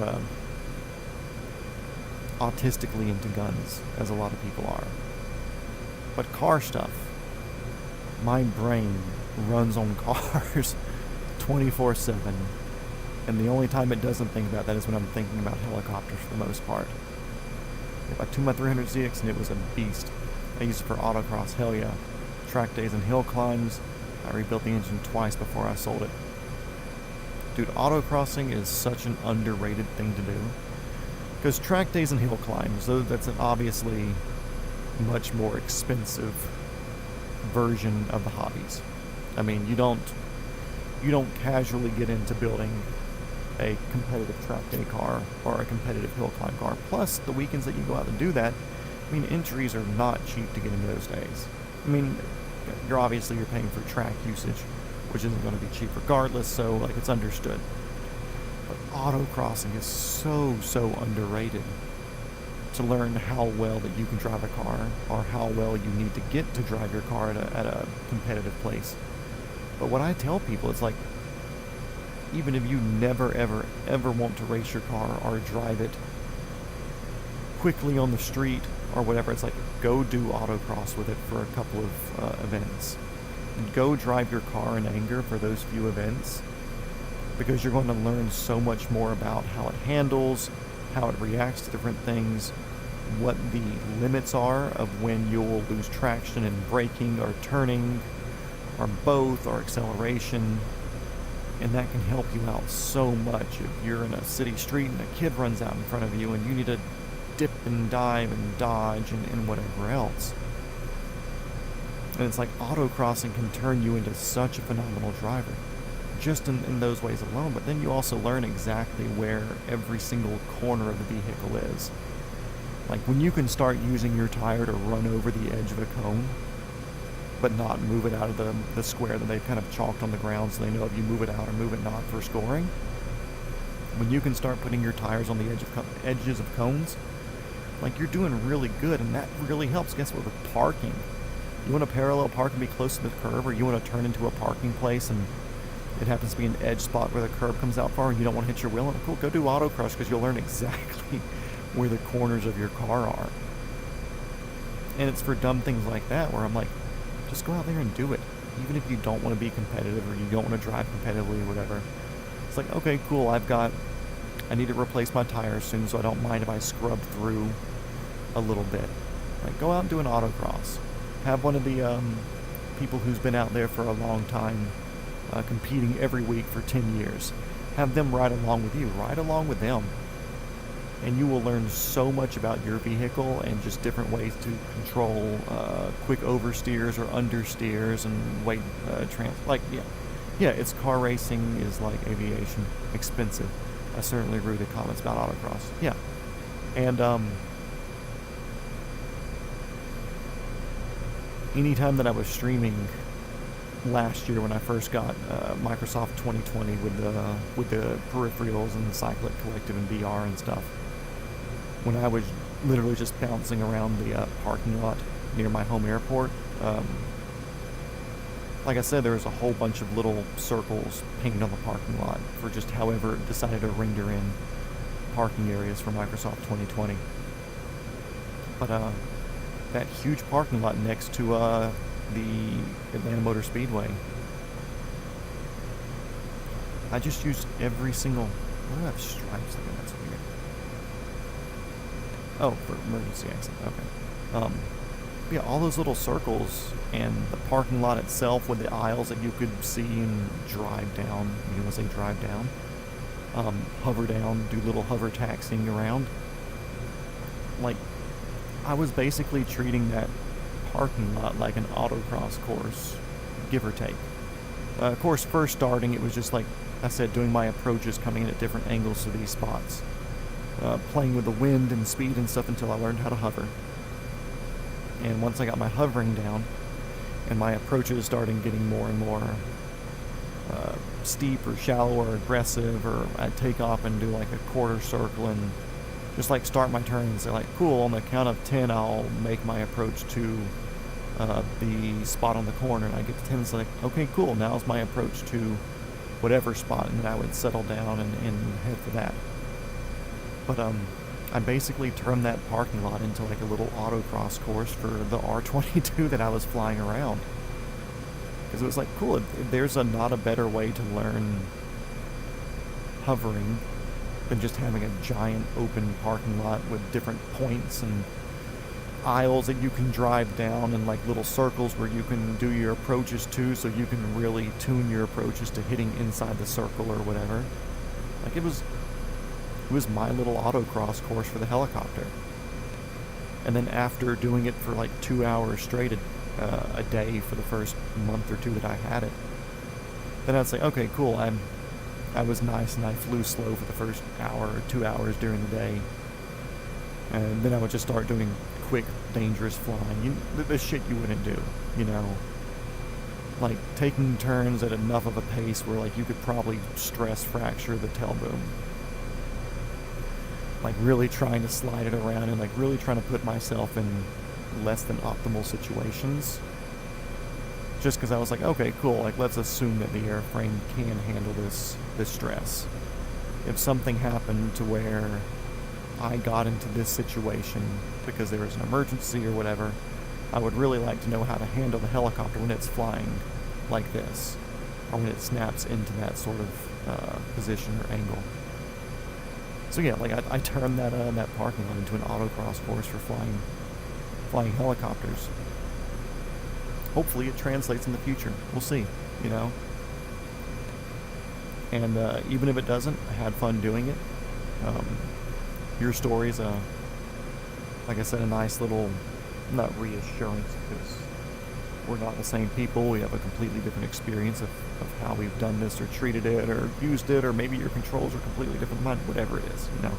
autistically into guns, as a lot of people are. But car stuff, my brain runs on cars 24/7, and the only time it doesn't think about that is when I'm thinking about helicopters for the most part. If I tuned my 300ZX and it was a beast. I used it for autocross, hell yeah. Track days and hill climbs. I rebuilt the engine twice before I sold it. Dude, autocrossing is such an underrated thing to do. Because track days and hill climbs, though, that's an obviously much more expensive version of the hobbies. I mean, you don't casually get into building a competitive track day car or a competitive hill climb car. Plus, the weekends that you go out and do that, I mean, entries are not cheap to get in those days. I mean, you're paying for track usage, which isn't going to be cheap regardless, so like it's understood. But autocrossing is so underrated. To learn how well that you can drive a car, or how well you need to get to drive your car at a competitive place. But what I tell people is like, even if you never ever want to race your car or drive it quickly on the street or whatever, it's like, go do autocross with it for a couple of events. Go drive your car in anger for those few events, because you're going to learn so much more about how it handles, how it reacts to different things, what the limits are of when you'll lose traction in braking or turning or both, or acceleration. And that can help you out so much if you're in a city street and a kid runs out in front of you and you need to dip and dive and dodge and whatever else. And it's like, autocrossing can turn you into such a phenomenal driver, just in those ways alone. But then you also learn exactly where every single corner of the vehicle is. Like, when you can start using your tire to run over the edge of a cone, but not move it out of the square that they've kind of chalked on the ground, so they know if you move it out or move it not for scoring. When you can start putting your tires on the edges of cones, like, you're doing really good, and that really helps. Guess what? With parking, you want to parallel park and be close to the curb, or you want to turn into a parking place and it happens to be an edge spot where the curb comes out far and you don't want to hit your wheel, and cool, go do autocross, because you'll learn exactly where the corners of your car are. And it's for dumb things like that where I'm like, just go out there and do it. Even if you don't want to be competitive, or you don't want to drive competitively or whatever. It's like, okay, cool, I need to replace my tires soon, so I don't mind if I scrub through a little bit. Like, go out and do an autocross. Have one of the people who's been out there for a long time, competing every week for 10 years. Have them ride along with you. Ride along with them. And you will learn so much about your vehicle and just different ways to control quick oversteers or understeers and weight yeah, it's car racing is like aviation, expensive. I certainly agree with the comments about autocross. Yeah, and anytime that I was streaming last year when I first got Microsoft 2020 with the peripherals and the Cyclic Collective and VR and stuff, when I was literally just bouncing around the parking lot near my home airport, like I said, there was a whole bunch of little circles painted on the parking lot for just however it decided to render in parking areas for Microsoft 2020. But that huge parking lot next to the Atlanta Motor Speedway, I just used every single... Why do I have stripes like that? That's weird. Oh, for emergency exit. Okay. Yeah, all those little circles and the parking lot itself with the aisles that you could see and drive down. You want to say drive down? Hover down, do little hover taxiing around. Like, I was basically treating that parking lot like an autocross course, give or take. Of course, first starting, it was just like I said, doing my approaches, coming in at different angles to these spots. Playing with the wind and speed and stuff until I learned how to hover. And once I got my hovering down, and my approaches started getting more and more steep or shallow or aggressive, or I'd take off and do like a quarter circle and just like start my turn and say like, cool, on the count of 10 I'll make my approach to the spot on the corner, and I get to 10 and it's like, okay, cool, now's my approach to whatever spot, and then I would settle down and head for that. But I basically turned that parking lot into like a little autocross course for the R22 that I was flying around. Because it was like, cool, there's not a better way to learn hovering than just having a giant open parking lot with different points and aisles that you can drive down, and like little circles where you can do your approaches to, so you can really tune your approaches to hitting inside the circle or whatever. Like, it was It was my little autocross course for the helicopter. And then after doing it for like 2 hours straight a day for the first month or two that I had it, then I'd say, okay, cool, I was nice and I flew slow for the first hour or 2 hours during the day. And then I would just start doing quick, dangerous flying. The shit you wouldn't do, you know? Like taking turns at enough of a pace where like you could probably stress fracture the tail boom. Like really trying to slide it around and like really trying to put myself in less than optimal situations. Just because I was like, okay, cool, like let's assume that the airframe can handle this stress. If something happened to where I got into this situation because there was an emergency or whatever, I would really like to know how to handle the helicopter when it's flying like this, or when it snaps into that sort of position or angle. So yeah, like I turned that parking lot into an autocross course for flying helicopters. Hopefully it translates in the future. We'll see, you know. And even if it doesn't, I had fun doing it. Your story's like I said, a nice little, not reassurance, because we're not the same people. We have a completely different experience of how we've done this or treated it or used it, or maybe your controls are completely different than mine, whatever it is, you know.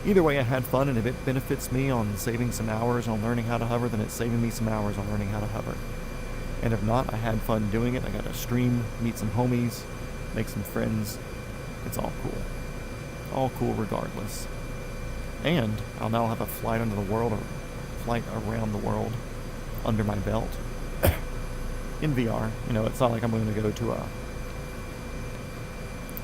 Either way, I had fun, and if it benefits me on saving some hours on learning how to hover, then it's saving me some hours on learning how to hover. And if not, I had fun doing it. I got to stream, meet some homies, make some friends. It's all cool. All cool regardless. And I'll now have a flight under the world, or flight around the world under my belt in VR. You know, it's not like I'm going to go to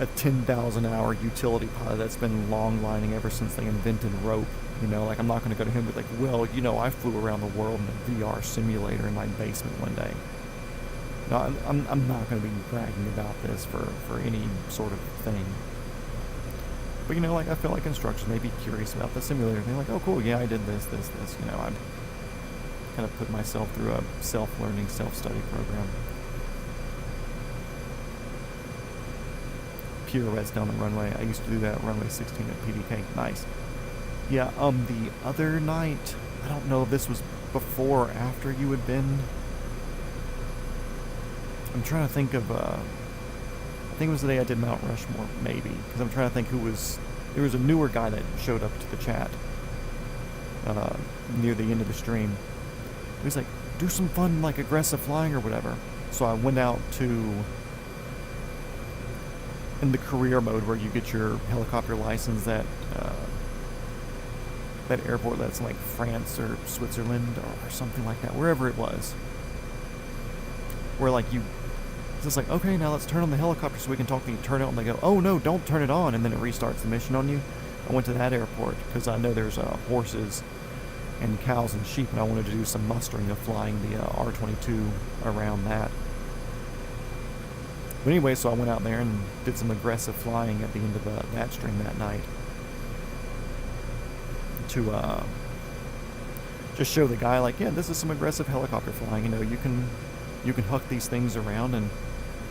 a 10,000 hour utility pilot that's been long lining ever since they invented rope. You know, like I'm not going to go to him and be like, well, you know, I flew around the world in a VR simulator in my basement one day. No, I'm not going to be bragging about this for any sort of thing. But, you know, like, I feel like instructors may be curious about the simulator. They're like, oh, cool, yeah, I did this. You know, I'm kind of put myself through a self-learning, self-study program. Pirouettes down the runway. I used to do that runway 16 at PDK. Nice. Yeah, the other night, I don't know if this was before or after you had been. I'm trying to think of, I think it was the day I did Mount Rushmore, maybe. Because I'm trying to think who was... There was a newer guy that showed up to the chat near the end of the stream. He was like, do some fun, like, aggressive flying or whatever. So I went out to... in the career mode where you get your helicopter license, that airport that's in, like, France or Switzerland or something like that, wherever it was. Where, like, you... It's like, okay, now let's turn on the helicopter so we can talk to you. Turn it on, and they go, oh no, don't turn it on, and then it restarts the mission on you. I went to that airport because I know there's horses and cows and sheep, and I wanted to do some mustering of flying the R-22 around that. But anyway, so I went out there and did some aggressive flying at the end of that stream that night to just show the guy, like, yeah, this is some aggressive helicopter flying. You know, you can huck these things around and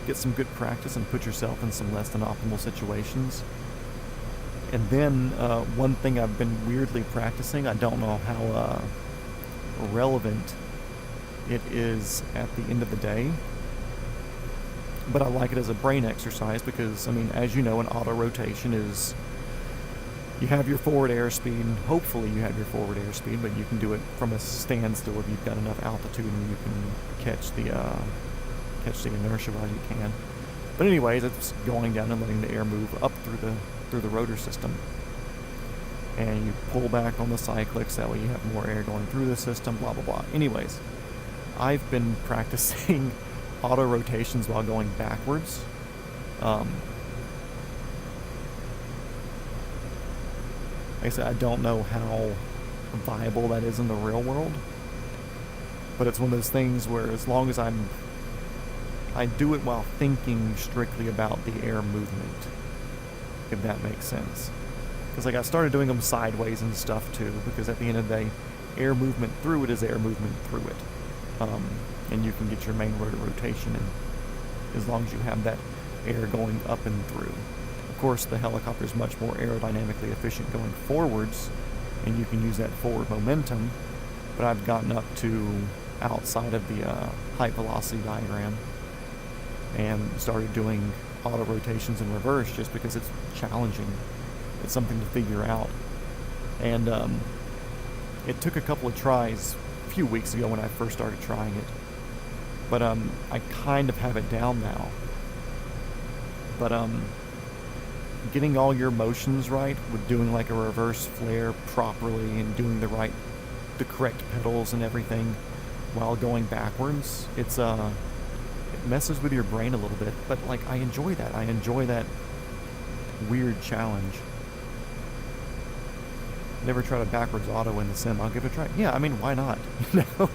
get some good practice and put yourself in some less than optimal situations. And then one thing I've been weirdly practicing, I don't know how relevant it is at the end of the day, but I like it as a brain exercise because, I mean, as you know, an auto rotation is, you have your forward airspeed, and hopefully you have your forward airspeed, but you can do it from a standstill if you've got enough altitude and you can catch the inertia while you can. But anyways, it's going down and letting the air move up through the rotor system. And you pull back on the cyclics, that way you have more air going through the system, blah, blah, blah. Anyways, I've been practicing auto rotations while going backwards. Like I said, I don't know how viable that is in the real world, but it's one of those things where as long as I do it while thinking strictly about the air movement, if that makes sense. Because like I started doing them sideways and stuff too, because at the end of the day, air movement through it is air movement through it. And you can get your main rotor rotation in as long as you have that air going up and through. Of course, the helicopter is much more aerodynamically efficient going forwards, and you can use that forward momentum, but I've gotten up to outside of the height velocity diagram and started doing auto rotations in reverse just because it's challenging. It's something to figure out. And it took a couple of tries a few weeks ago when I first started trying it. But I kind of have it down now. But getting all your motions right with doing like a reverse flare properly and doing the correct pedals and everything while going backwards, it messes with your brain a little bit. But like, I enjoy that. I enjoy that weird challenge. Never tried a backwards auto in the sim. I'll give it a try. Yeah, I mean, why not? You know,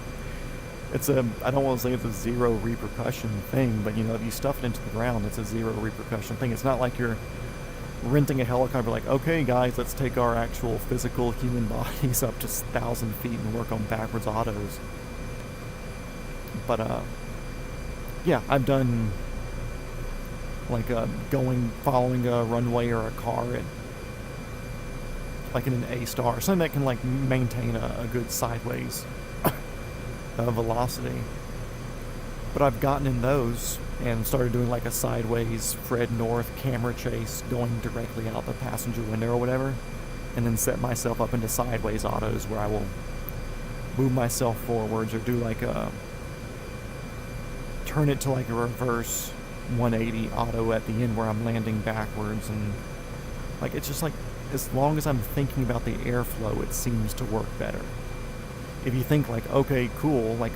I don't want to say it's a zero repercussion thing, but you know, if you stuff it into the ground, it's a zero repercussion thing. It's not like you're renting a helicopter like, okay guys, let's take our actual physical human bodies up to 1,000 feet and work on backwards autos. But yeah, I've done like following a runway or a car at like in an A-star, something that can like maintain a good sideways velocity. But I've gotten in those and started doing like a sideways Fred North camera chase going directly out the passenger window or whatever, and then set myself up into sideways autos where I will move myself forwards or do like turn it to like a reverse 180 auto at the end where I'm landing backwards. And like, it's just like, as long as I'm thinking about the airflow, it seems to work better. If you think like, okay, cool, like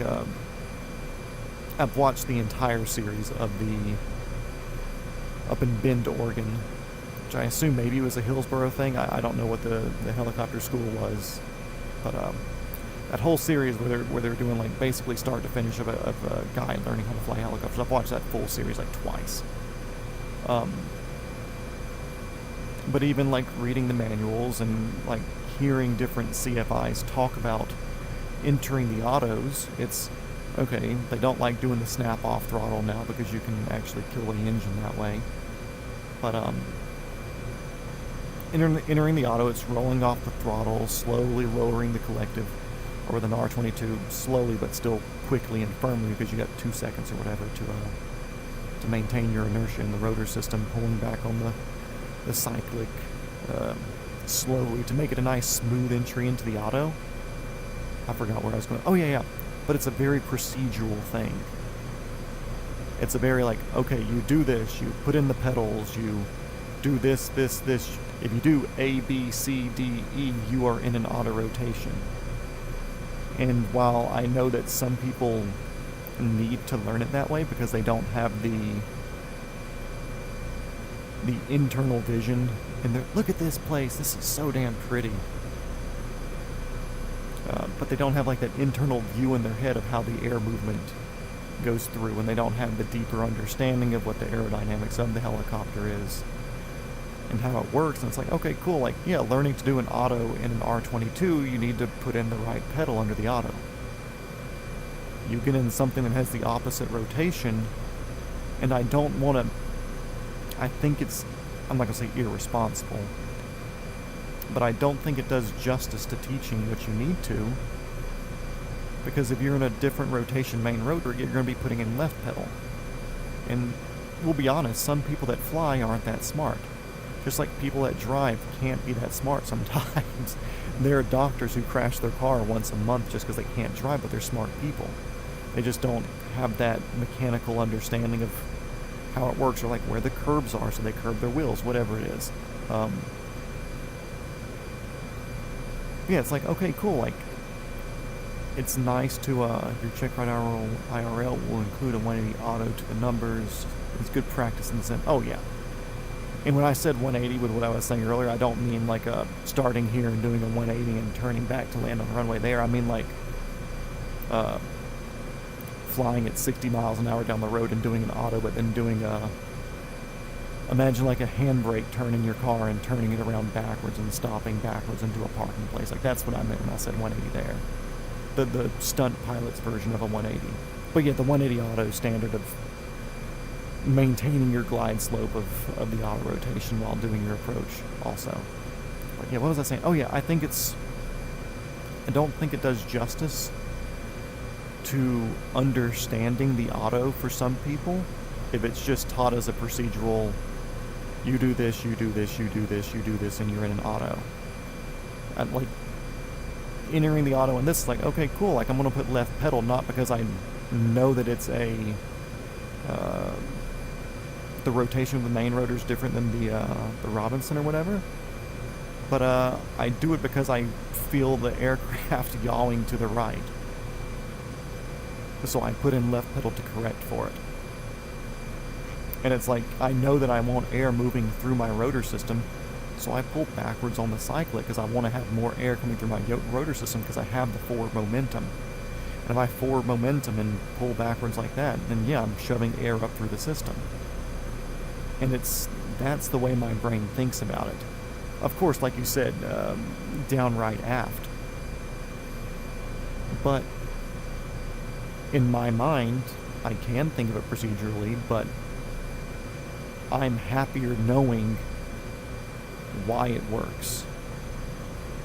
I've watched the entire series of the up in Bend, Oregon, which I assume maybe was a Hillsboro thing. I don't know what the helicopter school was, but that whole series where they're doing like basically start to finish of a guy learning how to fly helicopters. I've watched that full series like twice. But even like reading the manuals and like hearing different CFIs talk about entering the autos, it's okay, they don't like doing the snap-off throttle now because you can actually kill the engine that way. But entering the auto, it's rolling off the throttle, slowly lowering the collective, or with an R22, slowly but still quickly and firmly, because you got 2 seconds or whatever to maintain your inertia in the rotor system, pulling back on the cyclic slowly to make it a nice smooth entry into the auto. I forgot where I was going. Oh yeah. But it's a very procedural thing. It's a very like, okay, you do this, you put in the pedals, you do this. If you do A, B, C, D, E, you are in an auto rotation. And while I know that some people need to learn it that way because they don't have the internal vision, and they're, look at this place, this is so damn pretty. But they don't have like that internal view in their head of how the air movement goes through, and they don't have the deeper understanding of what the aerodynamics of the helicopter is and how it works. And it's like, okay, cool, like, yeah, learning to do an auto in an R22, you need to put in the right pedal under the auto. You get in something that has the opposite rotation, and I don't want to, I think it's, I'm not going to say irresponsible, but I don't think it does justice to teaching what you need to, because if you're in a different rotation main rotor, you're going to be putting in left pedal. And we'll be honest, some people that fly aren't that smart. Just like people that drive can't be that smart sometimes. There are doctors who crash their car once a month just because they can't drive, but they're smart people. They just don't have that mechanical understanding of how it works, or like where the curbs are, so they curb their wheels, whatever it is. Yeah, it's like, okay, cool, like, it's nice to, your check ride IRL will include a 180 auto to the numbers. It's good practice in the sim. Oh, yeah. And when I said 180 with what I was saying earlier, I don't mean like starting here and doing a 180 and turning back to land on the runway there. I mean like flying at 60 miles an hour down the road and doing an auto, but then doing imagine like a handbrake turn in your car and turning it around backwards and stopping backwards into a parking place. Like, that's what I meant when I said 180 there. The stunt pilot's version of a 180. But yeah, the 180 auto standard of maintaining your glide slope of the auto rotation while doing your approach also. But yeah, what was I saying? Oh yeah, I don't think it does justice to understanding the auto for some people if it's just taught as a procedural, you do this, you do this, you do this, you do this, and you're in an auto. And like entering the auto, and this is like, okay, cool, like I'm gonna put left pedal, not because I know that it's the rotation of the main rotor is different than the Robinson or whatever, but I do it because I feel the aircraft yawing to the right. So I put in left pedal to correct for it. And it's like, I know that I want air moving through my rotor system, so I pull backwards on the cyclic because I want to have more air coming through my rotor system because I have the forward momentum. And if I forward momentum and pull backwards like that, then yeah, I'm shoving air up through the system. And that's the way my brain thinks about it. Of course, like you said, downright aft. But in my mind, I can think of it procedurally, but I'm happier knowing why it works,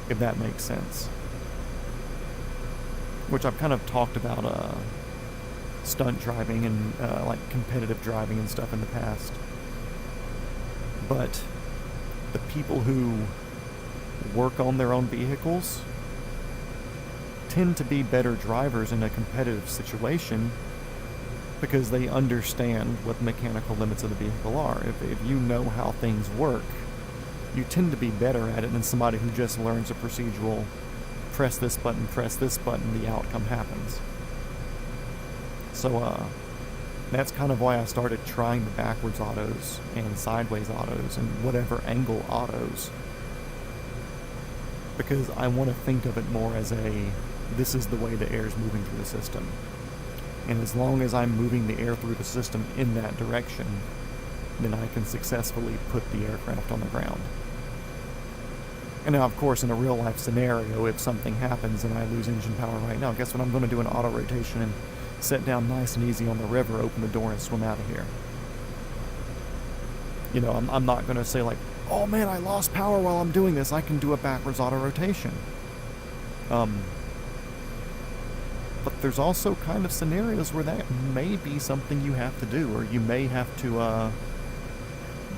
if that makes sense. Which I've kind of talked about stunt driving and like competitive driving and stuff in the past. But the people who work on their own vehicles tend to be better drivers in a competitive situation because they understand what the mechanical limits of the vehicle are. If you know how things work, you tend to be better at it than somebody who just learns a procedural, press this button, the outcome happens. So that's kind of why I started trying the backwards autos and sideways autos and whatever angle autos, because I want to think of it more as this is the way the air is moving through the system. And as long as I'm moving the air through the system in that direction, then I can successfully put the aircraft on the ground. And now, of course, in a real-life scenario, if something happens and I lose engine power right now, guess what? I'm going to do an auto rotation and set down nice and easy on the river, open the door, and swim out of here. You know, I'm not going to say like, oh man, I lost power while I'm doing this. I can do a backwards auto rotation. But there's also kind of scenarios where that may be something you have to do, or you may have to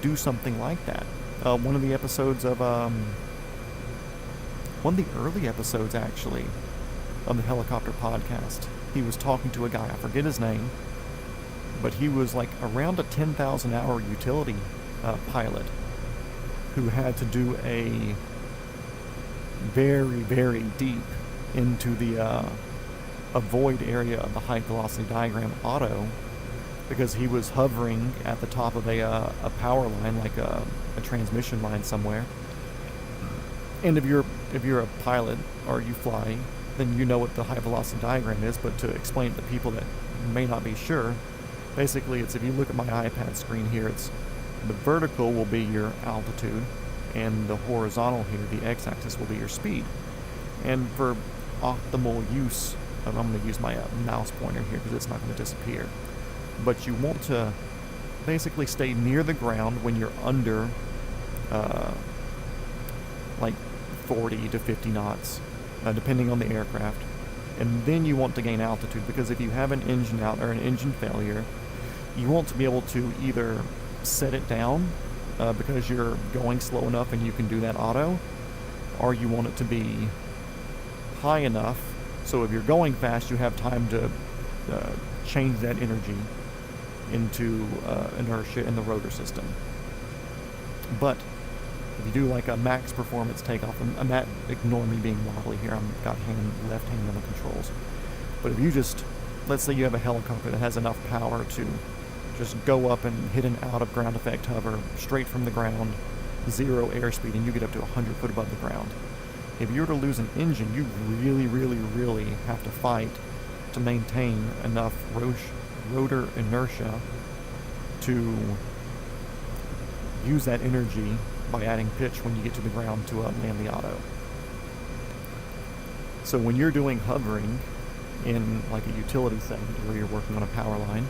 do something like that. One of the episodes of one of the early episodes actually of the helicopter podcast, he was talking to a guy, I forget his name, but he was like around a 10,000 hour utility pilot who had to do a very, very deep into the avoid area of the height velocity diagram auto, because he was hovering at the top of a power line, like a transmission line somewhere. And if you're a pilot or you fly, then you know what the high velocity diagram is. But to explain it to people that may not be sure, basically it's, if you look at my iPad screen here, it's the vertical will be your altitude, and the horizontal here, the x-axis, will be your speed. And for optimal use, I'm going to use my mouse pointer here because it's not going to disappear. But you want to basically stay near the ground when you're under like 40 to 50 knots, depending on the aircraft. And then you want to gain altitude, because if you have an engine out or an engine failure, you want to be able to either set it down because you're going slow enough and you can do that auto, or you want it to be high enough so if you're going fast you have time to change that energy into inertia in the rotor system. But if you do like a max performance takeoff, and that, ignore me being wobbly here, I've got left hand on the controls. But if you just, let's say you have a helicopter that has enough power to just go up and hit an out of ground effect hover straight from the ground, 0 airspeed, and you get up to 100 foot above the ground. If you were to lose an engine, you really, really, really have to fight to maintain enough rotor inertia to use that energy by adding pitch when you get to the ground to land the auto. So when you're doing hovering in like a utility setting where you're working on a power line,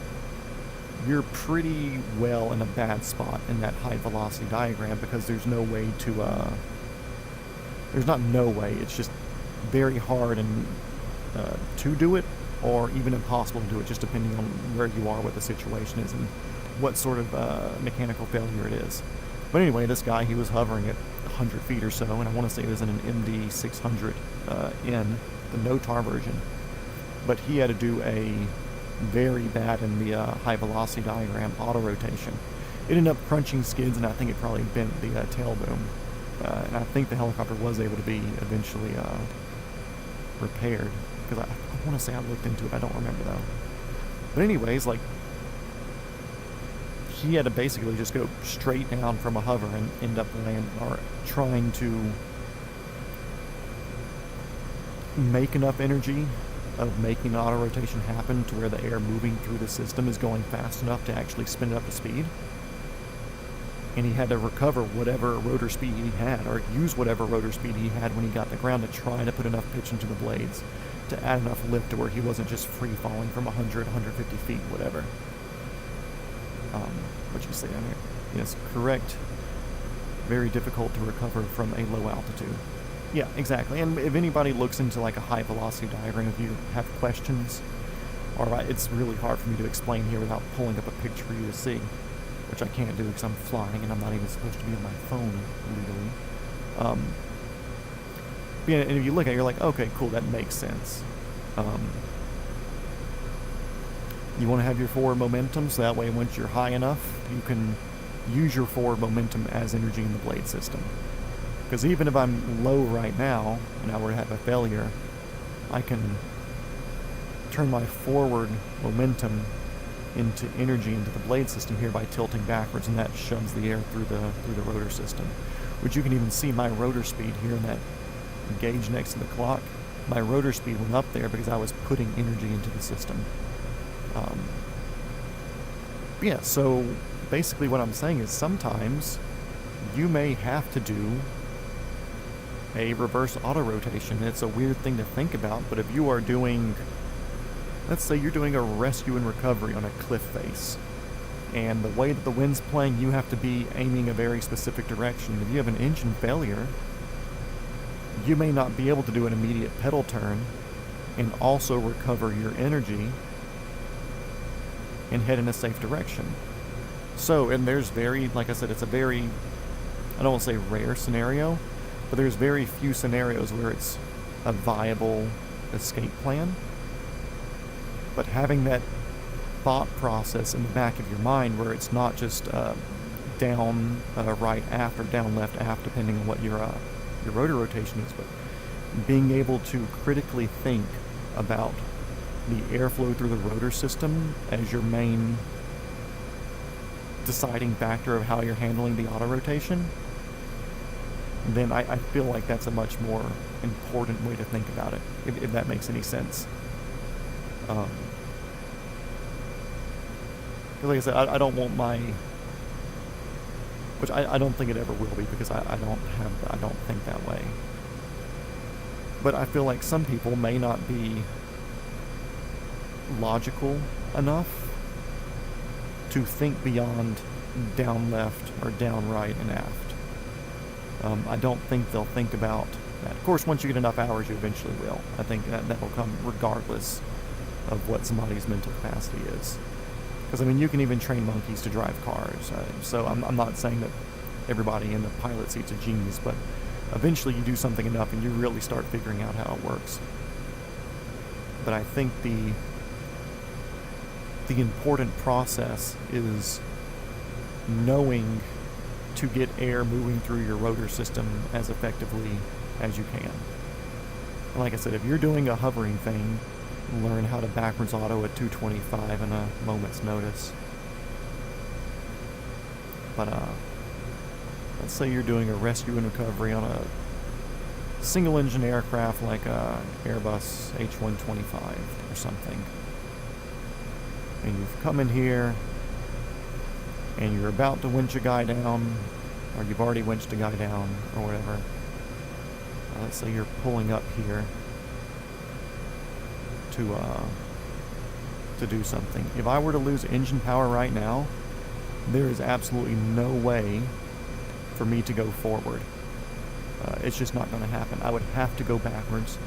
you're pretty well in a bad spot in that height velocity diagram, because there's no way to, there's not no way, it's just very hard and to do it, or even impossible to do it, just depending on where you are, what the situation is, and what sort of mechanical failure it is. But anyway, this guy, he was hovering at 100 feet or so, and I want to say it was in an MD600 in the no-tar version. But he had to do a very bad in the high velocity diagram auto rotation. It ended up crunching skids, and I think it probably bent the tail boom. And I think the helicopter was able to be eventually repaired, because I want to say I looked into it. I don't remember though. But anyways, like, he had to basically just go straight down from a hover and end up landing, or trying to make enough energy of making auto rotation happen to where the air moving through the system is going fast enough to actually spin it up to speed. And he had to recover whatever rotor speed he had, or use whatever rotor speed he had when he got to the ground, to try to put enough pitch into the blades to add enough lift to where he wasn't just free falling from 100, 150 feet, whatever. What you say down here? Yes, correct. Very difficult to recover from a low altitude. Yeah, exactly. And if anybody looks into like a high velocity diagram, if you have questions, or it's really hard for me to explain here without pulling up a picture for you to see, which I can't do because I'm flying and I'm not even supposed to be on my phone legally. Yeah, and if you look at it, you're like, okay, cool, that makes sense. You want to have your forward momentum, so that way once you're high enough, you can use your forward momentum as energy in the blade system. Because even if I'm low right now, and I were to have a failure, I can turn my forward momentum into energy into the blade system here by tilting backwards, and that shoves the air through the rotor system. Which you can even see my rotor speed here in that gauge next to the clock. My rotor speed went up there because I was putting energy into the system. Yeah, so basically what I'm saying is sometimes you may have to do a reverse auto rotation. It's a weird thing to think about, but if you are doing, let's say you're doing a rescue and recovery on a cliff face, and the way that the wind's playing, you have to be aiming a very specific direction. If you have an engine failure, you may not be able to do an immediate pedal turn and also recover your energy and head in a safe direction. So, and there's very, like I said, it's a very, I don't want to say rare scenario, but there's very few scenarios where it's a viable escape plan. But having that thought process in the back of your mind where it's not just down right aft or down left aft, depending on what your rotor rotation is, but being able to critically think about the airflow through the rotor system as your main deciding factor of how you're handling the auto rotation, then I feel like that's a much more important way to think about it, if that makes any sense. Like I said, I don't want my, which I don't think it ever will be, because I don't think that way. But I feel like some people may not be logical enough to think beyond down left or down right and aft. I don't think they'll think about that. Of course, once you get enough hours, you eventually will. I think that will come regardless of what somebody's mental capacity is. Because, I mean, you can even train monkeys to drive cars. So I'm not saying that everybody in the pilot seat's a genius, but eventually you do something enough and you really start figuring out how it works. But I think the important process is knowing to get air moving through your rotor system as effectively as you can. And like I said, if you're doing a hovering thing, learn how to backwards auto at 225 in a moment's notice. But let's say you're doing a rescue and recovery on a single engine aircraft like a Airbus H125 or something. And you've come in here and you're about to winch a guy down, or you've already winched a guy down, or whatever. Let's say you're pulling up here to to do something. If I were to lose engine power right now, there is absolutely no way for me to go forward. It's just not going to happen. I would have to go backwards,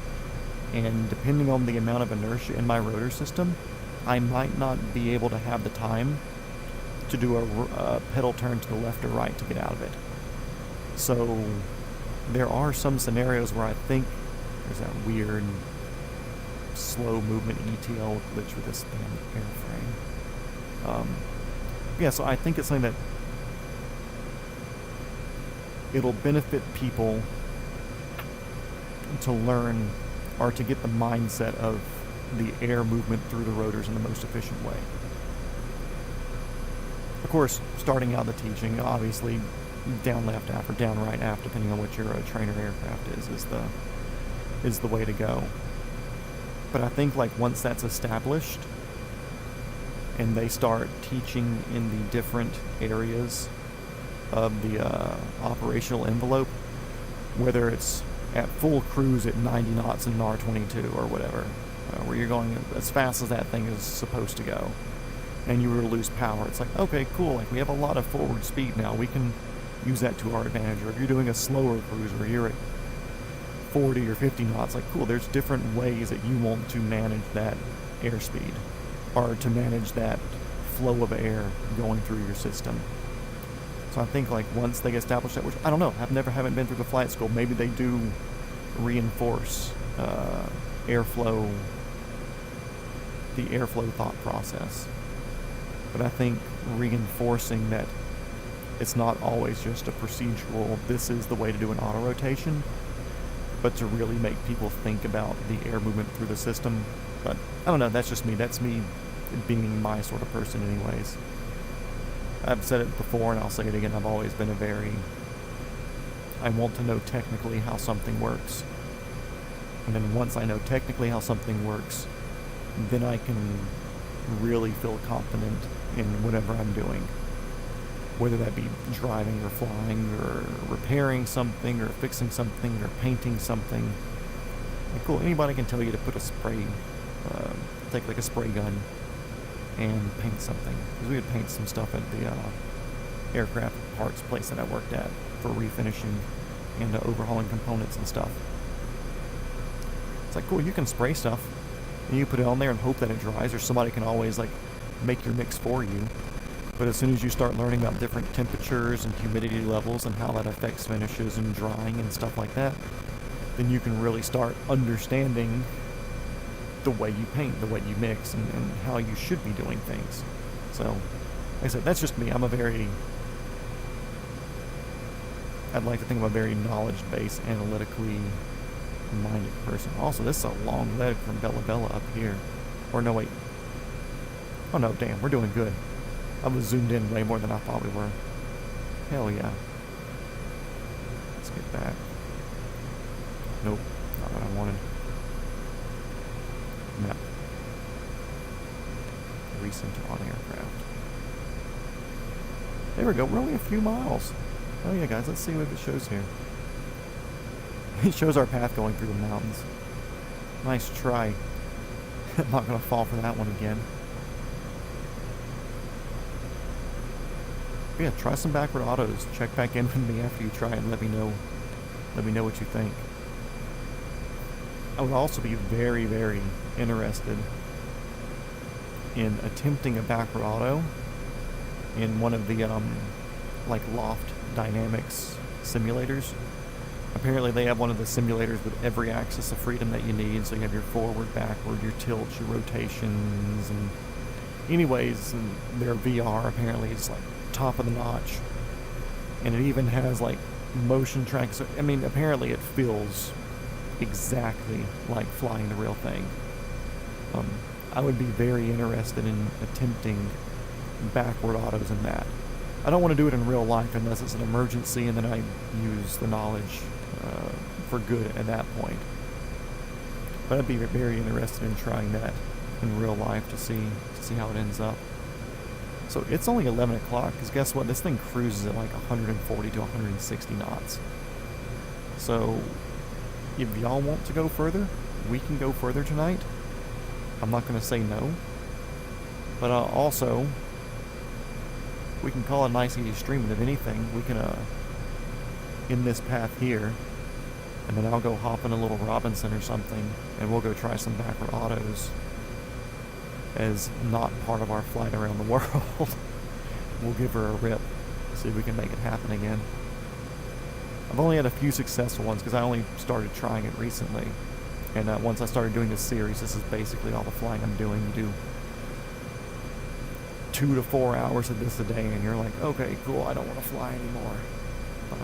and depending on the amount of inertia in my rotor system, I might not be able to have the time to do a pedal turn to the left or right to get out of it. So there are some scenarios where I think there's that weird slow movement ETL glitch with this damn airframe. Yeah, so I think it's something that it'll benefit people to learn or to get the mindset of the air movement through the rotors in the most efficient way. Of course, starting out the teaching, obviously down left aft or down right aft, depending on what your trainer aircraft is the way to go. But I think like once that's established and they start teaching in the different areas of the operational envelope, whether it's at full cruise at 90 knots in an R22 or whatever, where you're going as fast as that thing is supposed to go, and you were to lose power, it's like, okay, cool, like we have a lot of forward speed now, we can use that to our advantage. Or if you're doing a slower cruise where you're at 40 or 50 knots, like cool, there's different ways that you want to manage that airspeed or to manage that flow of air going through your system. So I think like once they establish that, which I don't know, haven't been through the flight school, maybe they do reinforce airflow, the airflow thought process. But I think reinforcing that it's not always just a procedural, this is the way to do an auto rotation, but to really make people think about the air movement through the system. But I don't know, that's just me. That's me being my sort of person anyways. I've said it before and I'll say it again, I've always been I want to know technically how something works. And then once I know technically how something works, then I can really feel confident in whatever I'm doing. Whether that be driving or flying or repairing something or fixing something or painting something. Like, cool, anybody can tell you to put a spray, take like a spray gun and paint something. Because we would paint some stuff at the aircraft parts place that I worked at for refinishing and overhauling components and stuff. It's like, cool, you can spray stuff and you put it on there and hope that it dries, or somebody can always like make your mix for you. But as soon as you start learning about different temperatures and humidity levels and how that affects finishes and drying and stuff like that, then you can really start understanding the way you paint, the way you mix, and how you should be doing things. So, like I said, that's just me. I'd like to think I'm a very knowledge-based, analytically minded person. Also, this is a long leg from Bella Bella up here. Or no, wait. Oh no, damn, we're doing good. I was zoomed in way more than I thought we were. Hell yeah. Let's get back. Nope, not what I wanted. Map. Recent on aircraft. There we go, we're only a few miles. Oh yeah, guys, let's see what it shows here. It shows our path going through the mountains. Nice try. I'm not going to fall for that one again. But yeah, try some backward autos. Check back in with me after you try it and let me know what you think. I would also be very, very interested in attempting a backward auto in one of the like Loft Dynamics simulators. Apparently they have one of the simulators with every axis of freedom that you need. So you have your forward, backward, your tilts, your rotations, and anyways, their VR apparently is like top of the notch. And it even has like motion tracks. I mean, apparently it feels exactly like flying the real thing. I would be very interested in attempting backward autos in that. I don't want to do it in real life unless it's an emergency, and then I use the knowledge for good at that point. But I'd be very interested in trying that in real life to see how it ends up. So it's only 11 o'clock, because guess what? This thing cruises at like 140 to 160 knots. So if y'all want to go further, we can go further tonight. I'm not going to say no. But also, we can call a nice easy stream, and if anything, we can in this path here, and then I'll go hop in a little Robinson or something, and we'll go try some backward autos as not part of our flight around the world. We'll give her a rip, see if we can make it happen again. I've only had a few successful ones because I only started trying it recently, and once I started doing this series, this is basically all the flying I'm doing. You do 2 to 4 hours of this a day, and you're like, okay, cool, I don't want to fly anymore. But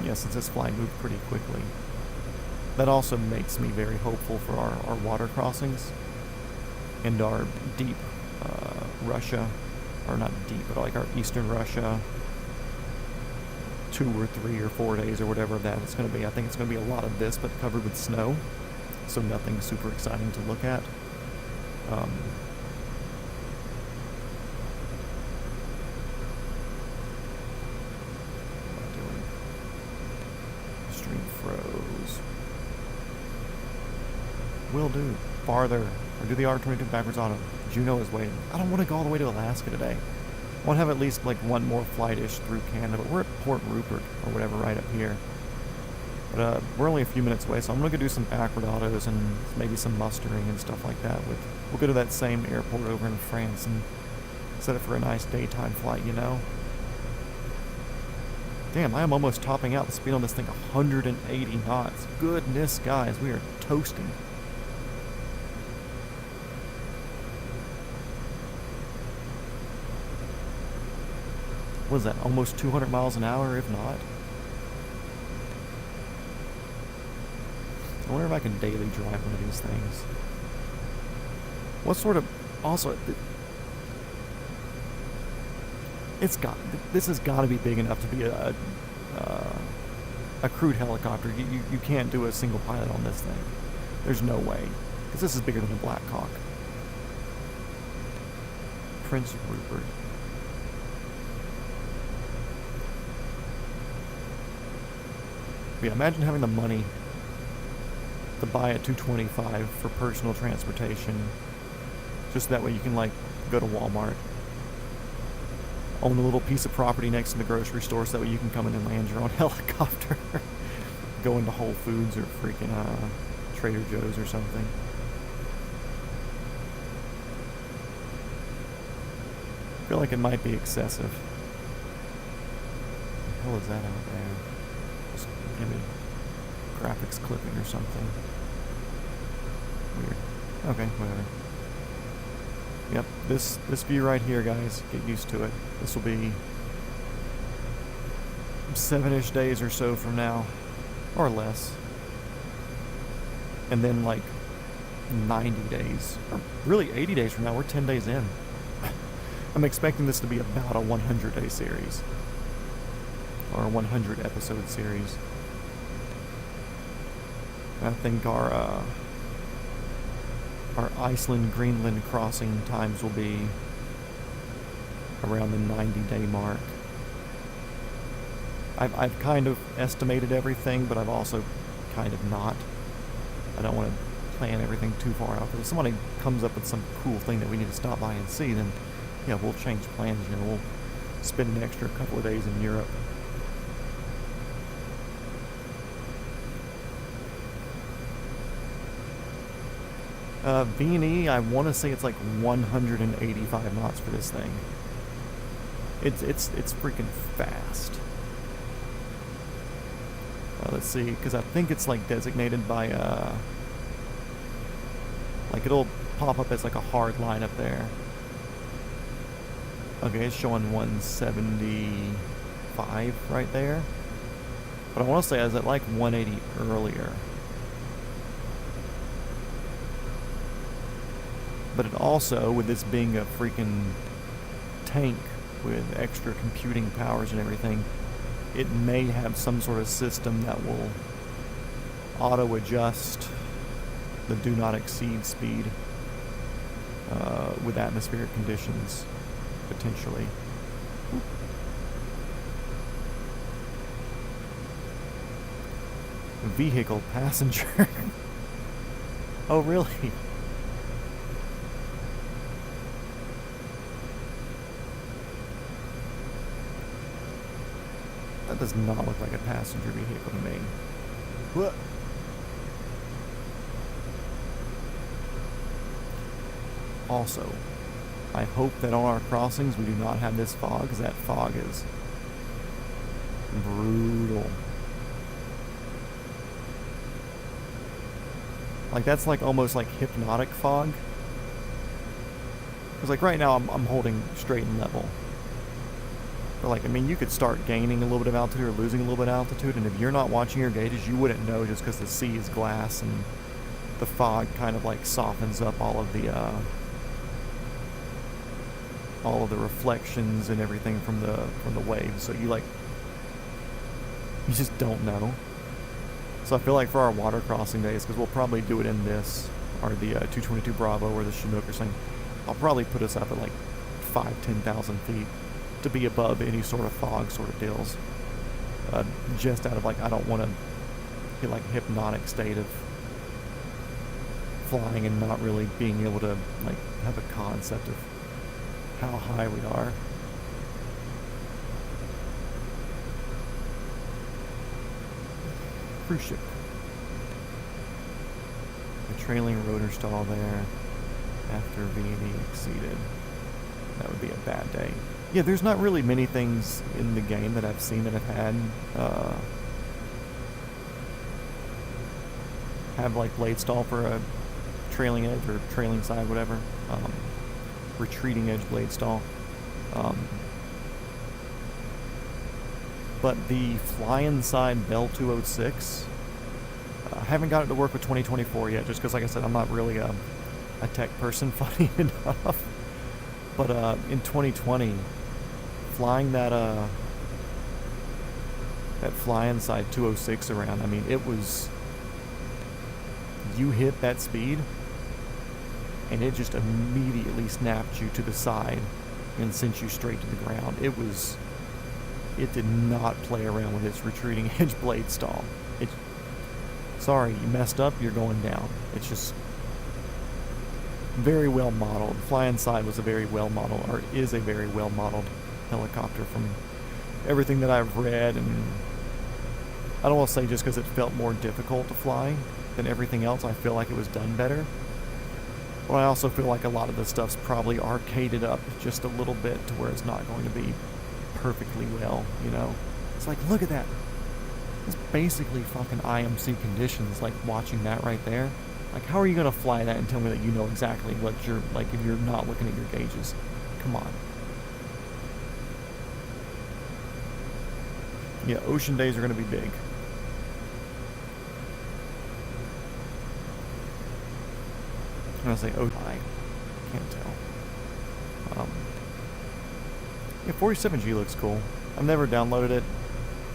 yeah, since this flight moved pretty quickly, that also makes me very hopeful for our water crossings and our deep Russia, or not deep, but like our eastern Russia, 2 or 3 or 4 days or whatever that it's going to be. I think it's going to be a lot of this, but covered with snow, so nothing super exciting to look at. Froze. Will do. Farther. Or do the R22 backwards auto. Juneau is waiting. I don't want to go all the way to Alaska today. I want to have at least like one more flight-ish through Canada, but we're at Port Rupert or whatever right up here. But we're only a few minutes away, so I'm going to go do some backward autos and maybe some mustering and stuff like that. We'll go to that same airport over in France and set it for a nice daytime flight, you know? Damn, I am almost topping out the speed on this thing, 180 knots. Goodness, guys, we are toasting. What is that, almost 200 miles an hour, if not? I wonder if I can daily drive one of these things. What sort of... Also, this has got to be big enough to be a crewed helicopter. You can't do a single pilot on this thing. There's no way, because this is bigger than a Black Hawk. Prince Rupert. But yeah, imagine having the money to buy a 225 for personal transportation. Just that way you can like go to Walmart, own a little piece of property next to the grocery store, so that way you can come in and land your own helicopter. Go into Whole Foods or freaking Trader Joe's or something. I feel like it might be excessive. What the hell is that out there? Just maybe graphics clipping or something. Weird. Okay, whatever. Yep, this view right here, guys, get used to it. This will be 7-ish days or so from now, or less. And then like 90 days, or really 80 days from now. We're 10 days in. I'm expecting this to be about a 100-day series, or a 100-episode series. I think our Iceland-Greenland crossing times will be around the 90-day mark. I've kind of estimated everything, but I've also kind of not. I don't want to plan everything too far out, because if somebody comes up with some cool thing that we need to stop by and see, then yeah, we'll change plans. You know, we'll spend an extra couple of days in Europe. V&E, I want to say it's like 185 knots for this thing. It's freaking fast. Let's see, because I think it's like designated by like it'll pop up as like a hard line up there. Okay, it's showing 175 right there. But I want to say I was at like 180 earlier. But it also, with this being a freaking tank with extra computing powers and everything, it may have some sort of system that will auto-adjust the do not exceed speed with atmospheric conditions, potentially. Vehicle passenger. Oh, really? That does not look like a passenger vehicle to me. What? Also, I hope that on our crossings we do not have this fog, because that fog is brutal. Like, that's like almost like hypnotic fog. Because like right now I'm holding straight and level. But like, I mean, you could start gaining a little bit of altitude or losing a little bit of altitude, and if you're not watching your gauges, you wouldn't know, just because the sea is glass and the fog kind of like softens up all of the reflections and everything from the waves. So you just don't know. So I feel like for our water crossing days, because we'll probably do it in this, or the 222 Bravo or the Chinook or something, I'll probably put us up at like 10,000 feet to be above any sort of fog sort of deals. Just out of like, I don't want to get like a hypnotic state of flying and not really being able to like have a concept of how high we are. Cruise ship. A trailing rotor stall there after V&E exceeded. That would be a bad day. Yeah, there's not really many things in the game that I've seen that have had like blade stall for a trailing edge or trailing side, whatever. Retreating edge blade stall. But the fly-in side Bell 206, I haven't got it to work with 2024 yet, just because, like I said, I'm not really a tech person, funny enough. But in 2020, flying that fly-in side 206 around, I mean, it was, you hit that speed, and it just immediately snapped you to the side and sent you straight to the ground. It did not play around with its retreating edge blade stall. Sorry, you messed up, you're going down. It's just very well modeled. Fly-in side was a very well modeled, or is a very well modeled helicopter from everything that I've read, and I don't want to say just because it felt more difficult to fly than everything else, I feel like it was done better. But I also feel like a lot of the stuff's probably arcaded up just a little bit to where it's not going to be perfectly well, you know? It's like, look at that. It's basically fucking IMC conditions, like watching that right there. Like, how are you going to fly that and tell me that you know exactly what you're, like, if you're not looking at your gauges? Come on. Yeah, ocean days are going to be big. I'm going to say, oh, I can't tell. Yeah, 47G looks cool. I've never downloaded it,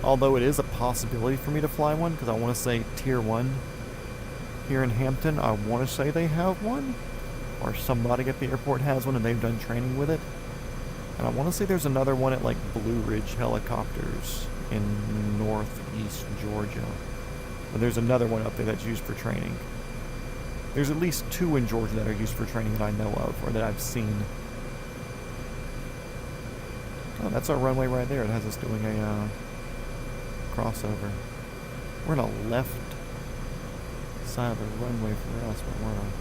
although it is a possibility for me to fly one, because I want to say Tier 1 here in Hampton, I want to say they have one, or somebody at the airport has one and they've done training with it. And I want to say there's another one at like Blue Ridge Helicopters in northeast Georgia. But there's another one up there that's used for training. There's at least 2 in Georgia that are used for training that I know of, or that I've seen. Oh, that's our runway right there. It has us doing a crossover. We're on a left side of the runway for us, but we're on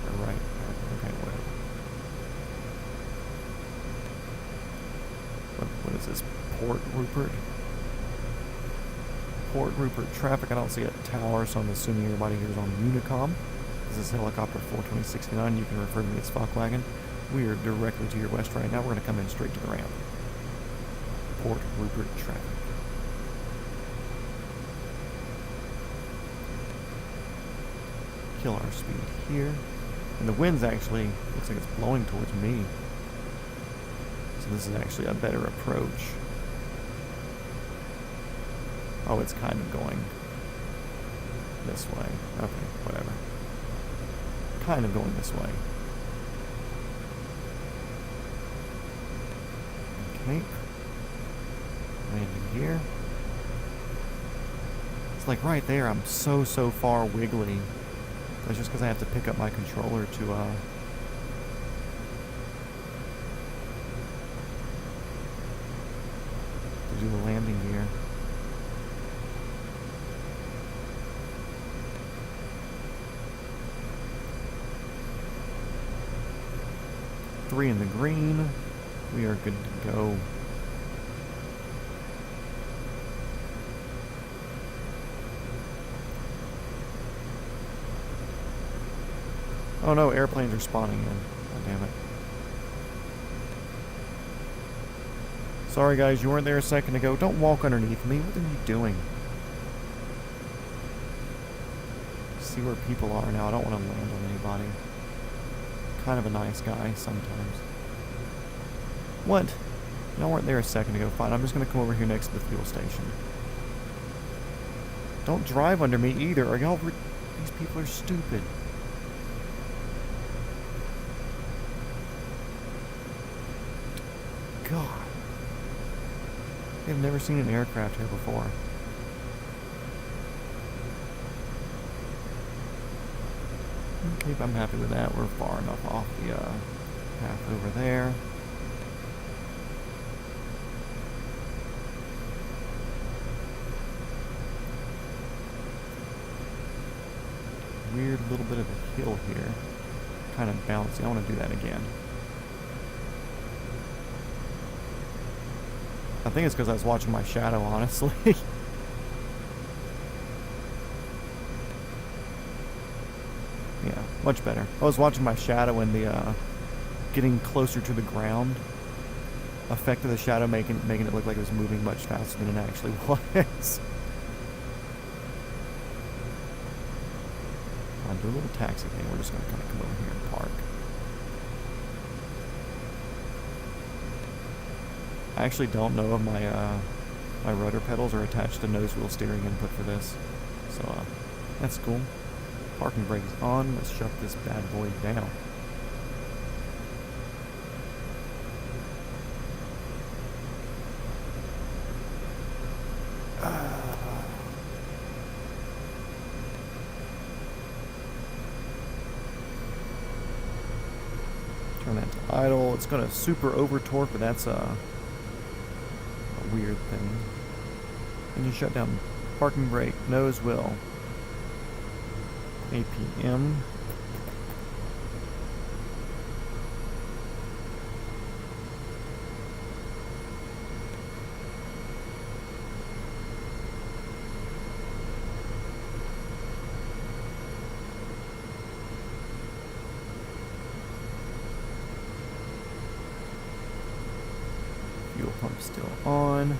a right. Okay, whatever. What is this? Port Rupert? Port Rupert traffic. I don't see a tower, so I'm assuming everybody here is on Unicom. This is helicopter 42069. You can refer to me as Fockwagon. We are directly to your west right now. We're going to come in straight to the ramp. Port Rupert traffic. Kill our speed here. And the wind's actually, looks like it's blowing towards me. So this is actually a better approach. Oh, it's kind of going this way. Okay, whatever. Kind of going this way. Okay. Landing here. It's like right there, I'm so far wiggly. That's just because I have to pick up my controller to do the landing gear. 3 in the green. We are good to go. Oh no, airplanes are spawning in. God damn it. Sorry guys, you weren't there a second ago. Don't walk underneath me. What are you doing? See where people are now. I don't want to land on anybody. Kind of a nice guy sometimes. What? Y'all weren't there a second ago. Fine, I'm just going to come over here next to the fuel station. Don't drive under me either. Are y'all... These people are stupid. God. They've never seen an aircraft here before. Okay, I'm happy with that. We're far enough off the path over there. Weird little bit of a hill here. Kind of bouncy. I want to do that again. I think it's because I was watching my shadow, honestly. Yeah, much better. I was watching my shadow and the getting closer to the ground effect of the shadow making it look like it was moving much faster than it actually was. I'll do a little taxi thing. We're just going to kind of come over here and park. I actually don't know if my rudder pedals are attached to nose wheel steering input for this, so that's cool. Parking brake is on. Let's shut this bad boy down. Turn that to idle. It's gonna super over torque, but that's a weird thing. And you shut down parking brake, nose wheel, APM. Fuel pump still on.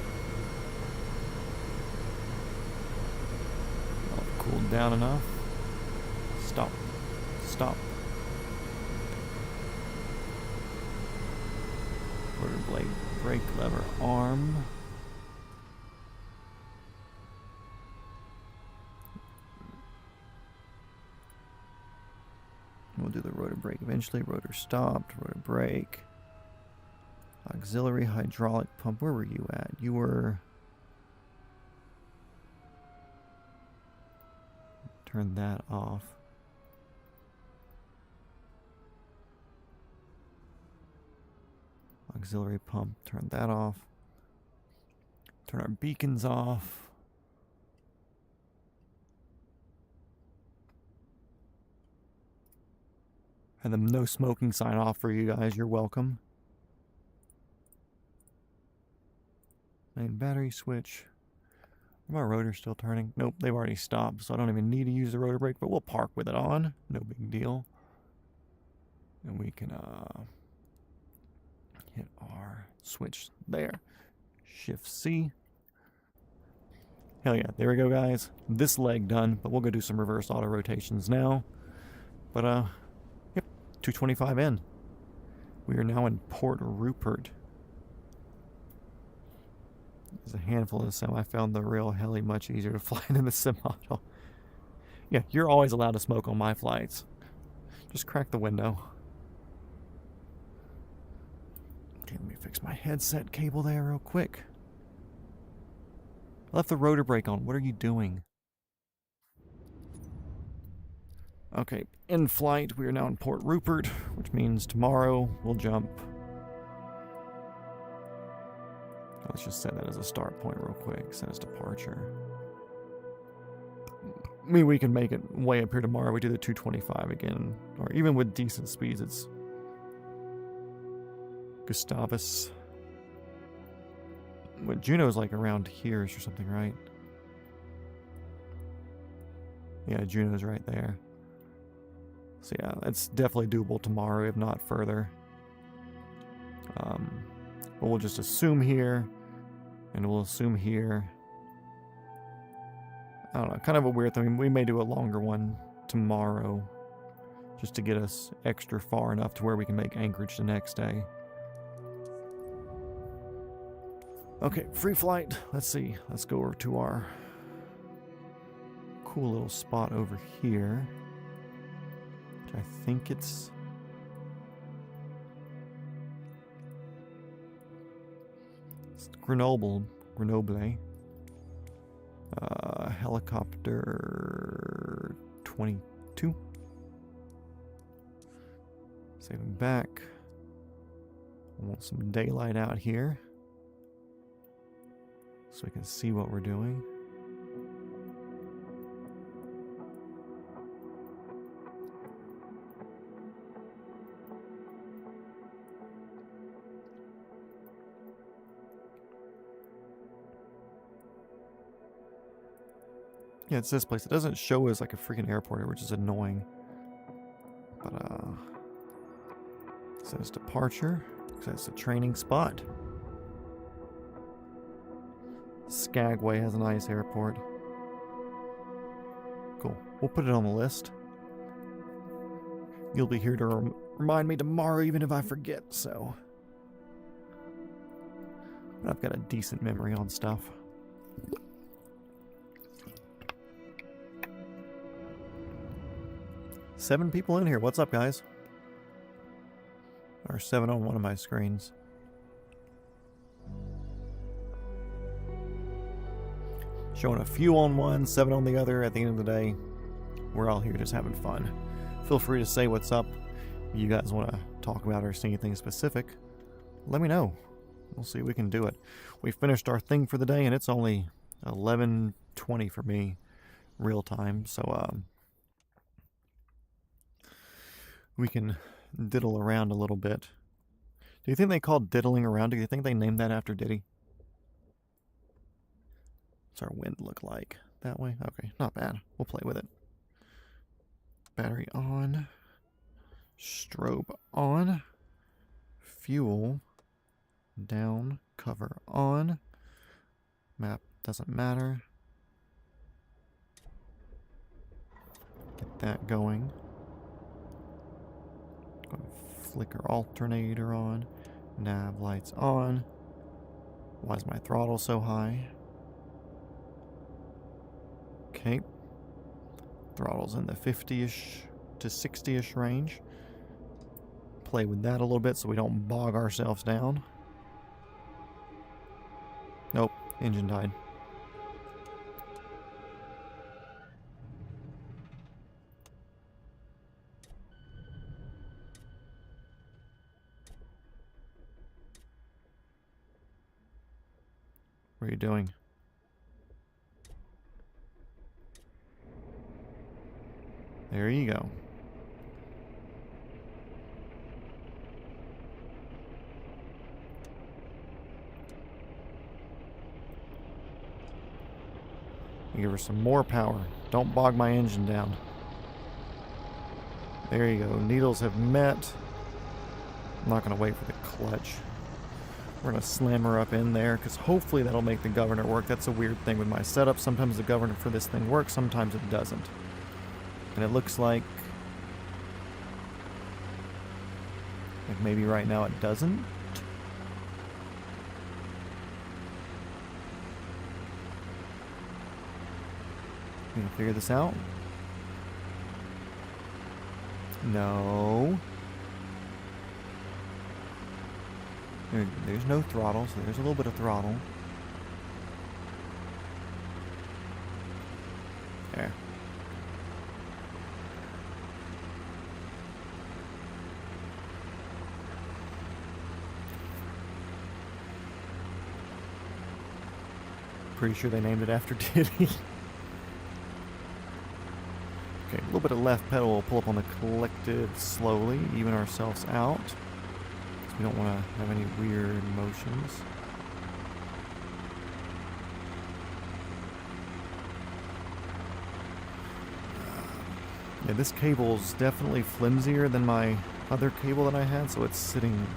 Cooled down enough. Stop. Stop. Rotor blade, brake lever arm. We'll do the rotor brake eventually. Rotor stopped. Rotor brake. Auxiliary hydraulic pump. Where were you at? You were... Turn that off. Auxiliary pump. Turn that off. Turn our beacons off. And the no smoking sign off for you guys. You're welcome. Main battery switch. Are my rotors still turning? Nope, they've already stopped, so I don't even need to use the rotor brake, but we'll park with it on. No big deal. And we can hit our switch there. Shift C. Hell yeah, there we go, guys. This leg done, but we'll go do some reverse auto rotations now. But yep, 225 in. We are now in Port Rupert. There's a handful of them. I found the real heli much easier to fly than the sim model. Yeah, you're always allowed to smoke on my flights. Just crack the window. Okay, let me fix my headset cable there real quick. I left the rotor brake on. What are you doing? Okay, in flight, we are now in Port Rupert, which means tomorrow we'll jump. Let's just set that as a start point real quick. Set as departure. I mean, we can make it way up here tomorrow. We do the 225 again. Or even with decent speeds, it's Gustavus. What, Juneau's like around here or something, right? Yeah, Juneau's right there. So yeah, it's definitely doable tomorrow, if not further. But we'll just assume here, and we'll assume here. I don't know, kind of a weird thing. We may do a longer one tomorrow, just to get us extra far enough to where we can make anchorage the next day. Okay, free flight. Let's see. Let's go over to our cool little spot over here. Which I think it's... Grenoble. Helicopter 22. Saving back. I want some daylight out here, so we can see what we're doing. Yeah, it's this place. It doesn't show as like a freaking airport, which is annoying. But, it says departure. That's a training spot. Skagway has a nice airport. Cool. We'll put it on the list. You'll be here to remind me tomorrow, even if I forget, so. But I've got a decent memory on stuff. Seven people in here. What's up, guys? Or 7 on one of my screens. Showing a few on one, 7 on the other. At the end of the day, we're all here just having fun. Feel free to say what's up. If you guys want to talk about or see anything specific, let me know. We'll see if we can do it. We finished our thing for the day, and it's only 11:20 for me, real time. So, we can diddle around a little bit. Do you think they called diddling around? Do you think they named that after Diddy? What's our wind look like? That way? Okay, not bad. We'll play with it. Battery on. Strobe on. Fuel down. Cover on. Map doesn't matter. Get that going. Flicker alternator on. Nav lights on. Why is my throttle so high? Okay. Throttle's in the 50-ish to 60-ish range. Play with that a little bit so we don't bog ourselves down. Nope, engine died. What are you doing? There you go. Give her some more power. Don't bog my engine down. There you go. Needles have met. I'm not going to wait for the clutch. We're going to slam her up in there, because hopefully that'll make the governor work. That's a weird thing with my setup. Sometimes the governor for this thing works, sometimes it doesn't. And it looks like maybe right now it doesn't. You gonna figure this out? No. There's no throttle, so there's a little bit of throttle. There. Pretty sure they named it after Diddy. Okay, a little bit of left pedal will pull up on the collective slowly, even ourselves out. We don't want to have any weird motions. Yeah, this cable's definitely flimsier than my other cable that I had, so it's sitting...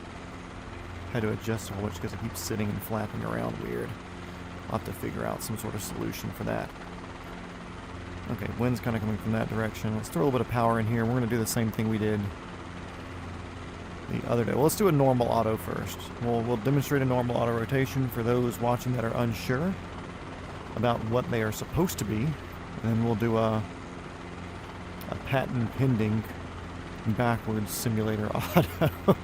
had to adjust so much because it keeps sitting and flapping around weird. I'll have to figure out some sort of solution for that. Okay, wind's kind of coming from that direction. Let's throw a little bit of power in here. We're going to do the same thing we did the other day. Well, let's do a normal auto first. We'll demonstrate a normal auto rotation for those watching that are unsure about what they are supposed to be. And then we'll do a patent pending backwards simulator auto.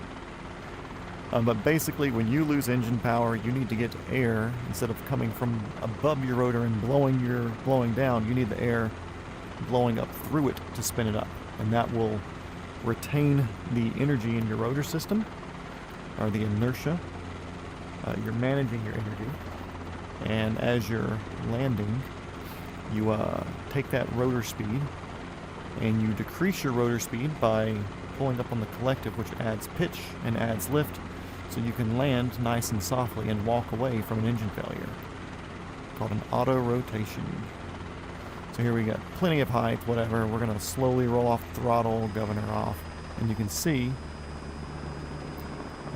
But basically, when you lose engine power, you need to get air instead of coming from above your rotor and blowing down. You need the air blowing up through it to spin it up, and that will retain the energy in your rotor system, or the inertia. You're managing your energy, and as you're landing, you take that rotor speed, and you decrease your rotor speed by pulling up on the collective, which adds pitch and adds lift, so you can land nice and softly and walk away from an engine failure. Called an auto rotation. So here we got plenty of height, whatever. We're going to slowly roll off the throttle, governor off, and you can see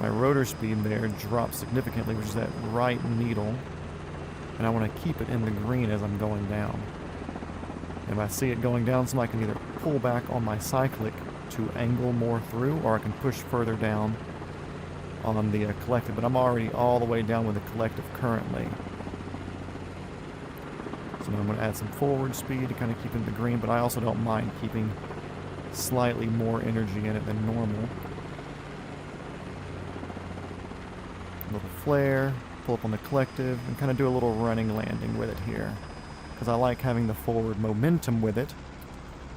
my rotor speed there drops significantly, which is that right needle, and I want to keep it in the green as I'm going down. If I see it going down, so I can either pull back on my cyclic to angle more through, or I can push further down on the collective, but I'm already all the way down with the collective currently. So now I'm going to add some forward speed to kind of keep it in the green, but I also don't mind keeping slightly more energy in it than normal. A little flare, pull up on the collective, and kind of do a little running landing with it here, because I like having the forward momentum with it,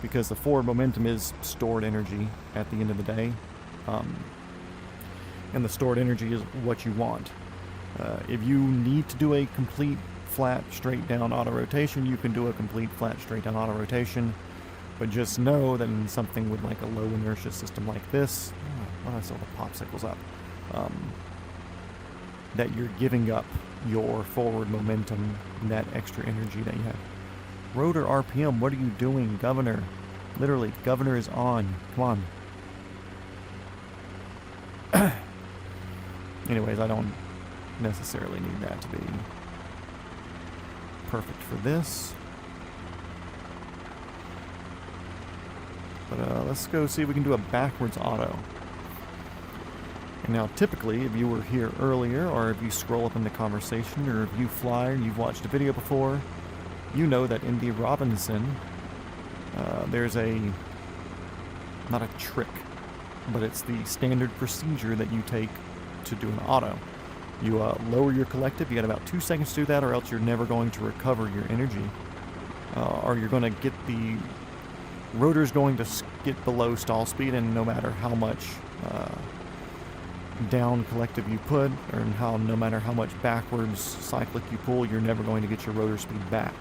because the forward momentum is stored energy at the end of the day. And the stored energy is what you want. If you need to do a complete flat straight down auto rotation, you can do a complete flat straight down auto rotation, but just know that in something with like a low inertia system like this, why do I still have the popsicles up? That you're giving up your forward momentum and that extra energy that you have. Rotor RPM, what are you doing, Governor? Literally, Governor is on. Come on. Anyways, I don't necessarily need that to be perfect for this. But let's go see if we can do a backwards auto. And now typically, if you were here earlier, or if you scroll up in the conversation, or if you fly and you've watched a video before, you know that in the Robinson, there's not a trick, but it's the standard procedure that you take to do an auto. You lower your collective. You got about 2 seconds to do that, or else you're never going to recover your energy, or you're going to get the rotor's going to get below stall speed, and no matter how much down collective you put, or no matter how much backwards cyclic you pull, you're never going to get your rotor speed back.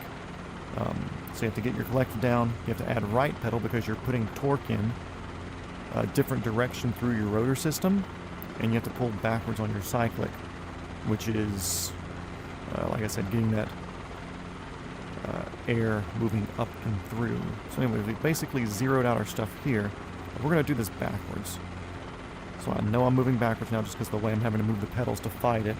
So you have to get your collective down. You have to add right pedal because you're putting torque in a different direction through your rotor system, and you have to pull backwards on your cyclic, which is, like I said, getting that air moving up and through. So anyway, we basically zeroed out our stuff here. We're going to do this backwards. So I know I'm moving backwards now just because of the way I'm having to move the pedals to fight it.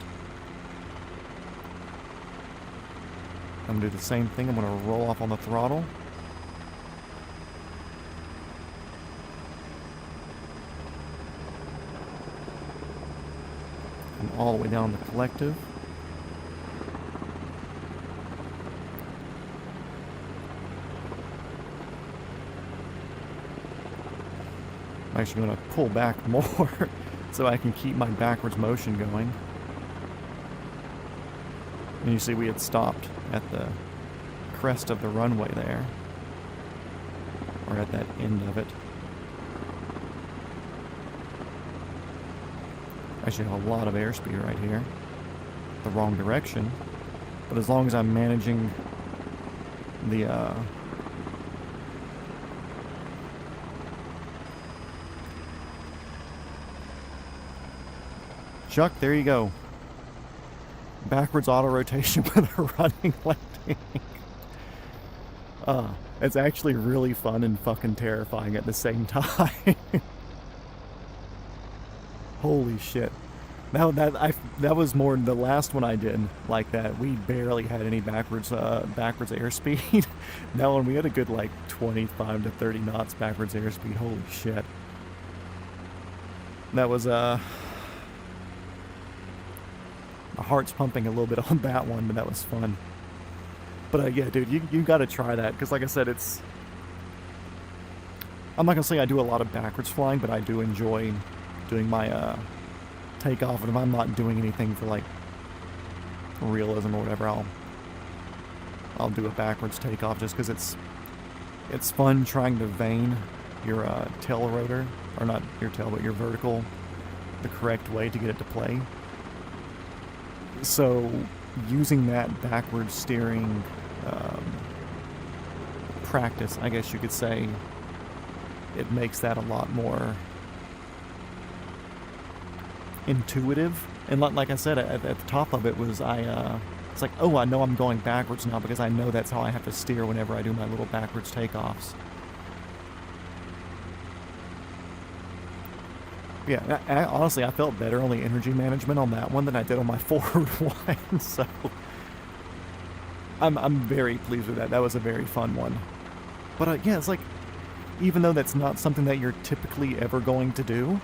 I'm going to do the same thing. I'm going to roll off on the throttle. And all the way down the collective. I'm actually going to pull back more so I can keep my backwards motion going. And you see we had stopped at the crest of the runway there, or at that end of it. Actually have a lot of airspeed right here, the wrong direction, but as long as I'm managing the Chuck, there you go. Backwards auto rotation with a running landing. It's actually really fun and fucking terrifying at the same time. Holy shit. That was more the last one I did like that. We barely had any backwards airspeed. That one we had a good like 25 to 30 knots backwards airspeed. Holy shit. That was my heart's pumping a little bit on that one, but that was fun. But yeah, dude, you got to try that because, like I said, I'm not gonna say I do a lot of backwards flying, but I do enjoy doing my takeoff, and if I'm not doing anything for like realism or whatever, I'll do a backwards takeoff just because it's fun trying to vane your tail rotor, or not your tail, but your vertical, the correct way to get it to play. So using that backwards steering practice, I guess you could say, it makes that a lot more intuitive. And like I said, at the top of it was it's like, oh, I know I'm going backwards now because I know that's how I have to steer whenever I do my little backwards takeoffs. Yeah, honestly, I felt better on the energy management on that one than I did on my forward one, so I'm very pleased with that. That was a very fun one. But yeah, it's like, even though that's not something that you're typically ever going to do,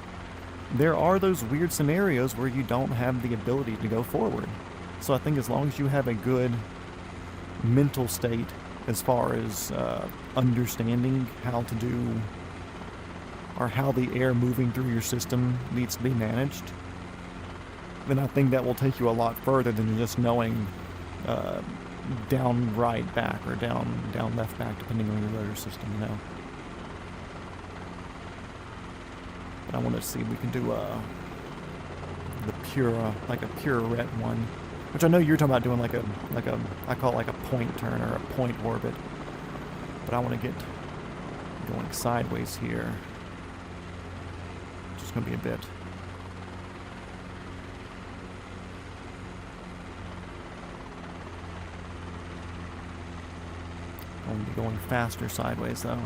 there are those weird scenarios where you don't have the ability to go forward. So I think as long as you have a good mental state as far as understanding how to do, or how the air moving through your system needs to be managed, then I think that will take you a lot further than just knowing down right back or down left back, depending on your rotor system, you know. But I want to see if we can do the pure, like a pirouette one, which I know you're talking about doing like a I call it like a point turn or a point orbit. But I want to get going sideways here. Just gonna be a bit. I'm gonna be going faster sideways though.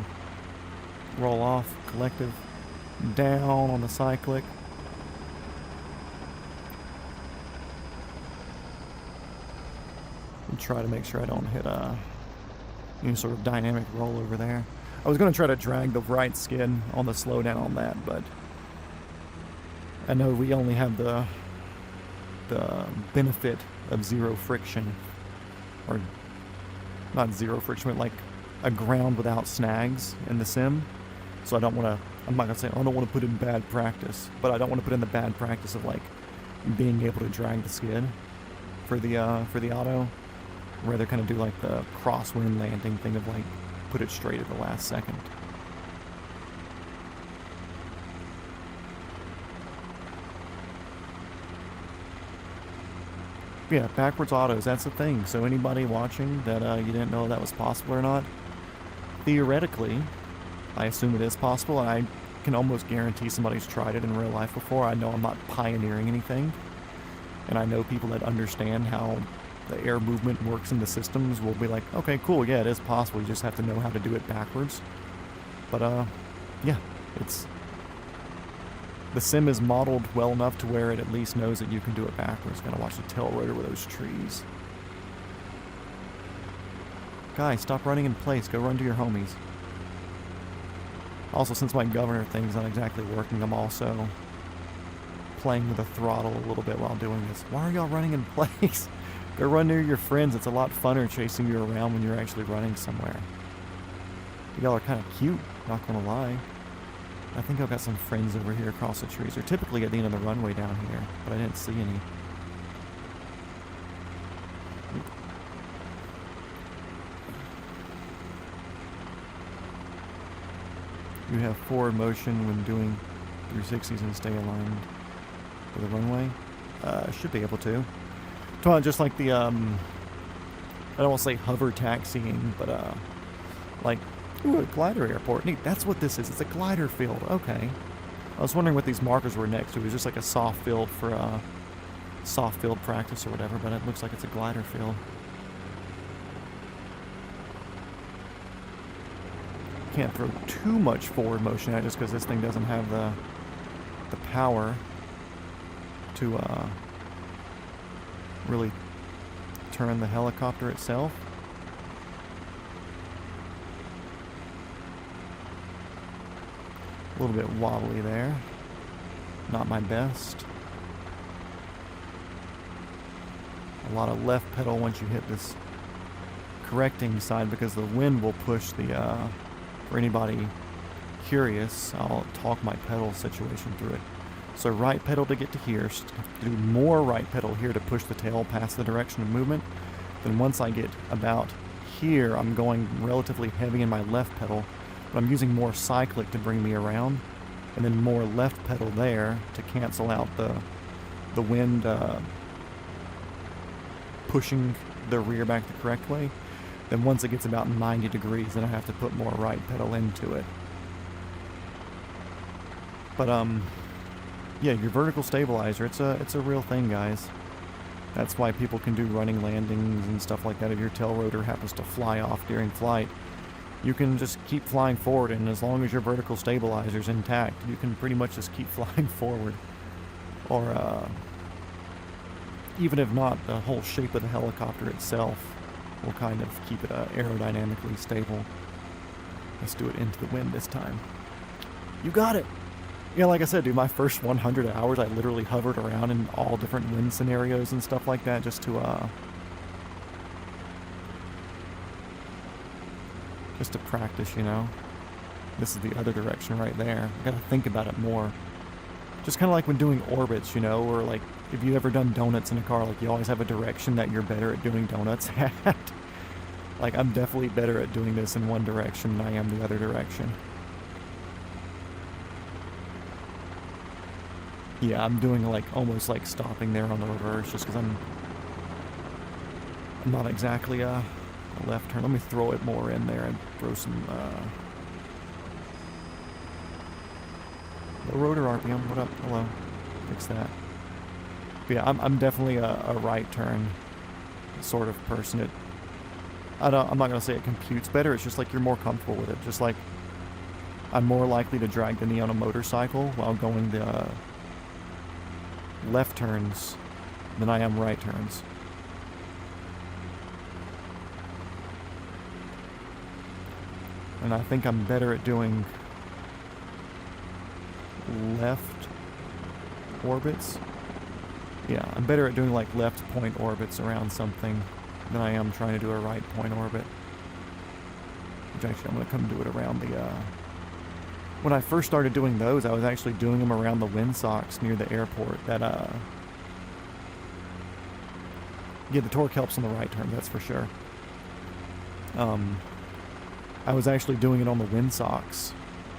Roll off, collective, down on the cyclic. And try to make sure I don't hit any sort of dynamic roll over there. I was gonna try to drag the right skid on the slowdown on that, but I know we only have the benefit of zero friction, or not zero friction, but like a ground without snags in the sim. So I don't want to, I'm not gonna say I don't want to put in bad practice, but I don't want to put in the bad practice of like being able to drag the skid for the auto, rather kind of do like the crosswind landing thing of like put it straight at the last second. Yeah, backwards autos, that's the thing. So anybody watching that you didn't know that was possible or not, theoretically, I assume it is possible, and I can almost guarantee somebody's tried it in real life before. I know I'm not pioneering anything, and I know people that understand how the air movement works in the systems will be like, okay, cool, yeah, it is possible, you just have to know how to do it backwards. But yeah, the sim is modeled well enough to where it at least knows that you can do it backwards. Gotta watch the tail rotor with those trees. Guys, stop running in place. Go run to your homies. Also, since my governor thing's not exactly working, I'm also playing with the throttle a little bit while doing this. Why are y'all running in place? Go run near your friends. It's a lot funner chasing you around when you're actually running somewhere. Y'all are kind of cute, not gonna lie. I think I've got some friends over here across the trees. They're typically at the end of the runway down here, but I didn't see any. You have forward motion when doing 360s and stay aligned with the runway. Should be able to. Just like the, I don't want to say hover taxiing, but like, ooh, a glider airport. Neat, that's what this is. It's a glider field. Okay. I was wondering what these markers were next to. It was just like a soft field for soft field practice or whatever, but it looks like it's a glider field. Can't throw too much forward motion at it just because this thing doesn't have the power to really turn the helicopter itself. A little bit wobbly there. Not my best. A lot of left pedal once you hit this correcting side because the wind will push the, for anybody curious, I'll talk my pedal situation through it. So right pedal to get to here, do more right pedal here to push the tail past the direction of movement. Then once I get about here, I'm going relatively heavy in my left pedal, but I'm using more cyclic to bring me around, and then more left pedal there to cancel out the wind pushing the rear back the correct way. Then once it gets about 90 degrees, then I have to put more right pedal into it. But yeah, your vertical stabilizer, it's a real thing, guys. That's why people can do running landings and stuff like that. If your tail rotor happens to fly off during flight, you can just keep flying forward, and as long as your vertical stabilizer's intact, you can pretty much just keep flying forward. Or even if not, the whole shape of the helicopter itself will kind of keep it aerodynamically stable. Let's do it into the wind this time. You got it! Yeah, like I said, dude, my first 100 hours, I literally hovered around in all different wind scenarios and stuff like that just to practice, you know. This is the other direction right there. I gotta think about it more. Just kind of like when doing orbits, you know, or like if you've ever done donuts in a car, like you always have a direction that you're better at doing donuts at. Like I'm definitely better at doing this in one direction than I am the other direction. Yeah, I'm doing like almost like stopping there on the reverse just because I'm not exactly a left turn. Let me throw it more in there and throw some low rotor RPM. What up? Hello. Fix that. But yeah, I'm definitely a right turn sort of person. I'm not gonna say it computes better. It's just like you're more comfortable with it. Just like I'm more likely to drag the knee on a motorcycle while going the left turns than I am right turns. And I think I'm better at doing left orbits. Yeah, I'm better at doing like left point orbits around something than I am trying to do a right point orbit. Which actually I'm going to come do it around the when I first started doing those, I was actually doing them around the windsocks near the airport. That yeah, the torque helps on the right turn, that's for sure. I was actually doing it on the windsocks.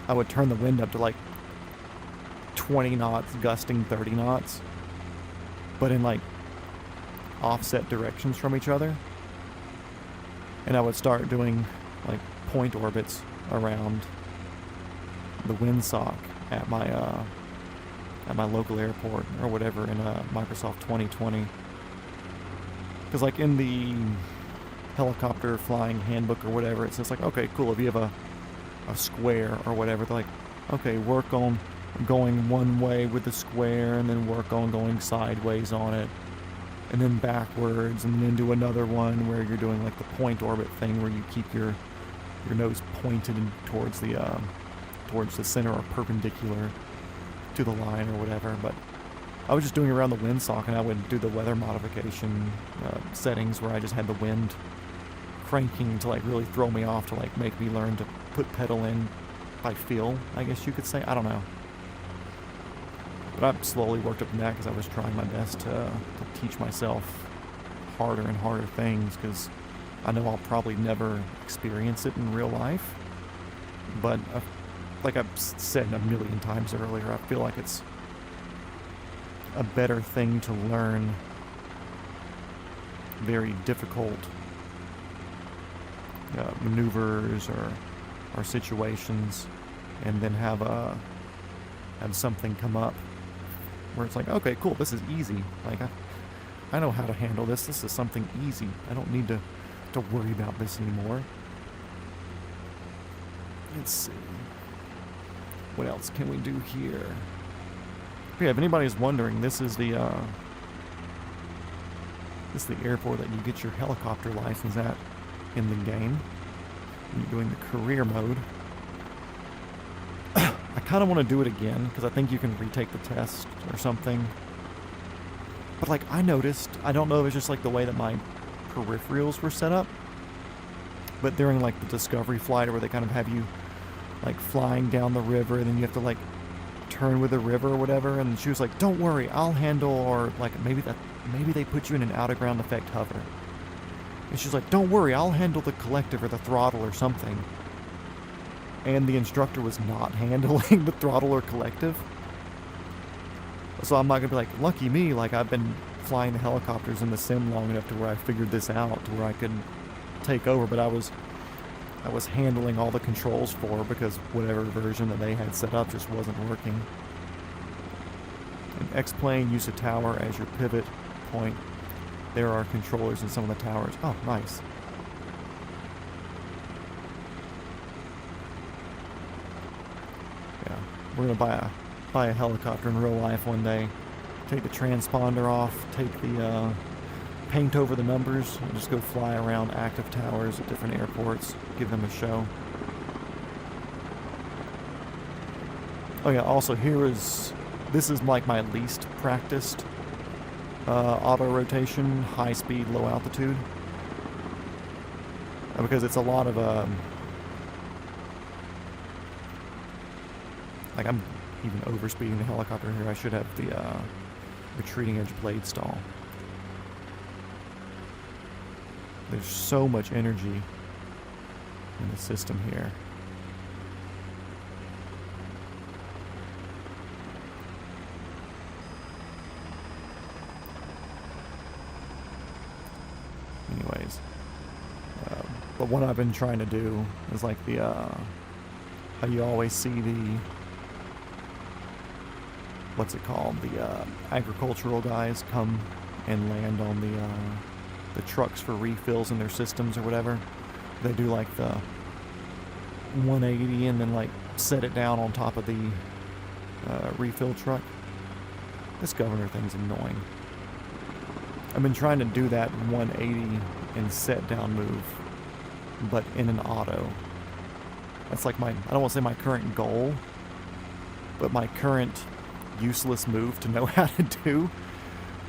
I would turn the wind up to like 20 knots, gusting 30 knots, but in like offset directions from each other. And I would start doing like point orbits around the windsock at my local airport or whatever in Microsoft 2020. Because like in the helicopter flying handbook or whatever, it says like, okay, cool, if you have a square or whatever, they're like, okay, work on going one way with the square and then work on going sideways on it and then backwards and then do another one where you're doing like the point orbit thing where you keep your nose pointed in towards the center or perpendicular to the line or whatever. But I was just doing it around the windsock, and I would do the weather modification settings where I just had the wind cranking to like really throw me off, to like make me learn to put pedal in by feel, I guess you could say. I don't know. But I've slowly worked up to that because I was trying my best to teach myself harder and harder things, because I know I'll probably never experience it in real life. But like I've said a million times earlier, I feel like it's a better thing to learn very difficult maneuvers or situations, and then have something come up where it's like, okay, cool, this is easy. Like I know how to handle this. This is something easy. I don't need to worry about this anymore. Let's see. What else can we do here? Yeah, if anybody's wondering, this is the airport that you get your helicopter license at in the game. When you're doing the career mode. I kind of want to do it again because I think you can retake the test or something. But like I noticed, I don't know if it's just like the way that my peripherals were set up, but during like the Discovery flight where they kind of have you like flying down the river and then you have to like turn with the river or whatever, and she was like, don't worry, I'll handle, or like maybe they put you in an out of ground effect hover. And she's like, don't worry, I'll handle the collective or the throttle or something. And the instructor was not handling the throttle or collective. So I'm not going to be like, lucky me, like I've been flying the helicopters in the sim long enough to where I figured this out, to where I could take over, but I was handling all the controls for her because whatever version that they had set up just wasn't working. In X-Plane, use a tower as your pivot point. There are controllers in some of the towers. Oh, nice. Yeah, we're gonna buy a helicopter in real life one day. Take the transponder off, take the paint over the numbers, and just go fly around active towers at different airports, give them a show. Oh yeah, also this is like my least practiced auto rotation, high speed, low altitude, because it's a lot of like I'm even overspeeding the helicopter here. I should have the retreating edge blade stall. There's so much energy in the system here. Anyways, but what I've been trying to do is like the how you always see the, what's it called, the agricultural guys come and land on the trucks for refills in their systems or whatever. They do like the 180 and then like set it down on top of the refill truck. This governor thing's annoying. I've been trying to do that 180 and set down move, but in an auto. That's like I don't want to say my current goal, but my current useless move to know how to do,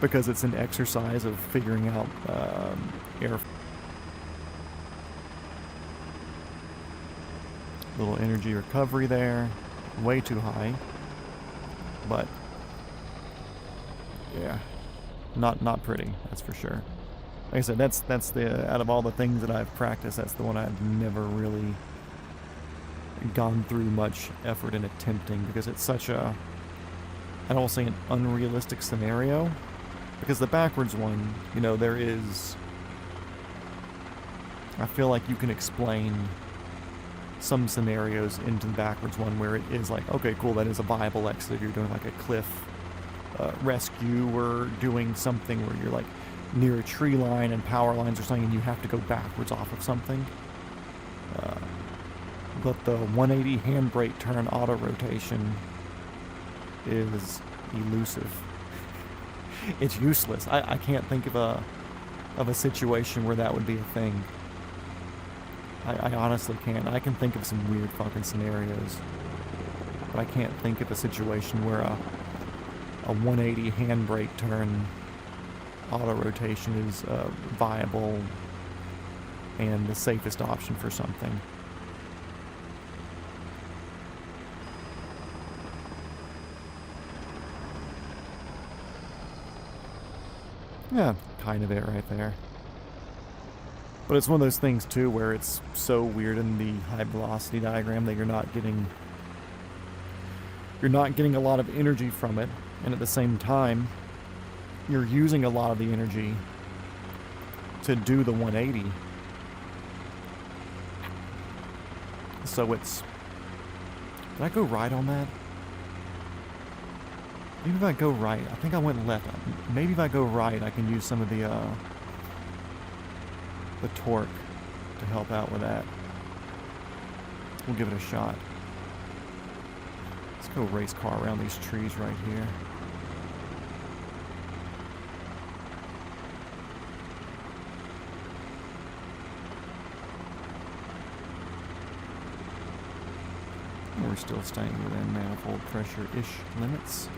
because it's an exercise of figuring out air. Little energy recovery there, way too high, but yeah, not pretty, that's for sure. Like I said, that's the, out of all the things that I've practiced, that's the one I've never really gone through much effort in attempting, because it's such a, I don't want to say an unrealistic scenario, because the backwards one, you know, there is, I feel like you can explain some scenarios into the backwards one where it is like, okay, cool, that is a viable exit if you're doing like a cliff rescue, or doing something where you're like near a tree line and power lines or something and you have to go backwards off of something. But the 180 handbrake turn auto rotation is elusive. It's useless. I can't think of a situation where that would be a thing. I honestly can't. I can think of some weird fucking scenarios, but I can't think of a situation where a 180 handbrake turn auto rotation is viable and the safest option for something. Yeah, kind of it right there. But it's one of those things too where it's so weird in the high velocity diagram that you're not getting a lot of energy from it, and at the same time you're using a lot of the energy to do the 180. So it's, did I go right on that? Maybe if I go right. I think I went left. Maybe if I go right, I can use some of the torque to help out with that. We'll give it a shot. Let's go race car around these trees right here. We're still staying within manifold pressure-ish limits.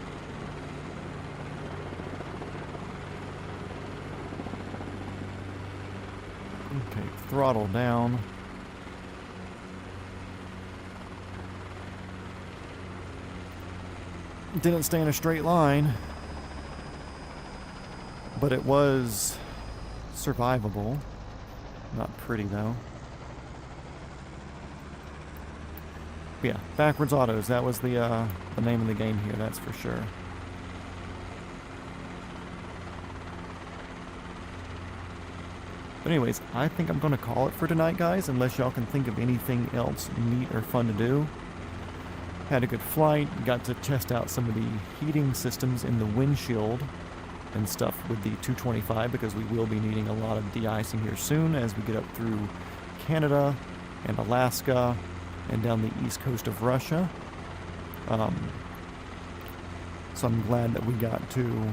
Okay, throttle down. Didn't stay in a straight line, but it was survivable. Not pretty though. Yeah, backwards autos. That was the name of the game here. That's for sure. But anyways, I think I'm going to call it for tonight, guys, unless y'all can think of anything else neat or fun to do. Had a good flight, got to test out some of the heating systems in the windshield and stuff with the 225 because we will be needing a lot of de-icing here soon as we get up through Canada and Alaska and down the east coast of Russia. So I'm glad that we got to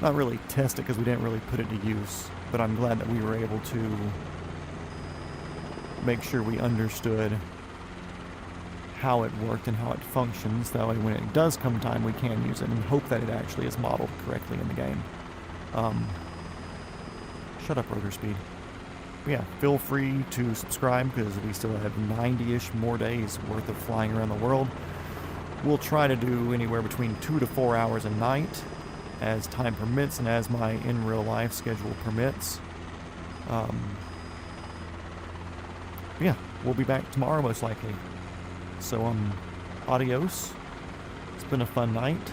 not really test it because we didn't really put it to use, but I'm glad that we were able to make sure we understood how it worked and how it functions. That way when it does come time, we can use it and hope that it actually is modeled correctly in the game. Shut up, rotor speed. But yeah, feel free to subscribe because we still have 90-ish more days worth of flying around the world. We'll try to do anywhere between 2 to 4 hours a night as time permits and as my in real life schedule permits. Yeah, we'll be back tomorrow most likely. So adios. It's been a fun night.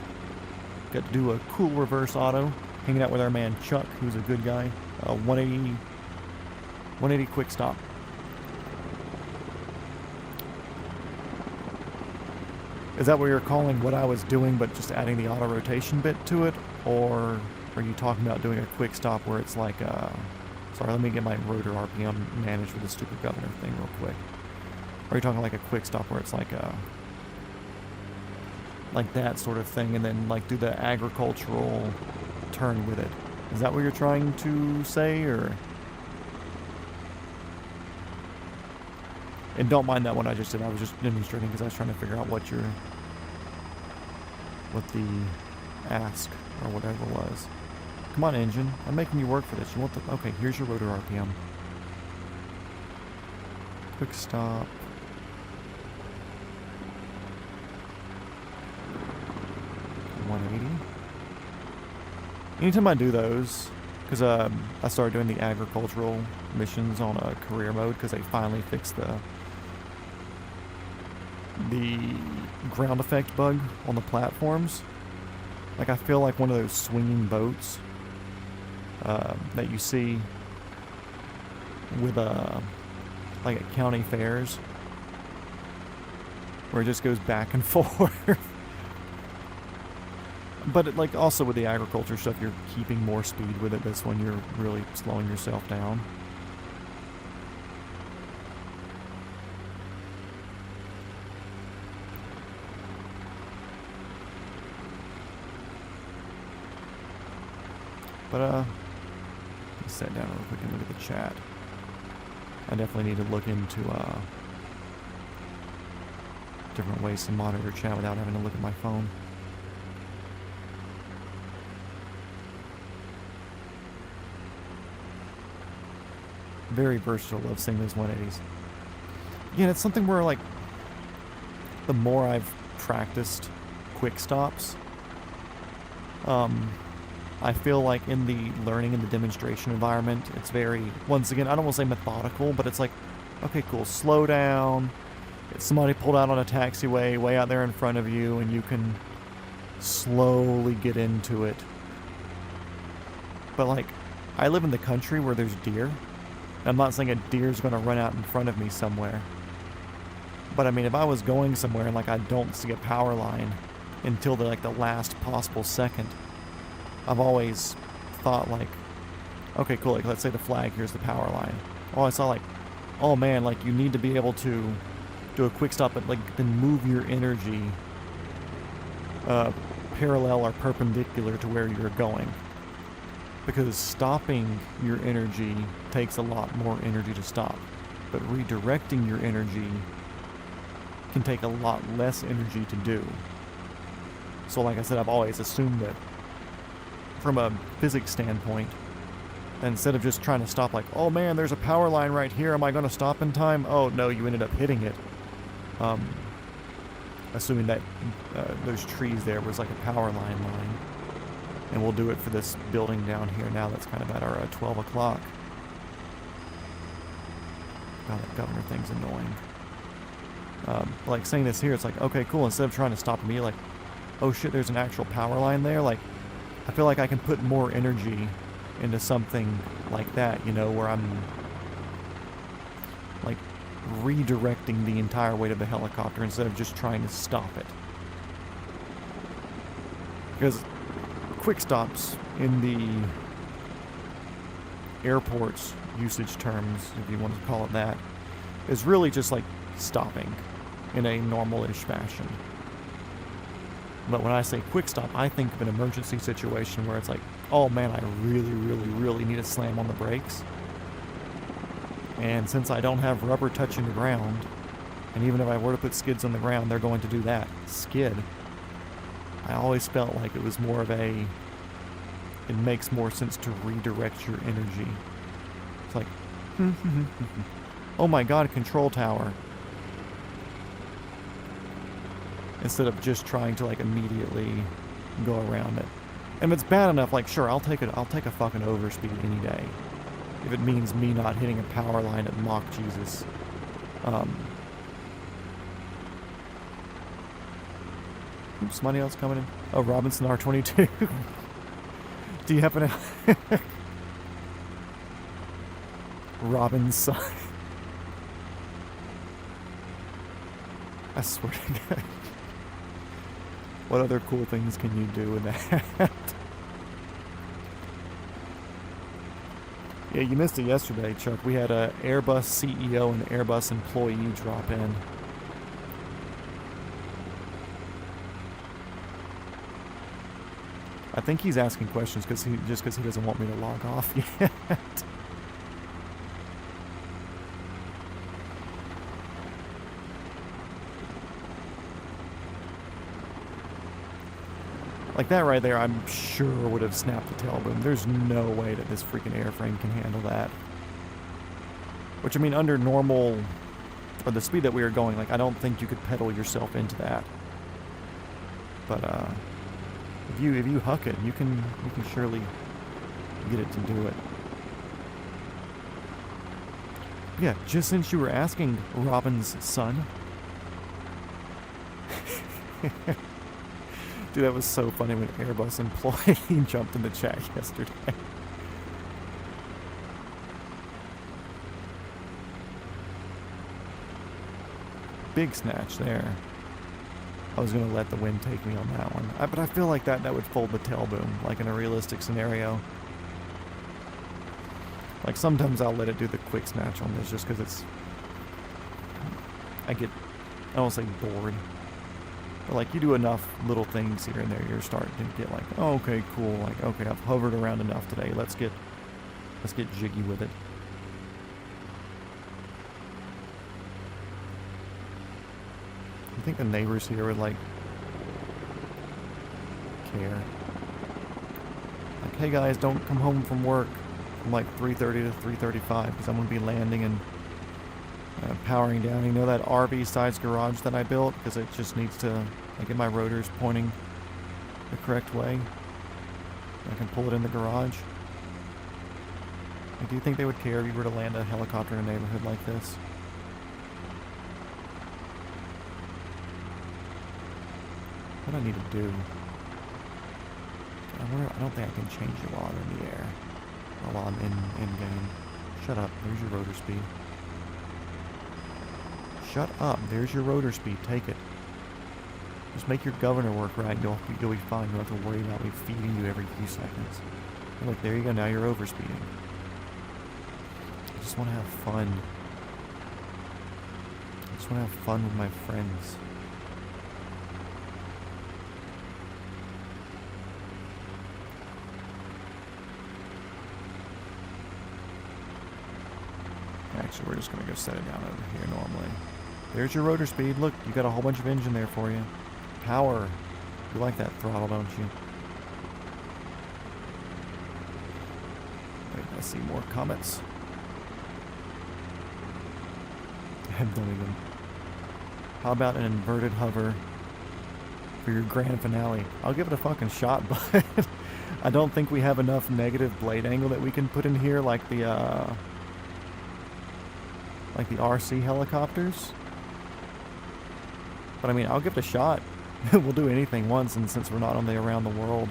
Got to do a cool reverse auto, hanging out with our man Chuck, who's a good guy. 180 quick stop. Is that what you're calling what I was doing, but just adding the auto rotation bit to it? Or are you talking about doing a quick stop where it's like, sorry, let me get my rotor RPM managed with the stupid governor thing real quick. Or are you talking like a quick stop where it's like that sort of thing, and then like do the agricultural turn with it? Is that what you're trying to say, or? And don't mind that one I just did. I was just demonstrating because I was trying to figure out what the ask or whatever was. Come on, engine. I'm making you work for this. You want the... Okay, here's your rotor RPM. Quick stop. Anytime I do those, because I started doing the agricultural missions on a career mode because they finally fixed the ground effect bug on the platforms. Like, I feel like one of those swinging boats that you see with like at county fairs, where it just goes back and forth. But it, like, also with the agriculture stuff, you're keeping more speed with it. That's when you're really slowing yourself down. But let me sit down real quick and look at the chat. I definitely need to look into different ways to monitor chat without having to look at my phone. Very versatile. Love seeing those 180s. Yeah, it's something where, like, the more I've practiced quick stops, I feel like in the learning and the demonstration environment, it's very, once again, I don't want to say methodical, but it's like, okay, cool, slow down. Somebody pulled out on a taxiway way out there in front of you, and you can slowly get into it. But, like, I live in the country where there's deer. I'm not saying a deer's going to run out in front of me somewhere. But I mean, if I was going somewhere and like I don't see a power line until the last possible second, I've always thought like, okay, cool, like let's say the flag, here's the power line. Oh, I saw like, oh man, like you need to be able to do a quick stop, but like then move your energy parallel or perpendicular to where you're going. Because stopping your energy takes a lot more energy to stop. But redirecting your energy can take a lot less energy to do. So like I said, I've always assumed that from a physics standpoint, instead of just trying to stop like, oh man, there's a power line right here, am I going to stop in time? Oh no, you ended up hitting it. Assuming that those trees there was like a power line. And we'll do it for this building down here now that's kind of at our 12 o'clock. God, that governor thing's annoying. Like saying this here, it's like, okay, cool, instead of trying to stop me, like, oh shit, there's an actual power line there, like, I feel like I can put more energy into something like that, you know, where I'm, like, redirecting the entire weight of the helicopter instead of just trying to stop it. Because quick stops in the airport's usage terms, if you want to call it that, is really just like stopping in a normal-ish fashion. But when I say quick stop, I think of an emergency situation where it's like, oh man, I really, really, really need to slam on the brakes. And since I don't have rubber touching the ground, and even if I were to put skids on the ground, they're going to do that. Skid. I always felt like it was more of a, it makes more sense to redirect your energy. It's like, oh my god, control tower. Instead of just trying to like immediately go around it. And if it's bad enough, like sure, I'll take a fucking overspeed any day. If it means me not hitting a power line at Mach Jesus. Oops, somebody else coming in. Oh, Robinson R22. Do you happen to... Robinson. I swear to God. What other cool things can you do with that? Yeah, you missed it yesterday, Chuck. We had a Airbus CEO and Airbus employee drop in. I think he's asking questions because he doesn't want me to log off yet. Like that right there, I'm sure would have snapped the tail boom. There's no way that this freaking airframe can handle that. Which, I mean, under normal, or the speed that we were going, like, I don't think you could pedal yourself into that. But, if you huck it, you can surely get it to do it. Yeah, just since you were asking, Robin's son. Dude, that was so funny when Airbus employee jumped in the chat yesterday. Big snatch there. I was going to let the wind take me on that one. But I feel like that would fold the tail boom, like in a realistic scenario. Like sometimes I'll let it do the quick snatch on this just because it's... I don't say bored. But like you do enough little things here and there, you're starting to get like, oh, okay, cool. Like, okay, I've hovered around enough today. Let's get jiggy with it. You think the neighbors here would like care? Like, hey guys, don't come home from work from like 3:30 to 3:35 because I'm gonna be landing and powering down. You know that RV size garage that I built? Because it just needs to get my rotors pointing the correct way. I can pull it in the garage. Like, do you think they would care if you were to land a helicopter in a neighborhood like this? What do I need to do? I don't think I can change it while I'm in the air. Or while I'm in game. Shut up. There's your rotor speed. Shut up. There's your rotor speed. Take it. Just make your governor work right. You'll be fine. You don't have to worry about me feeding you every few seconds. And look, there you go. Now you're overspeeding. I just want to have fun. I just want to have fun with my friends. Actually, we're just going to go set it down over here normally. There's your rotor speed. Look, you got a whole bunch of engine there for you. Power. You like that throttle, don't you? Wait, I see more comments. Don't even. How about an inverted hover for your grand finale? I'll give it a fucking shot, but I don't think we have enough negative blade angle that we can put in here like the RC helicopters. But I mean, I'll give it a shot. We'll do anything once, and since we're not on the around the world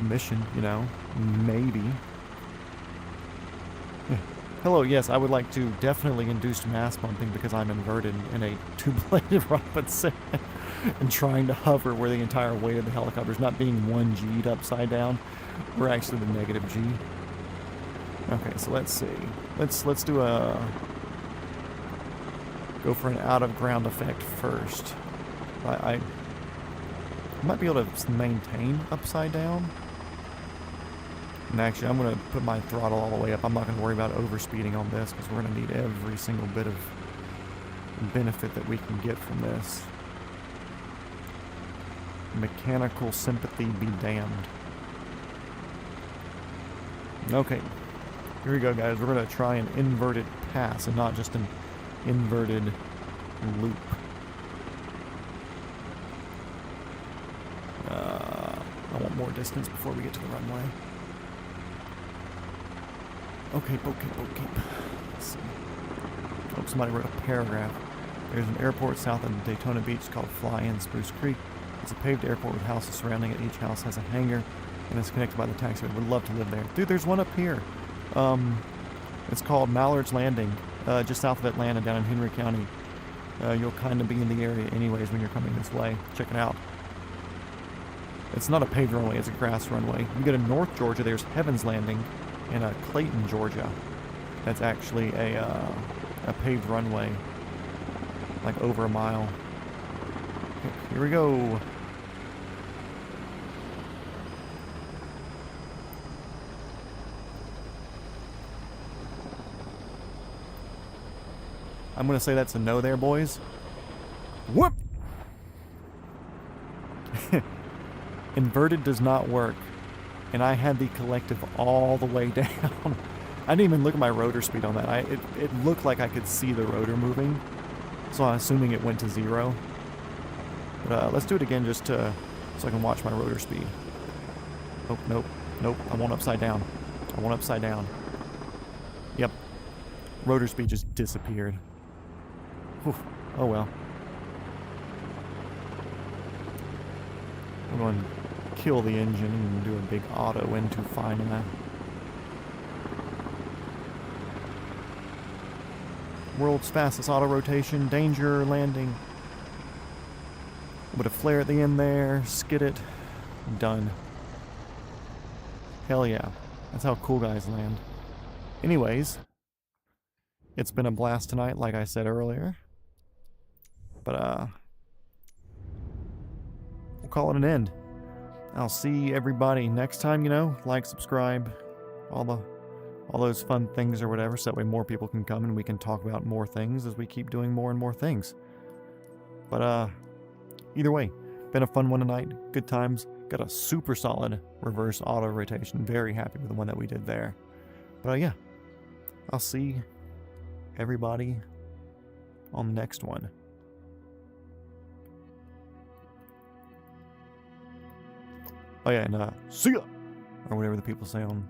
mission, you know, maybe. Yeah. Hello, yes, I would like to definitely induce mass pumping because I'm inverted in a two-bladed Robinson and trying to hover where the entire weight of the helicopter is not being 1G'd upside down. We're actually the negative G. Okay, so let's see. Let's do go for an out of ground effect first. I might be able to maintain upside down. And actually, I'm going to put my throttle all the way up. I'm not going to worry about overspeeding on this because we're going to need every single bit of benefit that we can get from this. Mechanical sympathy be damned. Okay. Here we go, guys. We're going to try an inverted pass and not just an inverted loop. I want more distance before we get to the runway. Okay, boat cape. Let's see. Oh, somebody wrote a paragraph. There's an airport south of Daytona Beach called Fly-In Spruce Creek. It's a paved airport with houses surrounding it. Each house has a hangar and is connected by the taxiway. Would love to live there. Dude, there's one up here. It's called Mallard's Landing, just south of Atlanta, down in Henry County. You'll kind of be in the area anyways when you're coming this way. Check it out. It's not a paved runway, it's a grass runway. You go to North Georgia, there's Heaven's Landing, in Clayton, Georgia. That's actually a paved runway, like over a mile. Okay, here we go. I'm going to say that's a no there, boys. Whoop! Inverted does not work. And I had the collective all the way down. I didn't even look at my rotor speed on that. It looked like I could see the rotor moving. So I'm assuming it went to 0. But let's do it again just so I can watch my rotor speed. Oh, nope. I want upside down. Yep. Rotor speed just disappeared. Whew. Oh well. I'm going to kill the engine and do a big auto into finding that. World's fastest auto rotation, danger, landing. A bit of flare at the end there, skid it, done. Hell yeah. That's how cool guys land. Anyways, it's been a blast tonight, like I said earlier. But, we'll call it an end. I'll see everybody next time, you know. Like, subscribe, all those fun things or whatever, so that way more people can come and we can talk about more things as we keep doing more and more things. But, either way, been a fun one tonight. Good times. Got a super solid reverse auto rotation. Very happy with the one that we did there. But, yeah. I'll see everybody on the next one. Oh yeah, and see ya! Or whatever the people say on